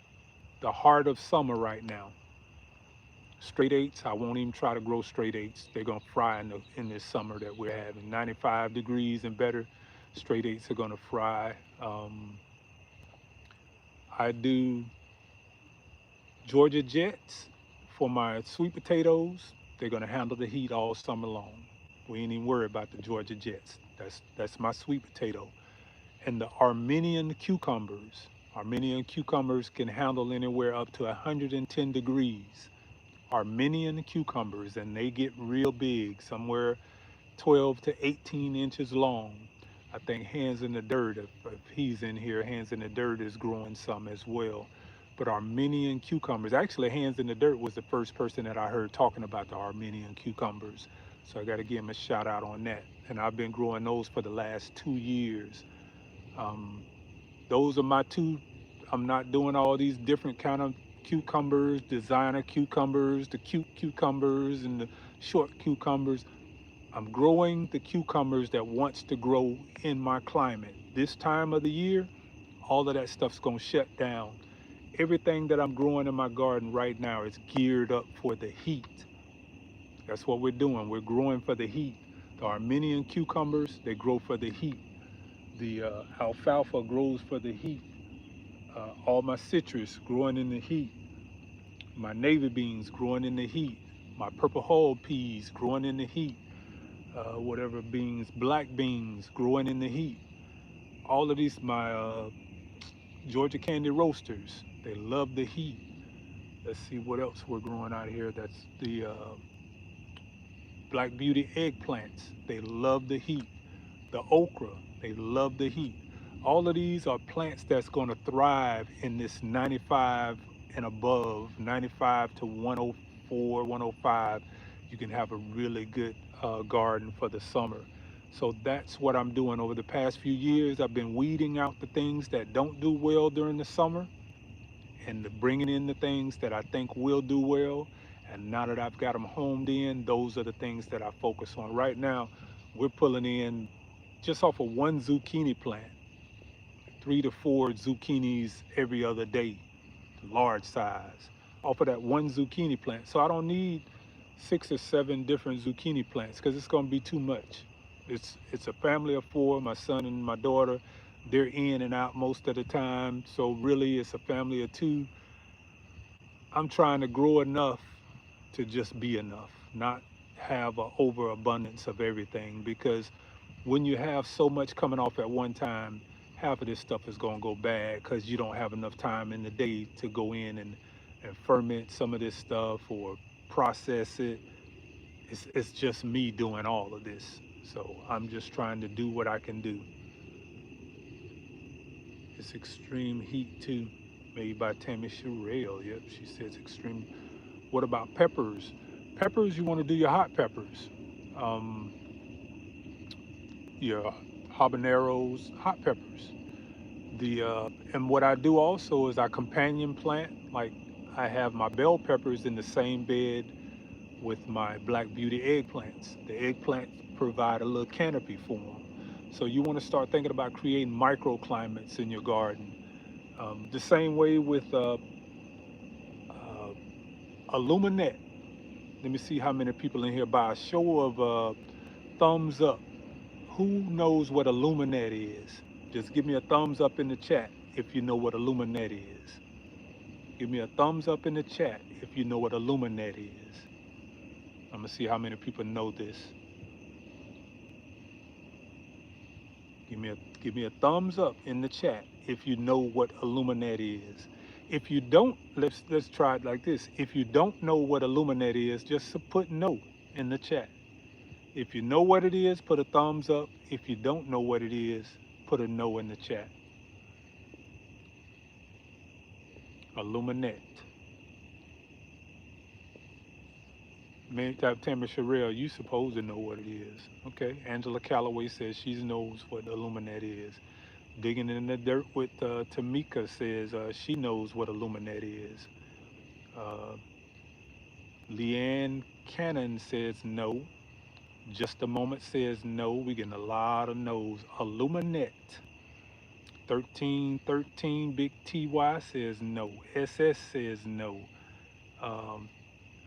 A: the heart of summer right now. Straight eights, I won't even try to grow straight eights. They're gonna fry in this summer that we're having. 95 degrees and better, straight eights are gonna fry. I do Georgia Jets for my sweet potatoes. They're gonna handle the heat all summer long. We ain't even worried about the Georgia Jets. That's my sweet potato. And the Armenian cucumbers. Armenian cucumbers can handle anywhere up to 110 degrees. Armenian cucumbers, and they get real big, somewhere 12 to 18 inches long. I think Hands in the Dirt, if he's in here, Hands in the Dirt is growing some as well. But Armenian cucumbers, actually Hands in the Dirt was the first person that I heard talking about the Armenian cucumbers. So I got to give him a shout out on that. And I've been growing those for the last 2 years. Um, those are my two. I'm not doing all these different kind of cucumbers, designer cucumbers, the cute cucumbers and the short cucumbers. I'm growing the cucumbers that wants to grow in my climate. This time of the year, all of that stuff's gonna shut down. Everything that I'm growing in my garden right now is geared up for the heat. That's what we're doing. We're growing for the heat. The Armenian cucumbers, they grow for the heat. The alfalfa grows for the heat. All my citrus growing in the heat. My navy beans growing in the heat. My purple hull peas growing in the heat. Whatever beans, black beans growing in the heat. All of these, my Georgia candy roasters, they love the heat. Let's see what else we're growing out here. That's the Black Beauty eggplants. They love the heat. The okra, they love the heat. All of these are plants that's going to thrive in this 95 and above, 95 to 104, 105. You can have a really good garden for the summer. So that's what I'm doing over the past few years. I've been weeding out the things that don't do well during the summer and bringing in the things that I think will do well. And now that I've got them homed in, those are the things that I focus on. Right now, we're pulling in just off of one zucchini plant, 3 to 4 zucchinis every other day, large size, off of that one zucchini plant. So I don't need 6 or 7 different zucchini plants because it's going to be too much. It's a family of 4, my son and my daughter. They're in and out most of the time. So really it's a family of 2. I'm trying to grow enough to just be enough, not have an overabundance of everything, because when you have so much coming off at one time, half of this stuff is going to go bad because you don't have enough time in the day to go in and ferment some of this stuff or process it. It's just me doing all of this. So I'm just trying to do what I can do. It's extreme heat too, made by Tammy Sherrill. Yep, she says extreme. What about peppers? Peppers, you want to do your hot peppers. Um, your habaneros, hot peppers. And what I do also is I companion plant. Like I have my bell peppers in the same bed with my Black Beauty eggplants. The eggplants provide a little canopy for them. So you want to start thinking about creating microclimates in your garden. The same way with aluminette. Let me see how many people in here, by a show of thumbs up, who knows what aluminette is? Just give me a thumbs up in the chat if you know what aluminette is. Give me a thumbs up in the chat if you know what aluminette is. I'm gonna see how many people know this. Give me a thumbs up in the chat if you know what aluminette is. If you don't, let's try it like this. If you don't know what aluminette is, just put no in the chat. If you know what it is, put a thumbs up. If you don't know what it is, put a no in the chat. Aluminette. Many type Tamara Sherrill, you supposed to know what it is. Okay. Angela Calloway says she knows what aluminette is. Digging in the dirt with Tamika says she knows what aluminette is. Uh, Leanne Cannon says no. Just a moment says no. We're getting a lot of no's. Aluminette. 1313 Big TY says no. SS says no. Um,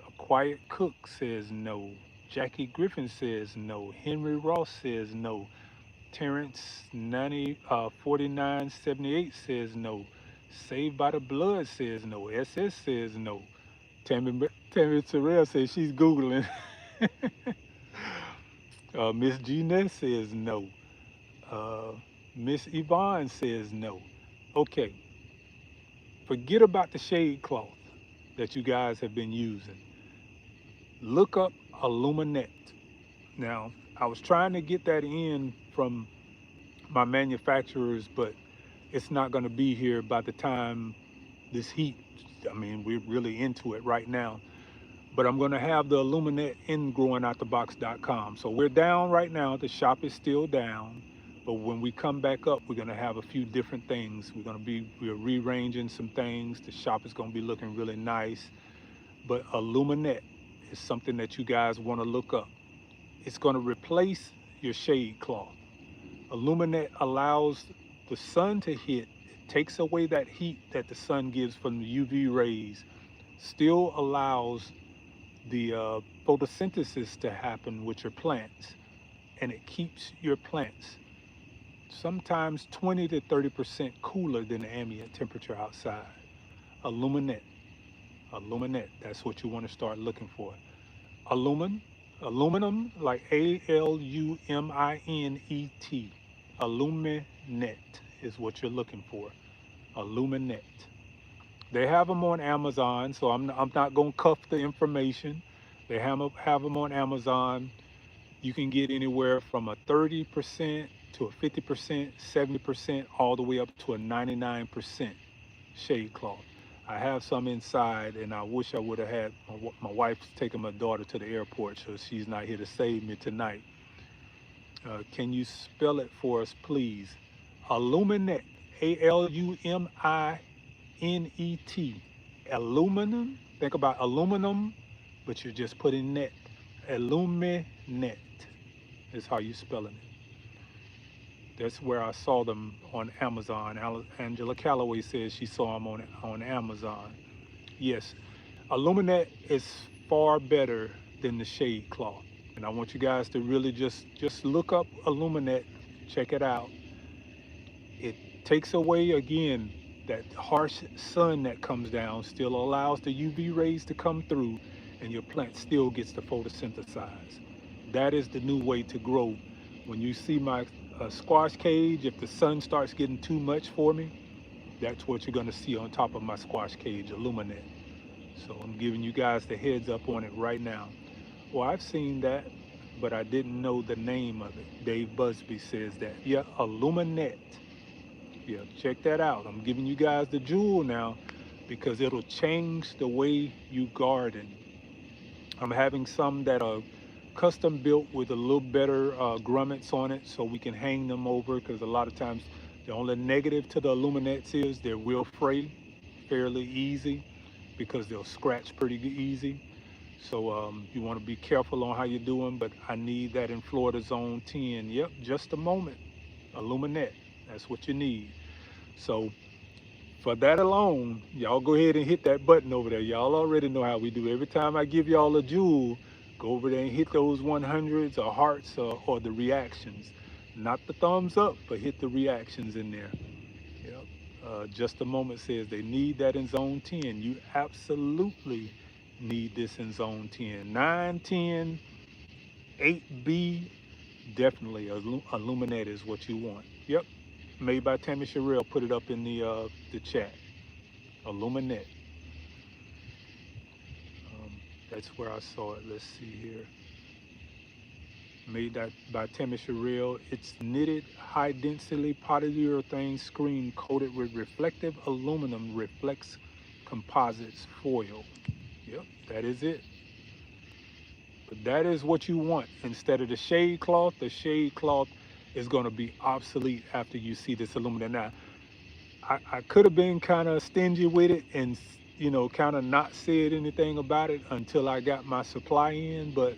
A: A Quiet Cook says no. Jackie Griffin says no. Henry Ross says no. Terrence 4978 says no. Saved by the Blood says no. SS says no. Tammy Terrell says she's Googling. Miss Jeanette says no. Uh, Miss Yvonne says no. Okay, forget about the shade cloth that you guys have been using. Look up aluminette. Now, I was trying to get that in from my manufacturers, but it's not going to be here by the time this heat. I mean, we're really into it right now. But I'm going to have the aluminette in growingoutthebox.com. So we're down right now. The shop is still down. But when we come back up, we're going to have a few different things. We're rearranging some things. The shop is going to be looking really nice. But aluminette is something that you guys want to look up. It's going to replace your shade cloth. Aluminette allows the sun to hit takes away that heat that the sun gives from the UV rays, still allows the photosynthesis to happen with your plants, and it keeps your plants sometimes 20 to 30% cooler than the ambient temperature outside. Aluminate, aluminate, that's what you want to start looking for. Aluminum, aluminum, like Aluminet. Aluminate is what you're looking for. Aluminate. They have them on Amazon, so I'm not going to cuff the information. They have them on Amazon. You can get anywhere from a 30% to a 50%, 70%, all the way up to a 99% shade cloth. I have some inside, and I wish I would have had my wife's taking my daughter to the airport, so she's not here to save me tonight. Can you spell it for us, please? Aluminate, Aluminet. Aluminum. Think about aluminum, but you're just putting net. Aluminate is how you spelling it. That's where I saw them on Amazon. Angela Calloway says she saw them on Amazon. Yes, Illuminate is far better than the shade cloth. And I want you guys to really just look up Illuminate, check it out. It takes away again that harsh sun that comes down, still allows the UV rays to come through, and your plant still gets to photosynthesize. That is the new way to grow. When you see my squash cage, if the sun starts getting too much for me, that's what you're going to see on top of my squash cage, Illuminate. So I'm giving you guys the heads up on it right now. Well, I've seen that, but I didn't know the name of it. Dave Busby says that. Yeah, Illuminate. Yeah, check that out. I'm giving you guys the jewel now because it'll change the way you garden. I'm having some that are custom built with a little better grommets on it so we can hang them over, because a lot of times the only negative to the Illuminates is they're real fray, fairly easy, because they'll scratch pretty easy. So you want to be careful on how you do them, but I need that in Florida Zone 10. Yep, just a moment. Illuminate, that's what you need. So for that alone, y'all go ahead and hit that button over there. Y'all already know how we do. Every time I give y'all a jewel, go over there and hit those 100s or hearts or the reactions. Not the thumbs up, but hit the reactions in there. Yep. Just a moment says they need that in zone 10. You absolutely need this in zone 10. 9, 10, 8B, definitely Illuminate is what you want. Yep. Made by Tammy Sherrill. Put it up in the chat. Illuminate. That's where I saw it. Let's see here. Made that by Tammy Sherrill. It's knitted, high density polyurethane screen coated with reflective aluminum reflex composites foil. Yep, that is it. But that is what you want instead of the shade cloth. The shade cloth is going to be obsolete after you see this aluminum. Now, I could have been kind of stingy with it and, kind of not said anything about it until I got my supply in. But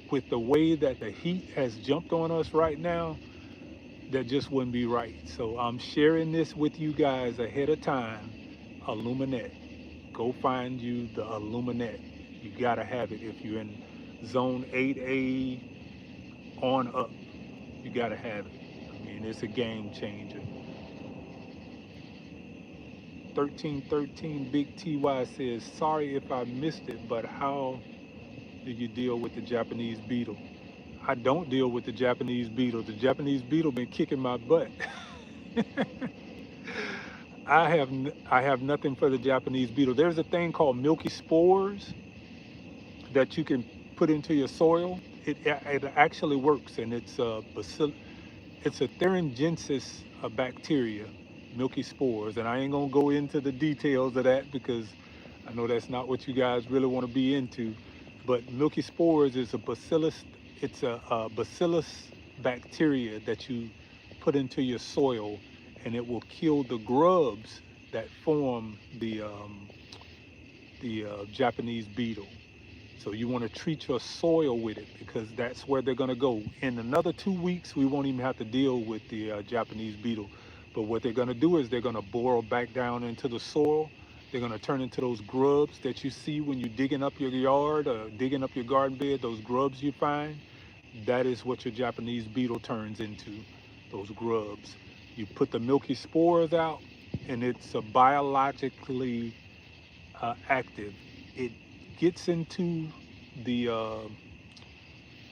A: with the way that the heat has jumped on us right now, that just wouldn't be right. So I'm sharing this with you guys ahead of time. Illuminate. Go find you the Illuminate. You gotta have it if you're in zone 8A on up. You gotta have it. I mean, it's a game changer. 1313 Big TY says, sorry if I missed it, but how do you deal with the Japanese beetle? I don't deal with the Japanese beetle. The Japanese beetle been kicking my butt. I have nothing for the Japanese beetle. There's a thing called milky spores that you can put into your soil. It actually works, and it's it's a Thuringiensis bacteria, milky spores. And I ain't gonna go into the details of that because I know that's not what you guys really want to be into. But milky spores is a bacillus. It's a bacillus bacteria that you put into your soil, and it will kill the grubs that form the Japanese beetle. So you want to treat your soil with it because that's where they're going to go. In another 2 weeks, we won't even have to deal with the Japanese beetle. But what they're going to do is they're going to burrow back down into the soil. They're going to turn into those grubs that you see when you're digging up your yard or digging up your garden bed, those grubs you find. That is what your Japanese beetle turns into, those grubs. You put the milky spores out, and it's a biologically active. It gets into the uh,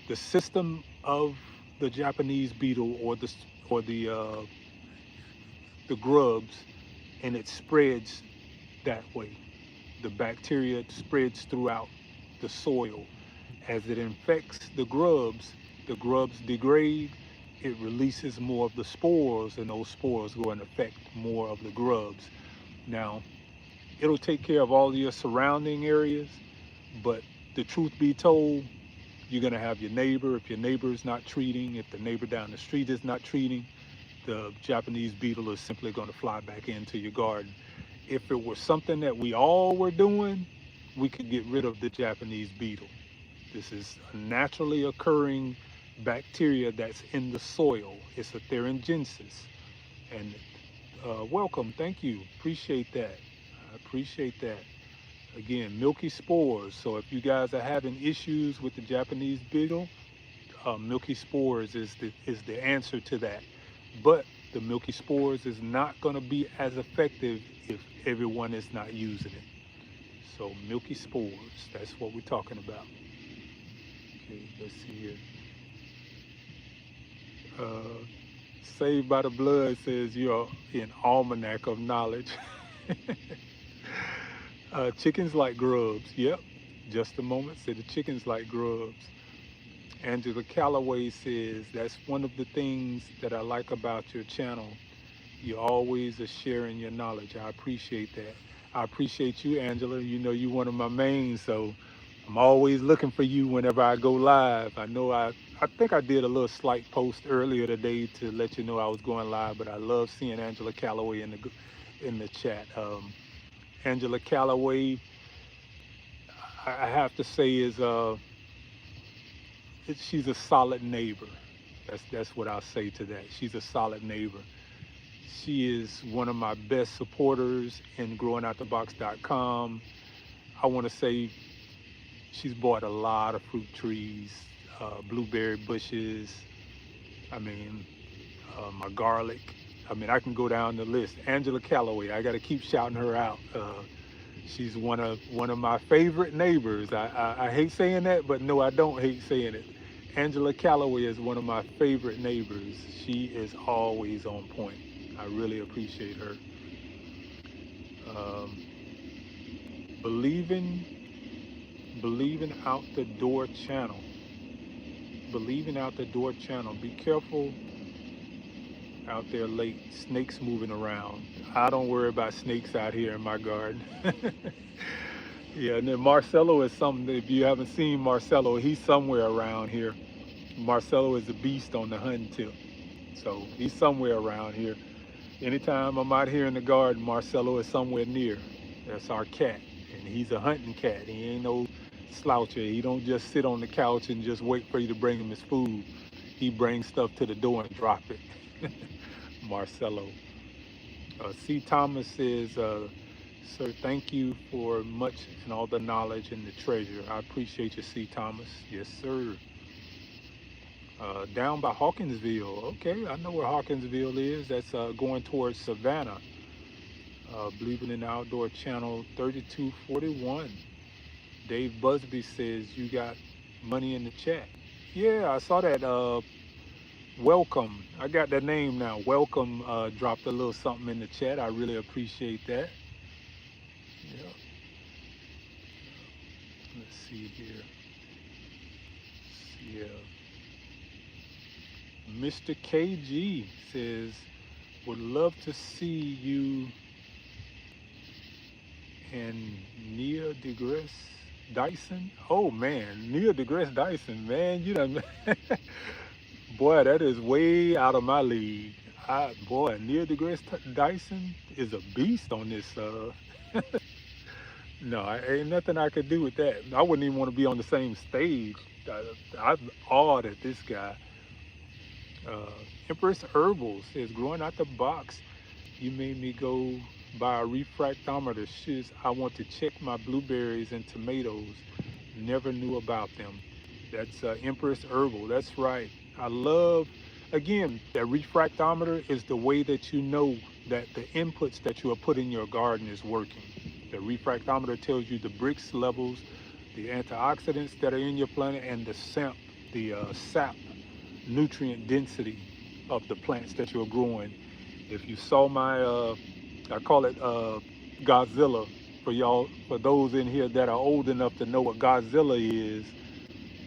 A: the system of the Japanese beetle or the grubs, and it spreads that way. The bacteria spreads throughout the soil. As it infects the grubs degrade, it releases more of the spores, and those spores go and affect more of the grubs. Now, it'll take care of all of your surrounding areas, but the truth be told, you're going to have your neighbor. If your neighbor is not treating, if the neighbor down the street is not treating, the Japanese beetle is simply going to fly back into your garden. If it was something that we all were doing, we could get rid of the Japanese beetle. This is a naturally occurring bacteria that's in the soil. It's a therangensis. And welcome, thank you. Appreciate that. I appreciate that. Again, milky spores. So if you guys are having issues with the Japanese beetle, milky spores is the answer to that. But the milky spores is not going to be as effective if everyone is not using it. So milky spores, that's what we're talking about. Okay, let's see here. Saved by the Blood says you're an almanac of knowledge. Chickens like grubs. Yep. Just a moment. Said the chickens like grubs. Angela Calloway says that's one of the things that I like about your channel. You always are sharing your knowledge. I appreciate that. I appreciate you, Angela. You know you're one of my mains, so I'm always looking for you whenever I go live. I think I did a little slight post earlier today to let you know I was going live, but I love seeing Angela Calloway in the chat. Angela Calloway, I have to say, she's a solid neighbor. That's what I'll say to that. She's a solid neighbor. She is one of my best supporters in growingoutthebox.com. I want to say she's bought a lot of fruit trees, blueberry bushes. I mean, my garlic. I mean, I can go down the list. Angela Calloway, I got to keep shouting her out. She's one of my favorite neighbors. I hate saying that, but no, I don't hate saying it. Angela Calloway is one of my favorite neighbors. She is always on point. I really appreciate her. Believing out the door channel. Believing out the door channel. Be careful out there late. Snakes moving around. I don't worry about snakes out here in my garden. Yeah, and then Marcelo is something that if you haven't seen Marcelo, he's somewhere around here. Marcelo is a beast on the hunting tip. So he's somewhere around here. Anytime I'm out here in the garden, Marcelo is somewhere near. That's our cat. And he's a hunting cat. He ain't no sloucher. He don't just sit on the couch and just wait for you to bring him his food. He brings stuff to the door and drop it. Marcelo. C. Thomas says, sir, thank you for much and all the knowledge and the treasure. I appreciate you, C. Thomas. Yes, sir. Down by Hawkinsville. Okay, I know where Hawkinsville is. That's going towards Savannah. Believing in the Outdoor Channel 3241. Dave Busby says you got money in the chat. Yeah, I saw that. Welcome. I got that name now. Welcome dropped a little something in the chat. I really appreciate that. Yeah. Let's see here. Yeah. Mr. KG says, would love to see you and Nia DeGrasse Dyson. Oh man, Nia DeGrasse Dyson, man, you done, boy, that is way out of my league. Boy, Nia DeGrasse Dyson is a beast on this. No, ain't nothing I could do with that. I wouldn't even want to be on the same stage. I'm awed at this guy. Empress Herbals is growing out the box. You made me go buy a refractometer. Shiz, I want to check my blueberries and tomatoes. Never knew about them. That's Empress Herbal. That's right. I love, again, that refractometer is the way that you know that the inputs that you are putting in your garden is working. The refractometer tells you the Brix levels, the antioxidants that are in your plant, and the sap nutrient density of the plants that you're growing. If you saw my, I call it Godzilla for y'all, for those in here that are old enough to know what Godzilla is,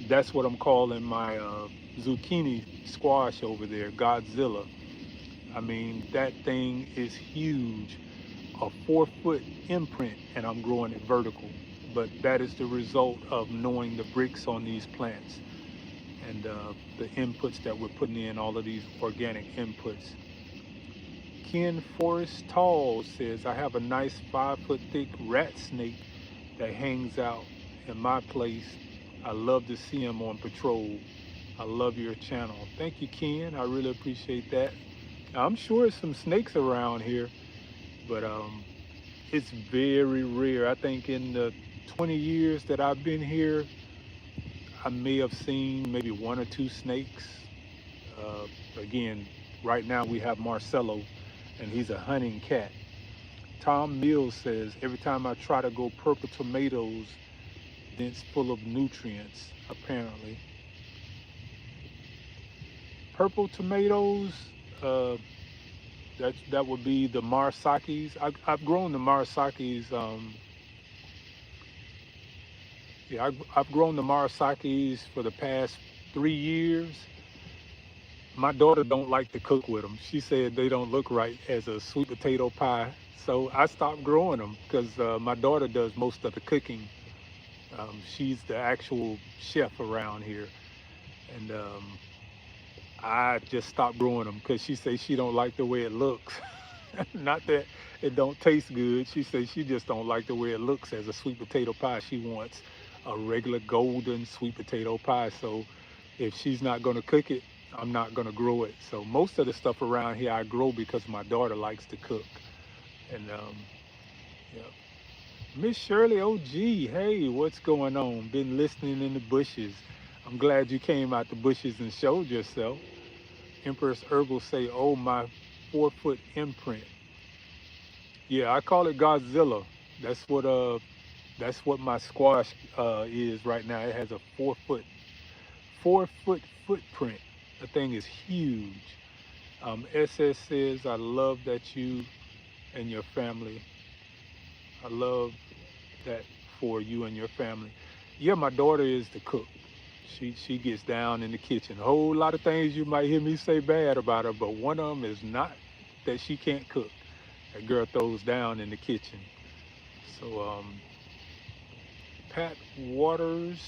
A: that's what I'm calling my zucchini squash over there, Godzilla. I mean, that thing is huge, a 4 foot imprint, and I'm growing it vertical. But that is the result of knowing the bricks on these plants and the inputs that we're putting in, all of these organic inputs. Ken Forrest Tall says, I have a nice 5 foot thick rat snake that hangs out in my place. I love to see him on patrol. I love your channel. Thank you, Ken. I really appreciate that. I'm sure there's some snakes around here, but it's very rare. I think in the 20 years that I've been here, I may have seen maybe one or two snakes. Again, right now we have Marcello, and he's a hunting cat. Tom Mills says, every time I try to go purple tomatoes, dense full of nutrients, apparently. Purple tomatoes, uh, that would be the Marasakis. I've grown the Marasakis. I've grown the Marasakis for the past 3 years. My daughter don't like to cook with them. She said they don't look right as a sweet potato pie. So I stopped growing them because my daughter does most of the cooking. She's the actual chef around here, and I just stopped growing them because she says she don't like the way it looks. Not that it don't taste good. She says she just don't like the way it looks as a sweet potato pie. She wants a regular golden sweet potato pie. So if she's not going to cook it, I'm not going to grow it. So most of the stuff around here I grow because my daughter likes to cook. And yeah. Miss Shirley OG, hey, what's going on? Been listening in the bushes. I'm glad you came out the bushes and showed yourself. Empress Herbal say, oh, my 4 foot imprint. Yeah, I call it Godzilla. That's what my squash is right now. It has a 4 foot footprint. The thing is huge. SS says, I love that you and your family. I love that for you and your family. Yeah, my daughter is the cook. She gets down in the kitchen. A whole lot of things you might hear me say bad about her, but one of them is not that she can't cook. That girl throws down in the kitchen. So Pat Waters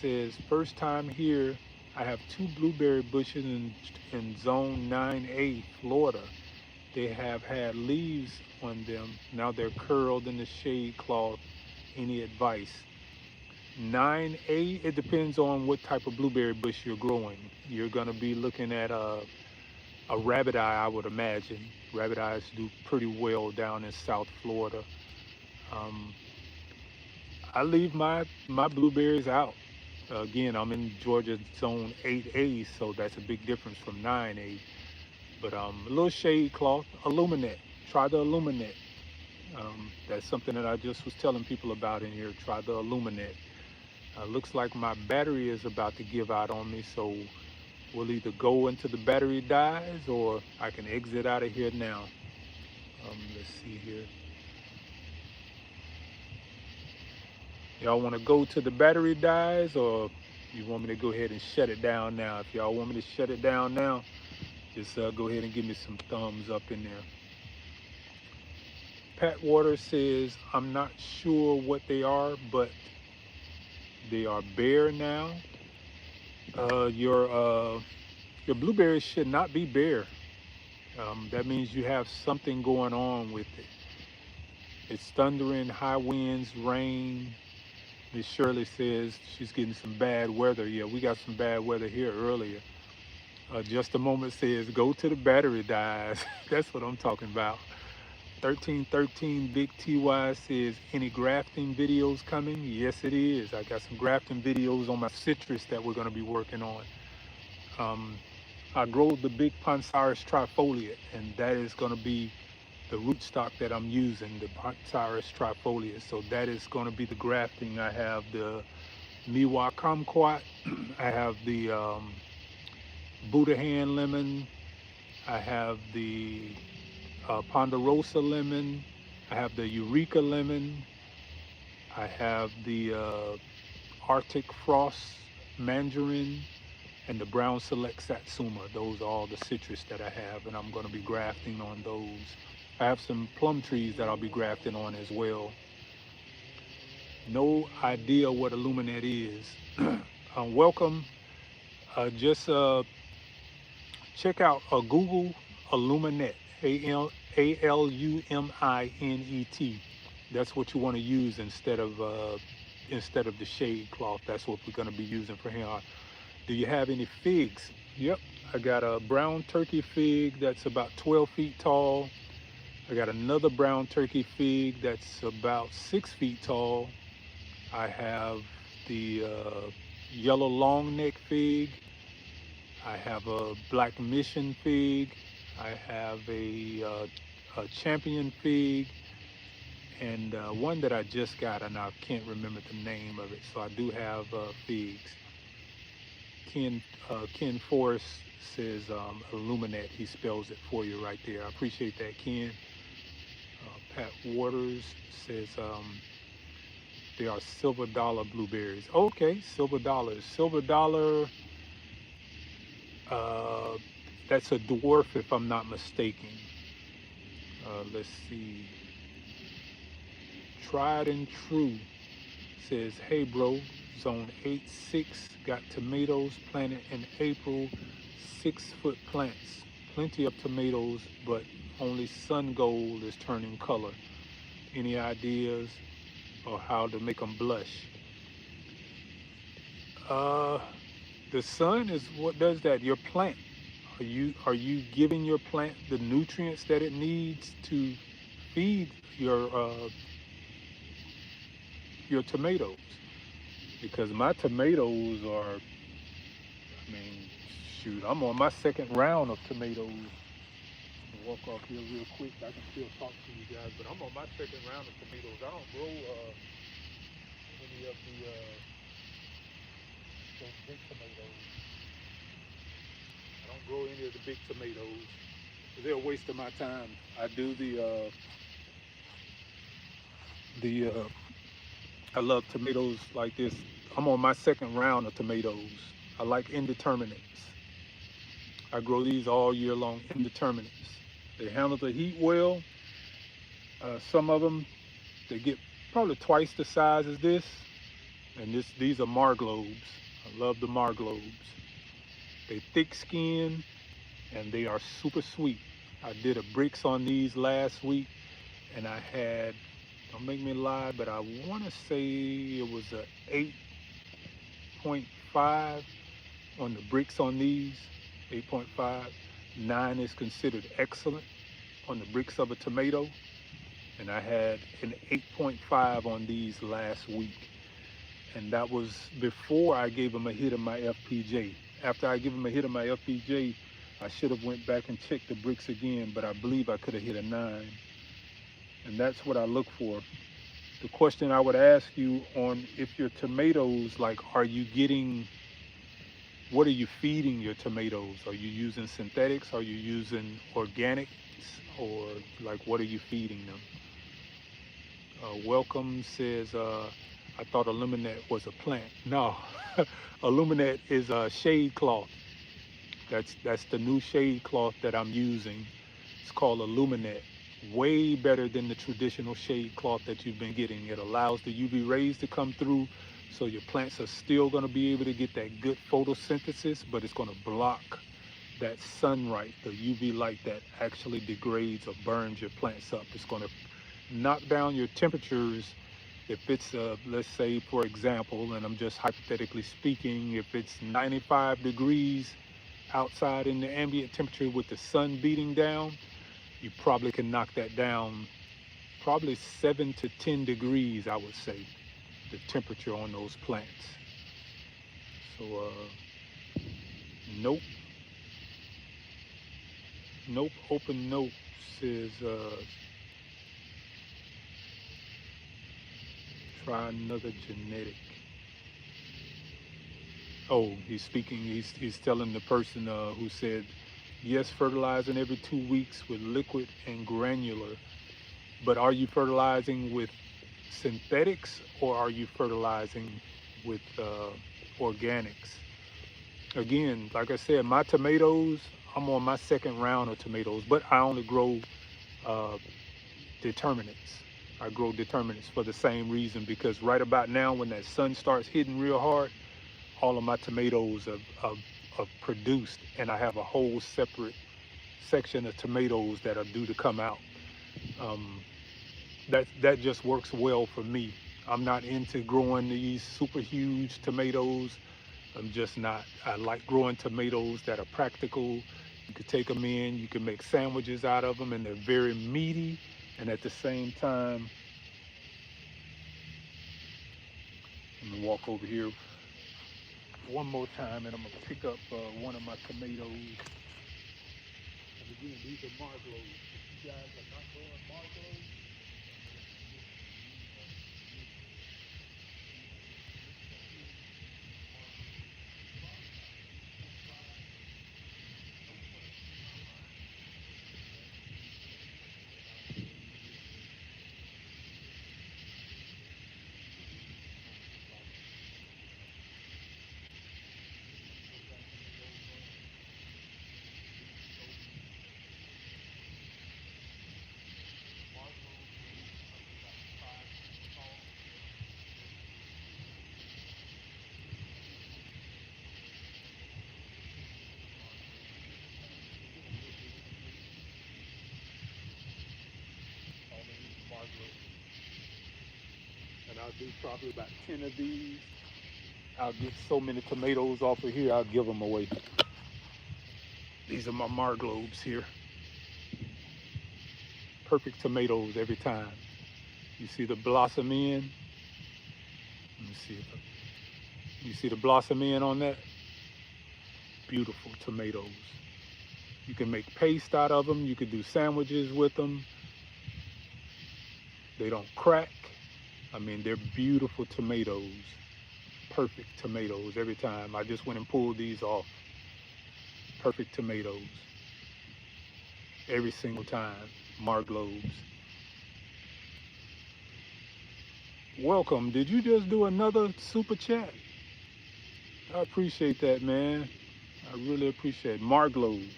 A: says, first time here, I have 2 blueberry bushes in zone 9A, Florida. They have had leaves on them. Now they're curled in the shade cloth. Any advice? 9A, it depends on what type of blueberry bush you're growing. You're gonna be looking at a rabbit eye, I would imagine. Rabbit eyes do pretty well down in South Florida. Um, I leave my blueberries out. Again, I'm in Georgia zone 8A, so that's a big difference from 9A. But a little shade cloth, Illuminate. Try the Illuminate. That's something that I just was telling people about in here. Try the Illuminate. Looks like my battery is about to give out on me, so we'll either go into the battery dies or I can exit out of here now. Let's see here. Y'all want to go to the battery dies, or you want me to go ahead and shut it down now? If y'all want me to shut it down now, just go ahead and give me some thumbs up in there. Pat Waters says, I'm not sure what they are, but they are bare now. Your blueberries should not be bare. That means you have something going on with it. It's thundering, high winds, rain. Miss Shirley says she's getting some bad weather. Yeah, we got some bad weather here earlier. Just a moment says, go to the battery dies. That's what I'm talking about. 1313 Big TY says, any grafting videos coming? Yes, it is. I got some grafting videos on my citrus that we're going to be working on. Um, I grow the big Pansaris trifoliate, and that is going to be the rootstock that I'm using, the Pansaris trifoliate. So that is going to be the grafting. I have the Miwa kumquat. I have the Buddha hand lemon. I have the Ponderosa lemon. I have the Eureka lemon. I have the Arctic Frost mandarin and the brown select satsuma. Those are all the citrus that I have, and I'm going to be grafting on those. I have some plum trees that I'll be grafting on as well. No idea what Illuminate is. Welcome. Just check out Google Illuminate, Aluminet. That's what you want to use instead of the shade cloth. That's what we're going to be using for here. Do you have any figs? Yep, I got a brown turkey fig that's about 12 feet tall. I got another brown turkey fig that's about 6 feet tall. I have the yellow long neck fig. I have a black mission fig. I have a champion fig, and one that I just got, and I can't remember the name of it. So I do have figs. Ken Forrest says Illuminate. He spells it for you right there. I appreciate that, Ken. Pat Waters says they are silver dollar blueberries. Okay, silver dollars. Silver dollar. That's a dwarf, if I'm not mistaken. Let's see. Tried and True says, hey bro, zone 8-6, got tomatoes planted in April, 6-foot plants. Plenty of tomatoes, but only sun gold is turning color. Any ideas or how to make them blush? The sun is what does that. Your plant, are you giving your plant the nutrients that it needs to feed your tomatoes? Because my tomatoes are, I mean, shoot, I'm on my second round of tomatoes. I'll walk off here real quick. I can still talk to you guys, but I'm on my second round of tomatoes. I don't grow any of those big tomatoes. I don't grow any of the big tomatoes. They're a waste of my time. I do I love tomatoes like this. I'm on my second round of tomatoes. I like indeterminates. I grow these all year long, indeterminates. They handle the heat well. Some of them, they get probably twice the size as this. And these are marglobes. I love the marglobes. They thick skin and they are super sweet. I did a bricks on these last week, and I had, don't make me lie, but I want to say it was a 8.5 on the bricks on these, 8.5. 9 is considered excellent on the bricks of a tomato, and I had an 8.5 on these last week. And that was before I gave them a hit of my FPJ. After I give them a hit of my FPJ, I should have went back and checked the bricks again, but I believe I could have hit a 9. And that's what I look for. The question I would ask you on if your tomatoes, like, are you getting, what are you feeding your tomatoes? Are you using synthetics? Are you using organics? Or like, what are you feeding them? Welcome says, I thought Illuminate was a plant. No, Illuminate is a shade cloth. That's the new shade cloth that I'm using. It's called Illuminate. Way better than the traditional shade cloth that you've been getting. It allows the UV rays to come through, so your plants are still going to be able to get that good photosynthesis, but it's going to block that sunlight, the UV light that actually degrades or burns your plants up. It's going to knock down your temperatures. If it's, let's say, for example, and I'm just hypothetically speaking, if it's 95 degrees outside in the ambient temperature with the sun beating down, you probably can knock that down probably 7 to 10 degrees, I would say, the temperature on those plants. So, nope, nope, open nope says, try another genetic. Oh, he's speaking, he's telling the person who said, yes, fertilizing every 2 weeks with liquid and granular, but are you fertilizing with synthetics or are you fertilizing with organics? Again, like I said, my tomatoes, I'm on my second round of tomatoes, but I only grow uh, determinants. I grow determinants for the same reason, because right about now when that sun starts hitting real hard, all of my tomatoes have produced, and I have a whole separate section of tomatoes that are due to come out. Um, that just works well for me. I'm not into growing these super huge tomatoes. I'm just not. I like growing tomatoes that are practical. You could take them in, you can make sandwiches out of them, and they're very meaty. And at the same time, I'm gonna walk over here one more time, and I'm gonna pick up one of my tomatoes. And again, these are marglows. If you guys are not growing marglows, and I'll do probably about 10 of these. I'll get so many tomatoes off of here, I'll give them away. These are my marglobes here. Perfect tomatoes every time. You see the blossom end? Let me see if you see the blossom end on that? Beautiful tomatoes. You can make paste out of them. You can do sandwiches with them. They don't crack. I mean, they're beautiful tomatoes. Perfect tomatoes every time. I just went and pulled these off. Perfect tomatoes. Every single time. Marglobes. Welcome. Did you just do another super chat? I appreciate that, man. I really appreciate it. Marglobes.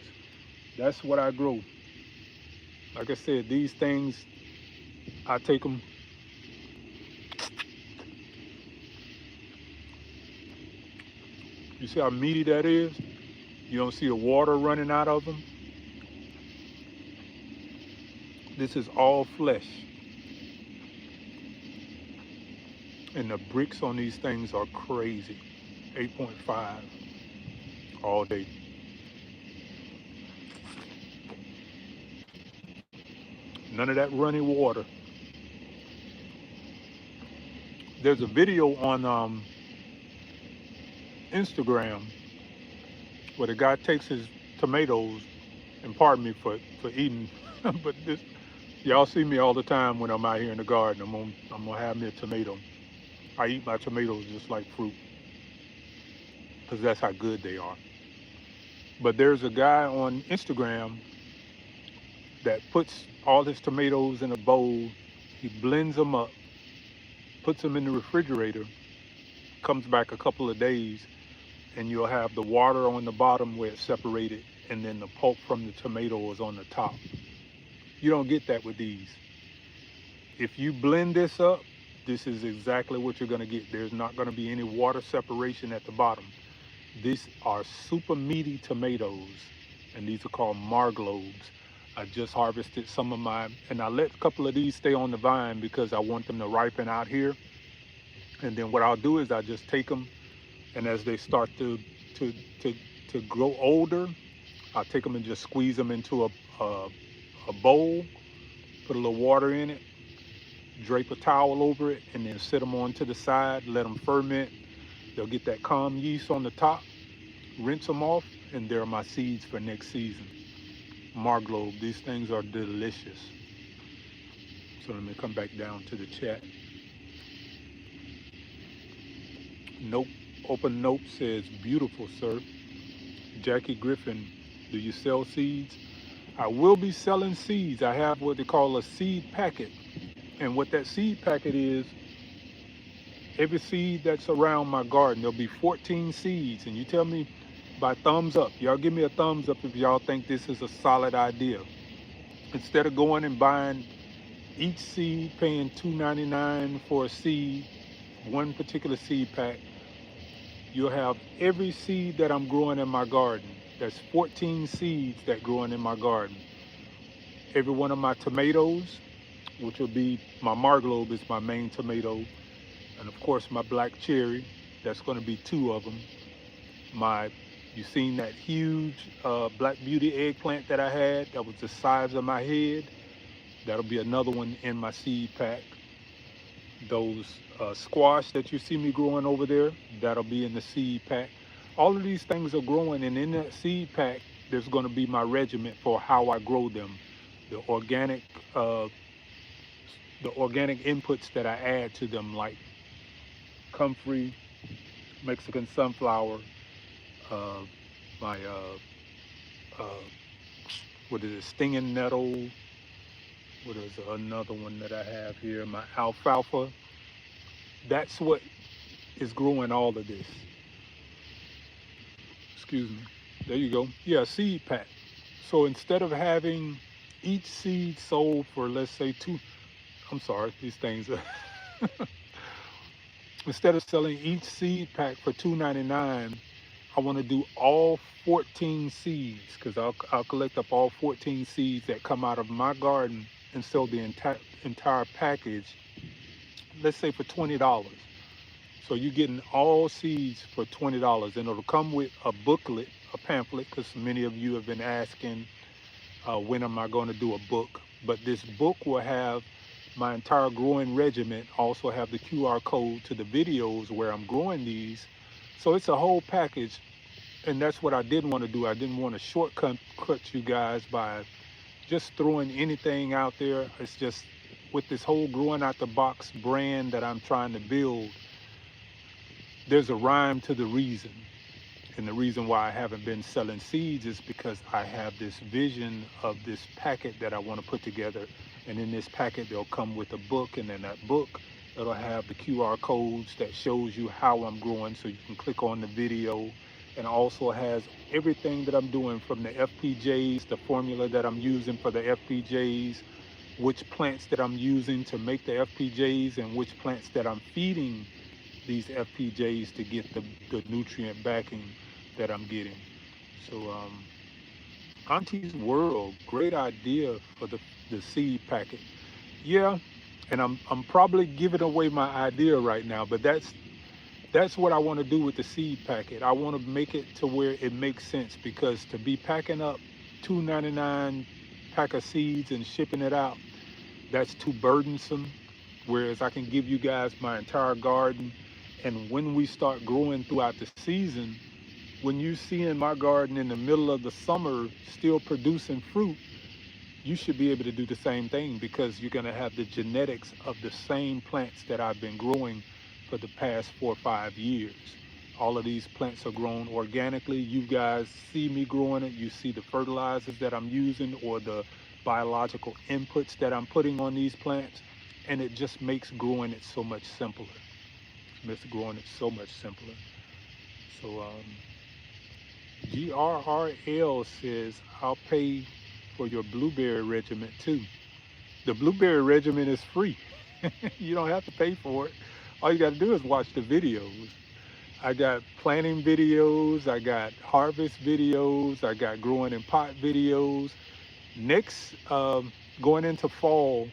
A: That's what I grow. Like I said, these things, I take them. You see how meaty that is? You don't see the water running out of them? This is all flesh. And the bricks on these things are crazy. 8.5 all day. None of that running water. There's a video on Instagram where the guy takes his tomatoes, and pardon me for eating, but this, y'all see me all the time when I'm out here in the garden. I'm gonna have me a tomato. I eat my tomatoes just like fruit, because that's how good they are. But there's a guy on Instagram that puts all his tomatoes in a bowl, he blends them up, puts them in the refrigerator, comes back a couple of days, and you'll have the water on the bottom where it's separated, and then the pulp from the tomato is on the top. You don't get that with these. If you blend this up, this is exactly what you're gonna get. There's not gonna be any water separation at the bottom. These are super meaty tomatoes, and these are called marglobes. I just harvested some of mine, and I let a couple of these stay on the vine because I want them to ripen out here. And then what I'll do is I just take them, and as they start to to grow older, I'll take them and just squeeze them into a bowl, put a little water in it, drape a towel over it, and then set them on to the side, let them ferment. They'll get that calm yeast on the top, rinse them off, and they're my seeds for next season. Marglobe, these things are delicious. So let me come back down to the chat. Nope, Open Nope says, beautiful, sir. Jackie Griffin, do you sell seeds? I will be selling seeds. I have what they call a seed packet. And what that seed packet is, every seed that's around my garden, there'll be 14 seeds. And you tell me by thumbs up. Y'all give me a thumbs up if y'all think this is a solid idea. Instead of going and buying each seed, paying $2.99 for a seed, one particular seed pack, you'll have every seed that I'm growing in my garden. There's 14 seeds that growing in my garden. Every one of my tomatoes, which will be my Marglobe is my main tomato, and of course my black cherry, that's going to be 2 of them. You seen that huge Black Beauty eggplant that I had that was the size of my head? That'll be another one in my seed pack. Those squash that you see me growing over there, that'll be in the seed pack. All of these things are growing, and in that seed pack, there's going to be my regimen for how I grow them. The organic inputs that I add to them, like comfrey, Mexican sunflower, my what is it, stinging nettle, what is another one that I have here, my alfalfa. That's what is growing all of this. Excuse me. There you go. Yeah, seed pack. So instead of having each seed sold for, let's say, these things are instead of selling each seed pack for $2.99, I want to do all 14 seeds, because I'll collect up all 14 seeds that come out of my garden and sell the entire package, let's say for $20. So you're getting all seeds for $20, and it'll come with a booklet, a pamphlet, because many of you have been asking, when am I going to do a book? But this book will have my entire growing regimen, also have the QR code to the videos where I'm growing these. So it's a whole package, and that's what I didn't want to do. I didn't want to shortcut you guys by just throwing anything out there. It's just with this whole growing out the box brand that I'm trying to build, there's a rhyme to the reason. And the reason why I haven't been selling seeds is because I have this vision of this packet that I want to put together. And in this packet, they'll come with a book, and in that book, it'll have the QR codes that shows you how I'm growing, so you can click on the video. And also has everything that I'm doing, from the FPJs, the formula that I'm using for the FPJs, which plants that I'm using to make the FPJs, and which plants that I'm feeding these FPJs to get the nutrient backing that I'm getting. So Auntie's World, great idea for the seed packet. Yeah, and I'm probably giving away my idea right now, but that's what I want to do with the seed packet. I want to make it to where it makes sense, because to be packing up $2.99 pack of seeds and shipping it out, that's too burdensome. Whereas I can give you guys my entire garden, and when we start growing throughout the season, when you see in my garden in the middle of the summer still producing fruit, you should be able to do the same thing, because you're going to have the genetics of the same plants that I've been growing for the past 4 or 5 years. All of these plants are grown organically. You guys see me growing it. You see the fertilizers that I'm using, or the biological inputs that I'm putting on these plants, and it just makes growing it so much simpler. So GRRL says, I'll pay for your blueberry regimen too. The blueberry regimen is free. You don't have to pay for it. All you got to do is watch the videos. I got planting videos, I got harvest videos, I got growing in pot videos. Next, going into fall,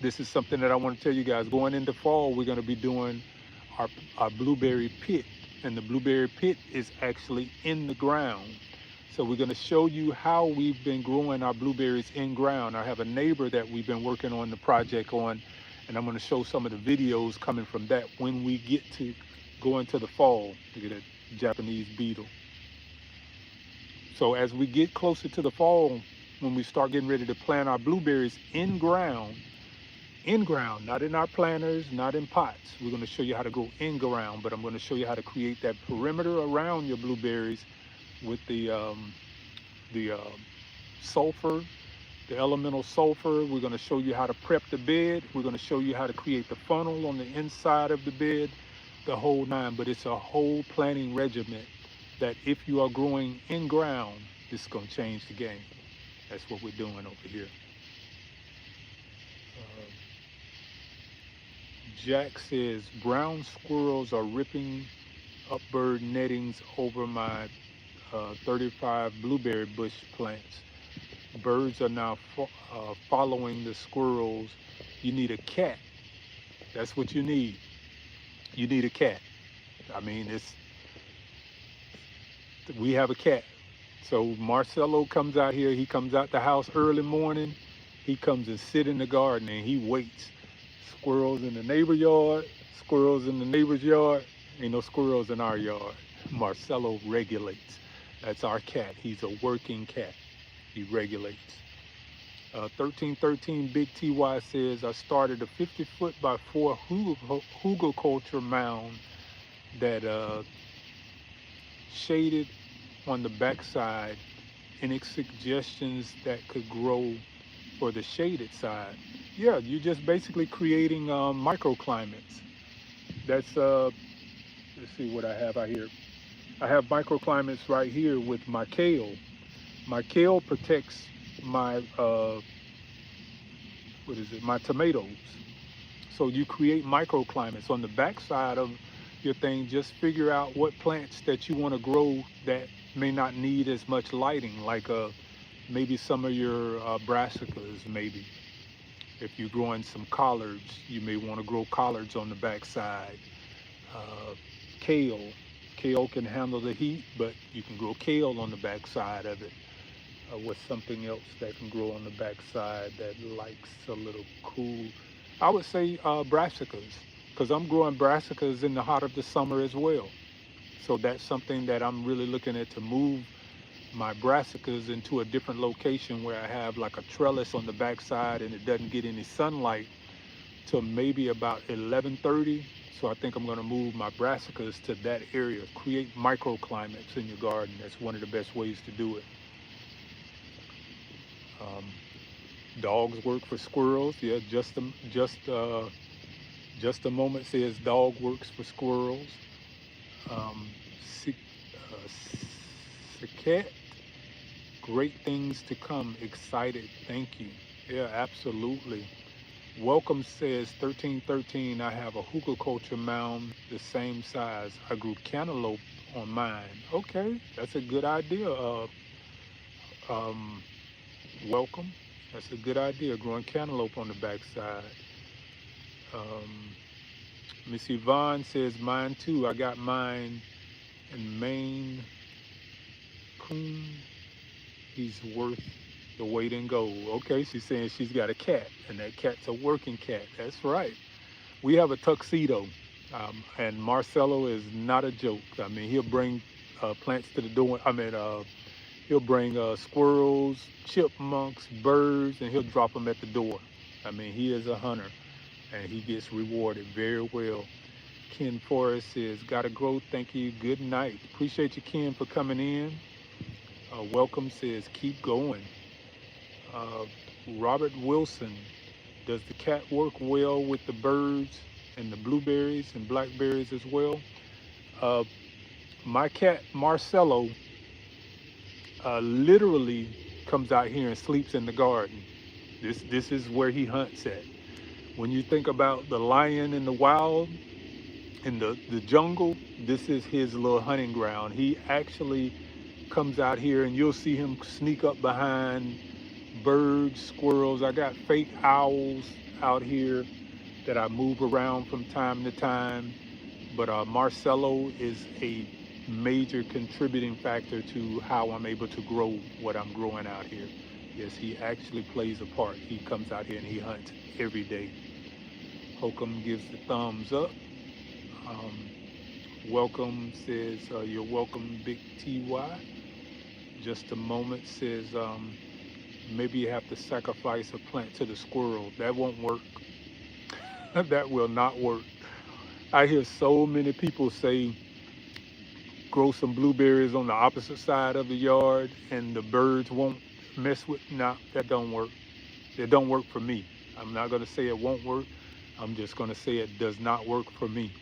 A: this is something that I want to tell you guys. Going into fall, we're going to be doing our blueberry pit. and the blueberry pit is actually in the ground. So we're going to show you how we've been growing our blueberries in ground. I have a neighbor that we've been working on the project on, and I'm going to show some of the videos coming from that when we get to go into the fall. Look at that Japanese beetle. So as we get closer to the fall, when we start getting ready to plant our blueberries in ground, not in our planters, not in pots. We're going to show you how to grow in ground, but I'm going to show you how to create that perimeter around your blueberries with the sulfur, the elemental sulfur. We're going to show you how to prep the bed. We're going to show you how to create the funnel on the inside of the bed, the whole nine. But it's a whole planting regimen that if you are growing in ground, this is going to change the game. That's what we're doing over here. Jack says, brown squirrels are ripping up bird nettings over my 35 blueberry bush plants. Birds are now following the squirrels. You need a cat. That's what you need. You need a cat. I mean, we have a cat. So Marcelo comes out here. He comes out the house early morning. He comes and sit in the garden and he waits. Squirrels in the neighbor yard, squirrels in the neighbor's yard. Ain't no squirrels in our yard. Marcelo regulates. That's our cat. He's a working cat. He regulates. 1313 Big TY says, I started a 50-foot by 4 hugelkultur mound that shaded on the backside. Any suggestions that could grow for the shaded side? Yeah, you're just basically creating microclimates. That's, let's see what I have out here. I have microclimates right here with my kale. My kale protects my, my tomatoes. So you create microclimates on the backside of your thing. Just figure out what plants that you want to grow that may not need as much lighting, like maybe some of your brassicas, maybe. If you're growing some collards, you may want to grow collards on the backside. Kale. Kale can handle the heat, but you can grow kale on the backside of it. What's something else that can grow on the backside that likes a little cool? I would say brassicas, because I'm growing brassicas in the heart of the summer as well. So that's something that I'm really looking at, to move my brassicas into a different location where I have like a trellis on the backside and it doesn't get any sunlight till maybe about 11:30. So I think I'm going to move my brassicas to that area. Create microclimates in your garden. That's one of the best ways to do it. Dogs work for squirrels. Yeah, just a moment says dog works for squirrels. Siket, great things to come. Excited. Thank you. Yeah, absolutely. Welcome says 1313. I have a hugelkultur mound the same size. I grew cantaloupe on mine. Okay, that's a good idea. Welcome. That's a good idea. Growing cantaloupe on the backside. Miss Yvonne says mine too. I got mine in Maine. Coon. He's worth the weight in gold. Okay, she's saying she's got a cat, and that cat's a working cat. That's right. We have a tuxedo, and Marcelo is not a joke. I mean, he'll bring plants to the door. He'll bring squirrels, chipmunks, birds, and he'll drop them at the door. I mean, he is a hunter, and he gets rewarded very well. Ken Forrest says, gotta grow. Thank you. Good night. Appreciate you, Ken, for coming in. Welcome says, keep going. Robert Wilson, does the cat work well with the birds and the blueberries and blackberries as well? My cat, Marcelo, literally comes out here and sleeps in the garden. This is where he hunts at. When you think about the lion in the wild, in the jungle, this is his little hunting ground. He actually comes out here and you'll see him sneak up behind birds, squirrels. I got fake owls out here that I move around from time to time. but Marcelo is a major contributing factor to how I'm able to grow what I'm growing out here. Yes, he actually plays a part. He comes out here and he hunts every day. Holcomb gives the thumbs up. Um, Welcome says, you're welcome, Big TY. Just a moment says, maybe you have to sacrifice a plant to the squirrel. That won't work. That will not work. I hear so many people say, grow some blueberries on the opposite side of the yard and the birds won't mess with. Nah, that don't work. It don't work for me. I'm not going to say it won't work. I'm just going to say it does not work for me.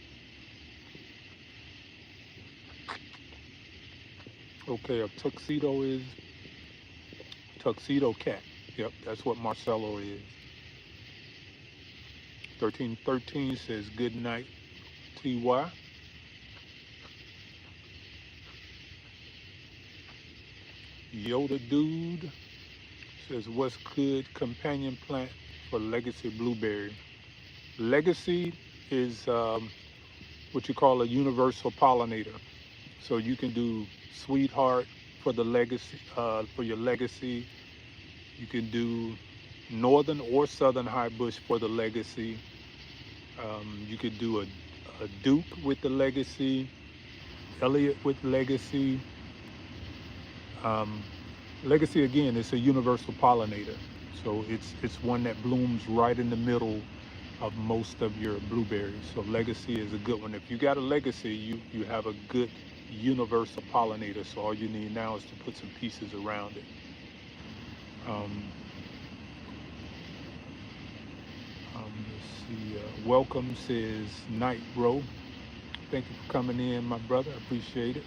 A: Okay, a tuxedo is tuxedo cat. Yep, that's what Marcelo is. 1313 says good night, TY. Yoda Dude says, what's good companion plant for legacy blueberry? Legacy is what you call a universal pollinator. So you can do sweetheart for the legacy, for your legacy. You can do northern or southern high bush for the legacy. You could do a Duke with the legacy, Elliott with legacy. Legacy again, it's a universal pollinator. So it's one that blooms right in the middle of most of your blueberries. So legacy is a good one. If you got a legacy, you have a good universal pollinator. So all you need now is to put some pieces around it. Let's see. Welcome says night, bro. Thank you for coming in, my brother. I appreciate it.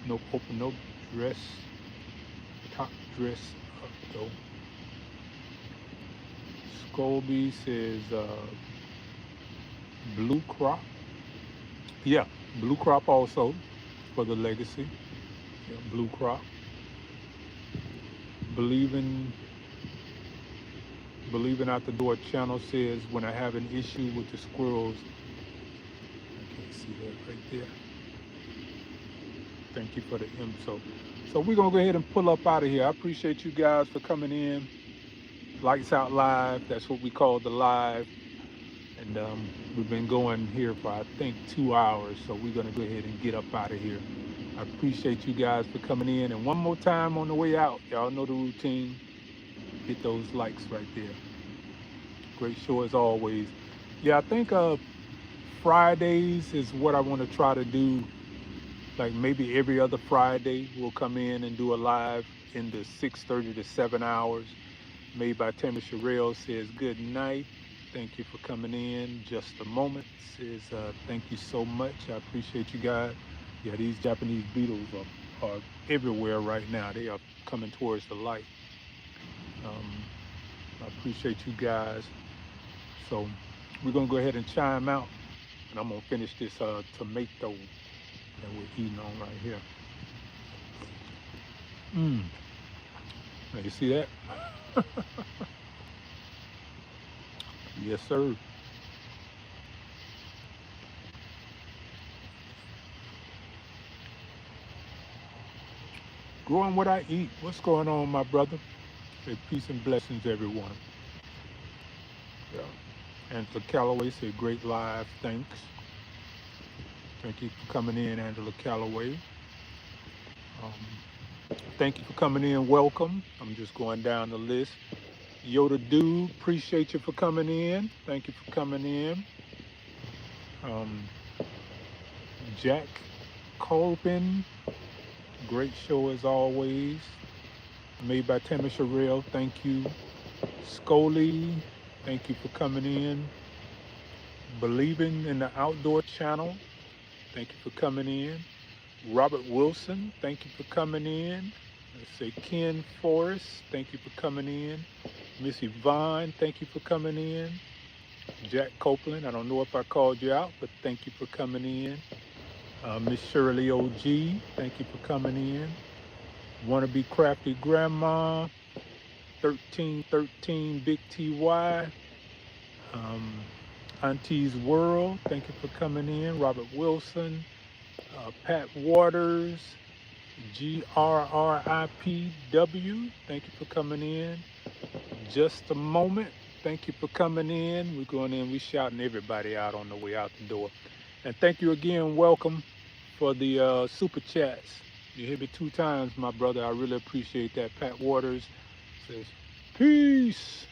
A: No open, no dress. Top dress up though. Scobie says blue crop. Yeah, blue crop also for the legacy. Yeah, blue crop. Believing out the door channel says when I have an issue with the squirrels. I can't see that right there. Thank you for the info. So we're gonna go ahead and pull up out of here. I appreciate you guys for coming in. Lights Out Live, that's what we call the live. And we've been going here for I think 2 hours. So we're gonna go ahead and get up out of here. I appreciate you guys for coming in. And one more time on the way out, y'all know the routine. Hit those likes right there. Great show as always. Yeah, I think Fridays is what I want to try to do. Like maybe every other Friday we'll come in and do a live in the 6:30 to 7 hours. Made by Tammy Sherrill says good night. Thank you for coming in. Just a moment says thank you so much. I appreciate you guys. Yeah, these Japanese beetles are everywhere right now. They are coming towards the light. I appreciate you guys. So we're gonna go ahead and chime out, and I'm gonna finish this tomato that we're eating on right here. Now you see that? Yes, sir. Growing what I eat. What's going on, my brother? Say peace and blessings, everyone. Yeah. Angela Calloway said great live. Thanks. Thank you for coming in, Angela Calloway. Thank you for coming in. Welcome. I'm just going down the list. Yoda Dude, appreciate you for coming in. Thank you for coming in. Jack Colpin, great show as always. Made by Tammy Sherrill, thank you. Scully, thank you for coming in. Believing in the Outdoor Channel, thank you for coming in. Robert Wilson, thank you for coming in. Let's say Ken Forrest, thank you for coming in. Miss Yvonne, thank you for coming in. Jack Copeland, I don't know if I called you out, but thank you for coming in. Miss Shirley OG, thank you for coming in. Wanna Be Crafty Grandma, 1313 Big TY. Auntie's World, thank you for coming in. Robert Wilson, Pat Waters, GRRIPW, thank you for coming in. Just a moment, thank you for coming in. We're going in, we shouting everybody out on the way out the door. And thank you again, welcome for the super chats. You hit me 2 times, my brother. I really appreciate that. Pat Waters says, peace.